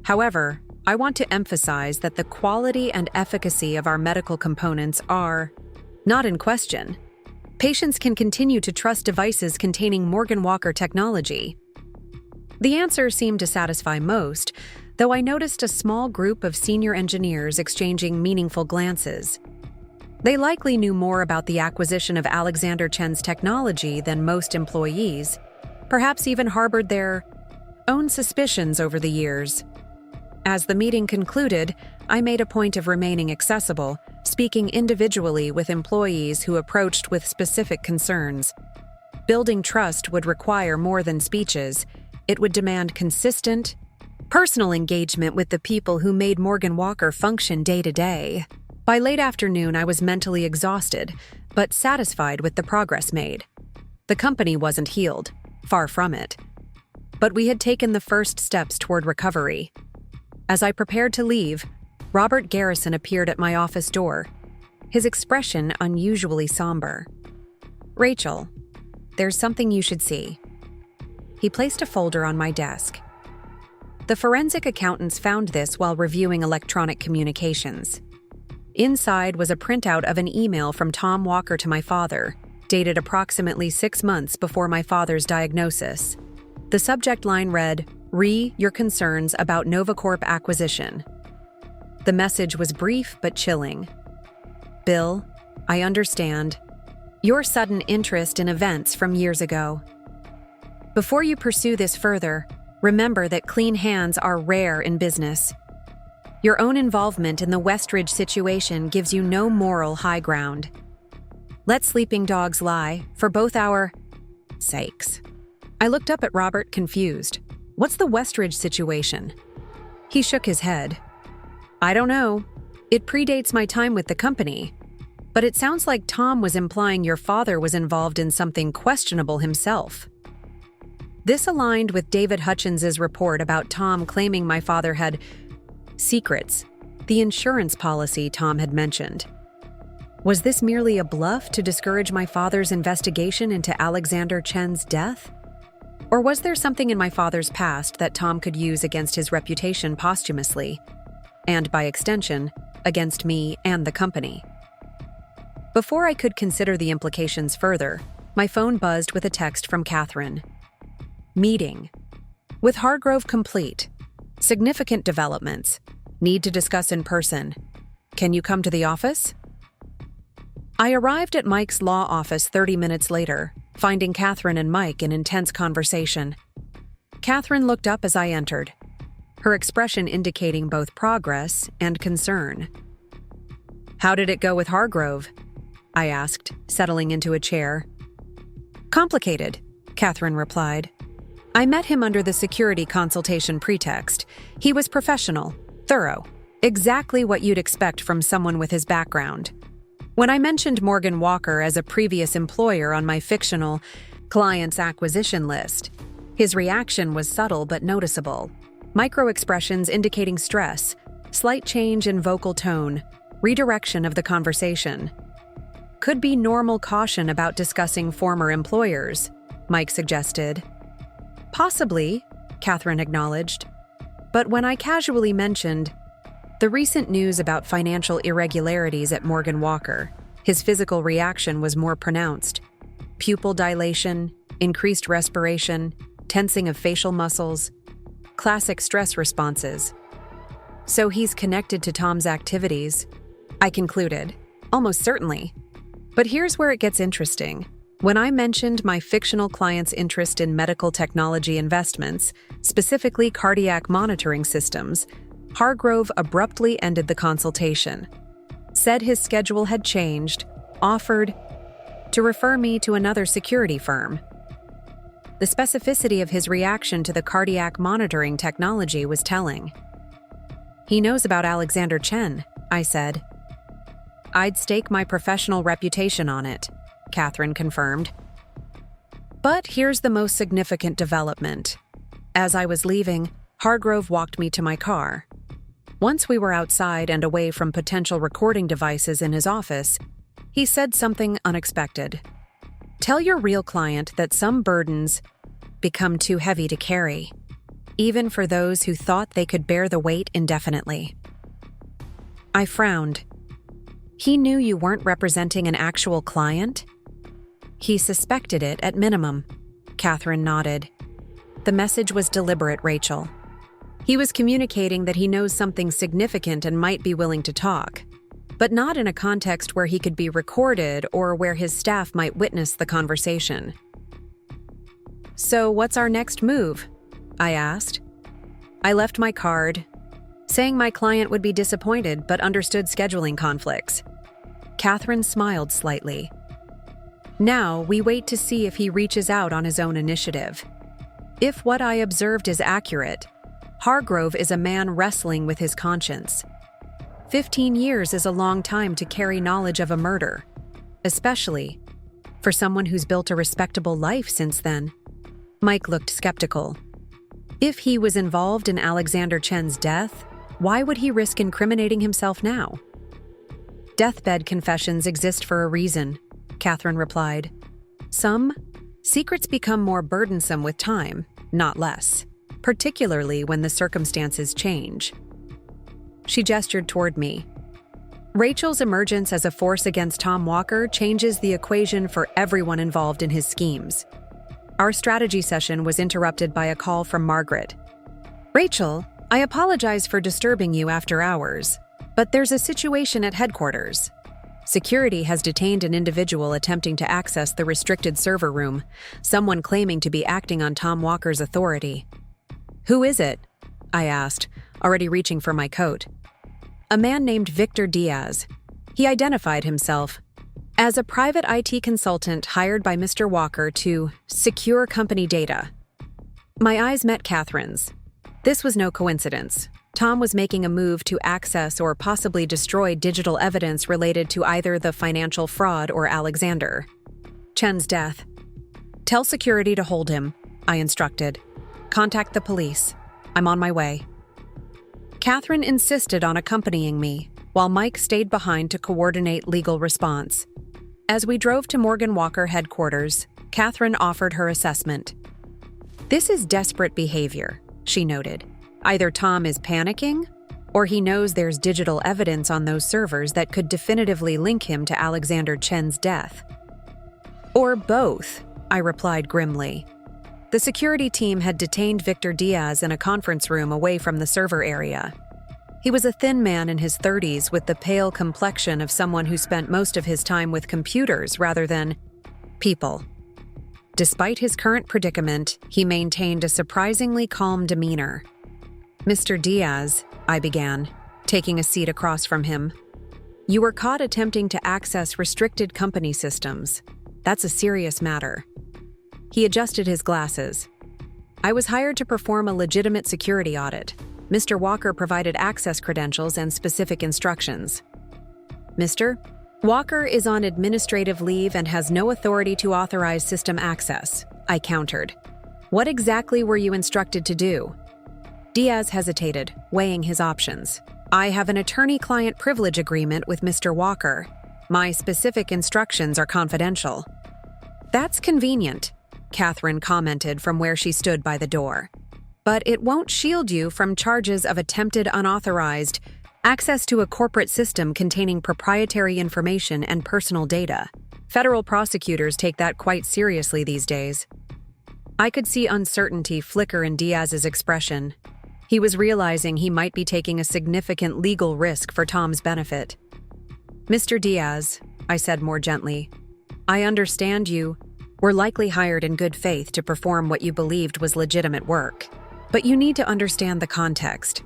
However, I want to emphasize that the quality and efficacy of our medical components are not in question. Patients can continue to trust devices containing Morgan Walker technology. The answer seemed to satisfy most, though I noticed a small group of senior engineers exchanging meaningful glances. They likely knew more about the acquisition of Alexander Chen's technology than most employees, perhaps even harbored their own suspicions over the years. As the meeting concluded, I made a point of remaining accessible, speaking individually with employees who approached with specific concerns. Building trust would require more than speeches. It would demand consistent, personal engagement with the people who made Morgan Walker function day to day. By late afternoon, I was mentally exhausted, but satisfied with the progress made. The company wasn't healed, far from it. But we had taken the first steps toward recovery. As I prepared to leave, Robert Garrison appeared at my office door, his expression unusually somber. "Rachel, there's something you should see." He placed a folder on my desk. The forensic accountants found this while reviewing electronic communications. Inside was a printout of an email from Tom Walker to my father, dated approximately 6 months before my father's diagnosis. The subject line read, "Your concerns about Novacorp acquisition." The message was brief but chilling. "Bill, I understand your sudden interest in events from years ago. Before you pursue this further, remember that clean hands are rare in business. Your own involvement in the Westridge situation gives you no moral high ground. Let sleeping dogs lie, for both our sakes. I looked up at Robert, confused. What's the Westridge situation? He shook his head. I don't know. It predates my time with the company. But it sounds like Tom was implying your father was involved in something questionable himself. This aligned with David Hutchins's report about Tom claiming my father had secrets, the insurance policy Tom had mentioned. Was this merely a bluff to discourage my father's investigation into Alexander Chen's death? Or was there something in my father's past that Tom could use against his reputation posthumously, and by extension, against me and the company? Before I could consider the implications further, my phone buzzed with a text from Catherine. Meeting. With Harrove complete. Significant developments. Need to discuss in person. Can you come to the office? I arrived at Mike's law office 30 minutes later, finding Catherine and Mike in intense conversation. Catherine looked up as I entered, her expression indicating both progress and concern. How did it go with Harrove? I asked, settling into a chair. Complicated, Catherine replied. I met him under the security consultation pretext. He was professional, thorough, exactly what you'd expect from someone with his background. When I mentioned Morgan Walker as a previous employer on my fictional client's acquisition list, his reaction was subtle but noticeable. Micro-expressions indicating stress, slight change in vocal tone, redirection of the conversation. Could be normal caution about discussing former employers, Mike suggested. Possibly, Catherine acknowledged. But when I casually mentioned the recent news about financial irregularities at Morgan Walker, his physical reaction was more pronounced. Pupil dilation, increased respiration, tensing of facial muscles, classic stress responses. So he's connected to Tom's activities, I concluded. Almost certainly. But here's where it gets interesting. When I mentioned my fictional client's interest in medical technology investments, specifically cardiac monitoring systems, Harrove abruptly ended the consultation, said his schedule had changed, offered to refer me to another security firm. The specificity of his reaction to the cardiac monitoring technology was telling. He knows about Alexander Chen, I said. I'd stake my professional reputation on it, Catherine confirmed. But here's the most significant development. As I was leaving, Harrove walked me to my car. Once we were outside and away from potential recording devices in his office, he said something unexpected. Tell your real client that some burdens become too heavy to carry, even for those who thought they could bear the weight indefinitely. I frowned. He knew you weren't representing an actual client? He suspected it at minimum, Catherine nodded. The message was deliberate, Rachel. He was communicating that he knows something significant and might be willing to talk, but not in a context where he could be recorded or where his staff might witness the conversation. So what's our next move? I asked. I left my card, saying my client would be disappointed but understood scheduling conflicts. Catherine smiled slightly. Now we wait to see if he reaches out on his own initiative. If what I observed is accurate, Harrove is a man wrestling with his conscience. 15 years is a long time to carry knowledge of a murder, especially for someone who's built a respectable life since then. Mike looked skeptical. If he was involved in Alexander Chen's death, why would he risk incriminating himself now? Deathbed confessions exist for a reason, Catherine replied. Some secrets become more burdensome with time, not less, particularly when the circumstances change. She gestured toward me. Rachel's emergence as a force against Tom Walker changes the equation for everyone involved in his schemes. Our strategy session was interrupted by a call from Margaret. Rachel, I apologize for disturbing you after hours, but there's a situation at headquarters. Security has detained an individual attempting to access the restricted server room, someone claiming to be acting on Tom Walker's authority. Who is it? I asked, already reaching for my coat. A man named Victor Diaz. He identified himself As a private IT consultant hired by Mr. Walker to secure company data. My eyes met Catherine's. This was no coincidence. Tom was making a move to access or possibly destroy digital evidence related to either the financial fraud or Alexander Chen's death. Tell security to hold him, I instructed. Contact the police. I'm on my way. Catherine insisted on accompanying me, while Mike stayed behind to coordinate legal response. As we drove to Morgan Walker headquarters, Catherine offered her assessment. This is desperate behavior, she noted. Either Tom is panicking, or he knows there's digital evidence on those servers that could definitively link him to Alexander Chen's death. Or both, I replied grimly. The security team had detained Victor Diaz in a conference room away from the server area. He was a thin man in his 30s with the pale complexion of someone who spent most of his time with computers rather than people. Despite his current predicament, he maintained a surprisingly calm demeanor. Mr. Diaz, I began, taking a seat across from him. You were caught attempting to access restricted company systems. That's a serious matter. He adjusted his glasses. I was hired to perform a legitimate security audit. Mr. Walker provided access credentials and specific instructions. Mr. Walker is on administrative leave and has no authority to authorize system access, I countered. What exactly were you instructed to do? Diaz hesitated, weighing his options. I have an attorney-client privilege agreement with Mr. Walker. My specific instructions are confidential. That's convenient, Catherine commented from where she stood by the door. But it won't shield you from charges of attempted unauthorized access to a corporate system containing proprietary information and personal data. Federal prosecutors take that quite seriously these days. I could see uncertainty flicker in Diaz's expression. He was realizing he might be taking a significant legal risk for Tom's benefit. Mr. Diaz, I said more gently, I understand you were likely hired in good faith to perform what you believed was legitimate work. But you need to understand the context.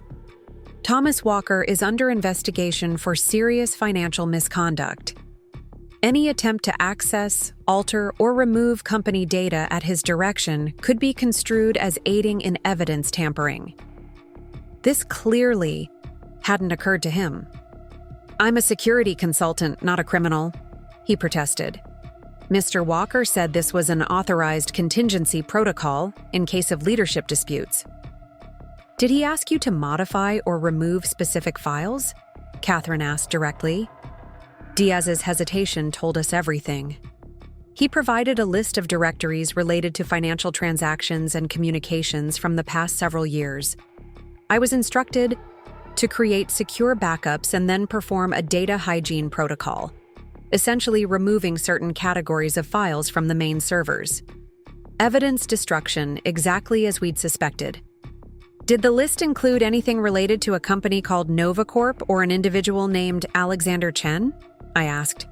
Thomas Walker is under investigation for serious financial misconduct. Any attempt to access, alter, or remove company data at his direction could be construed as aiding in evidence tampering. This clearly hadn't occurred to him. I'm a security consultant, not a criminal, he protested. Mr. Walker said this was an authorized contingency protocol in case of leadership disputes. Did he ask you to modify or remove specific files? Catherine asked directly. Diaz's hesitation told us everything. He provided a list of directories related to financial transactions and communications from the past several years. I was instructed to create secure backups and then perform a data hygiene protocol, essentially removing certain categories of files from the main servers. Evidence destruction, exactly as we'd suspected. Did the list include anything related to a company called NovaCorp or an individual named Alexander Chen? I asked.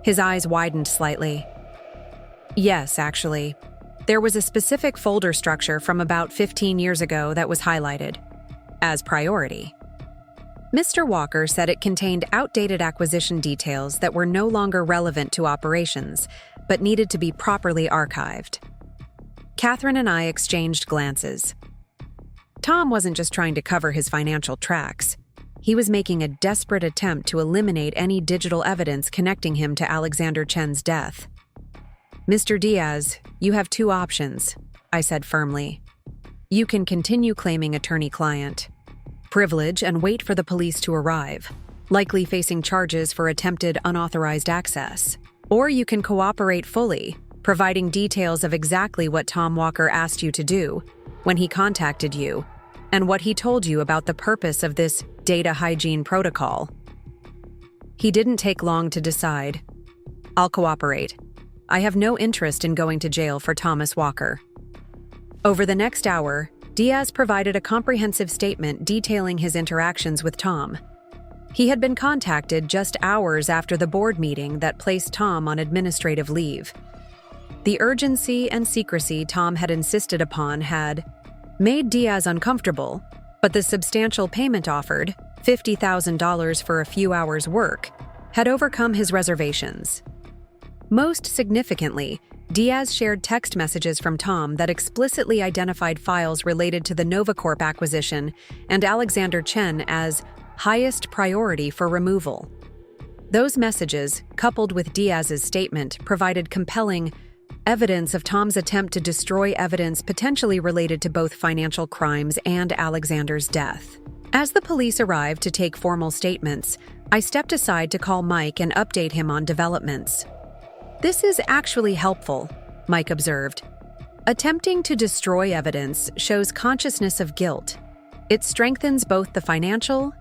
His eyes widened slightly. Yes, actually. There was a specific folder structure from about 15 years ago that was highlighted as priority. Mr. Walker said it contained outdated acquisition details that were no longer relevant to operations, but needed to be properly archived. Catherine and I exchanged glances. Tom wasn't just trying to cover his financial tracks. He was making a desperate attempt to eliminate any digital evidence connecting him to Alexander Chen's death. Mr. Diaz, you have two options, I said firmly. You can continue claiming attorney-client privilege and wait for the police to arrive, likely facing charges for attempted unauthorized access. Or you can cooperate fully, providing details of exactly what Tom Walker asked you to do when he contacted you, and what he told you about the purpose of this data hygiene protocol. He didn't take long to decide. I'll cooperate. I have no interest in going to jail for Thomas Walker. Over the next hour, Diaz provided a comprehensive statement detailing his interactions with Tom. He had been contacted just hours after the board meeting that placed Tom on administrative leave. The urgency and secrecy Tom had insisted upon had made Diaz uncomfortable, but the substantial payment offered, $50,000 for a few hours' work, had overcome his reservations. Most significantly, Diaz shared text messages from Tom that explicitly identified files related to the Novacorp acquisition and Alexander Chen as highest priority for removal. Those messages, coupled with Diaz's statement, provided compelling evidence of Tom's attempt to destroy evidence potentially related to both financial crimes and Alexander's death. As the police arrived to take formal statements, I stepped aside to call Mike and update him on developments. "This is actually helpful," Mike observed. "Attempting to destroy evidence shows consciousness of guilt. It strengthens both the financial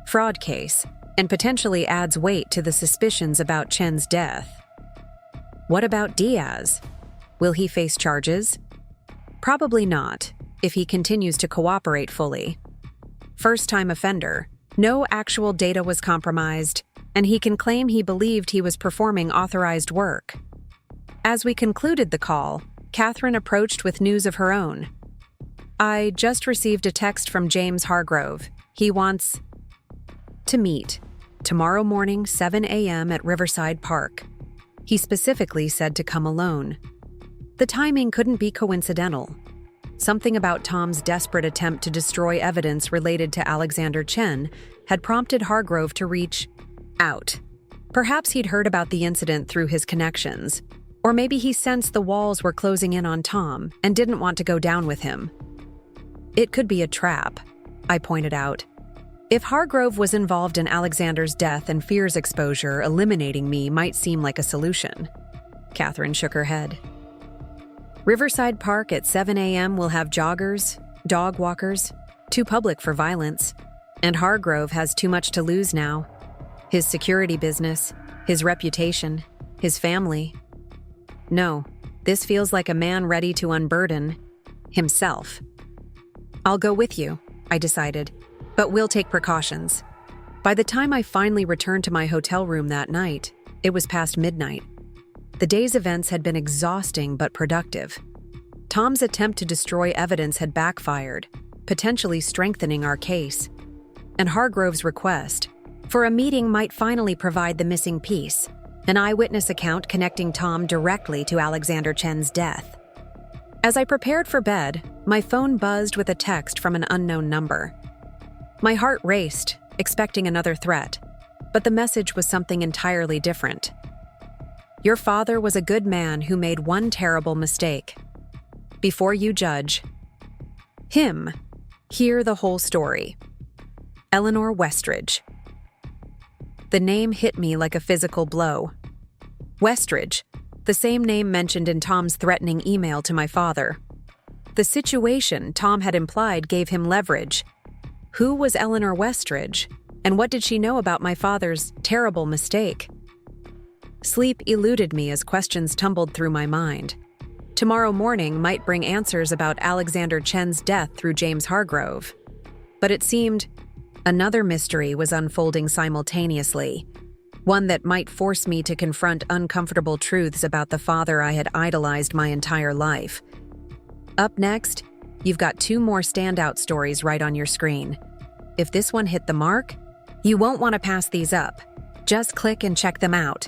fraud case and potentially adds weight to the suspicions about Chen's death." "What about Diaz? Will he face charges?" "Probably not, if he continues to cooperate fully. First-time offender, no actual data was compromised, and he can claim he believed he was performing authorized work." As we concluded the call, Catherine approached with news of her own. "I just received a text from James Harrove. He wants to meet tomorrow morning, 7 a.m. at Riverside Park. He specifically said to come alone." The timing couldn't be coincidental. Something about Tom's desperate attempt to destroy evidence related to Alexander Chen had prompted Harrove to reach out. Perhaps he'd heard about the incident through his connections, or maybe he sensed the walls were closing in on Tom and didn't want to go down with him. "It could be a trap," I pointed out. "If Harrove was involved in Alexander's death and fears exposure, eliminating me might seem like a solution." Catherine shook her head. "Riverside Park at 7 a.m. will have joggers, dog walkers, too public for violence, and Harrove has too much to lose now. His security business, his reputation, his family. No, this feels like a man ready to unburden himself." "I'll go with you," I decided, "but we'll take precautions." By the time I finally returned to my hotel room that night, it was past midnight. The day's events had been exhausting but productive. Tom's attempt to destroy evidence had backfired, potentially strengthening our case. And Hargrove's request for a meeting might finally provide the missing piece, an eyewitness account connecting Tom directly to Alexander Chen's death. As I prepared for bed, my phone buzzed with a text from an unknown number. My heart raced, expecting another threat, but the message was something entirely different. "Your father was a good man who made one terrible mistake. Before you judge him, hear the whole story. Eleanor Westridge." The name hit me like a physical blow. Westridge, the same name mentioned in Tom's threatening email to my father. The situation Tom had implied gave him leverage. Who was Eleanor Westridge, and what did she know about my father's terrible mistake? Sleep eluded me as questions tumbled through my mind. Tomorrow morning might bring answers about Alexander Chen's death through James Harrove. But it seemed another mystery was unfolding simultaneously, one that might force me to confront uncomfortable truths about the father I had idolized my entire life. Up next, you've got 2 more standout stories right on your screen. If this one hit the mark, you won't want to pass these up. Just click and check them out.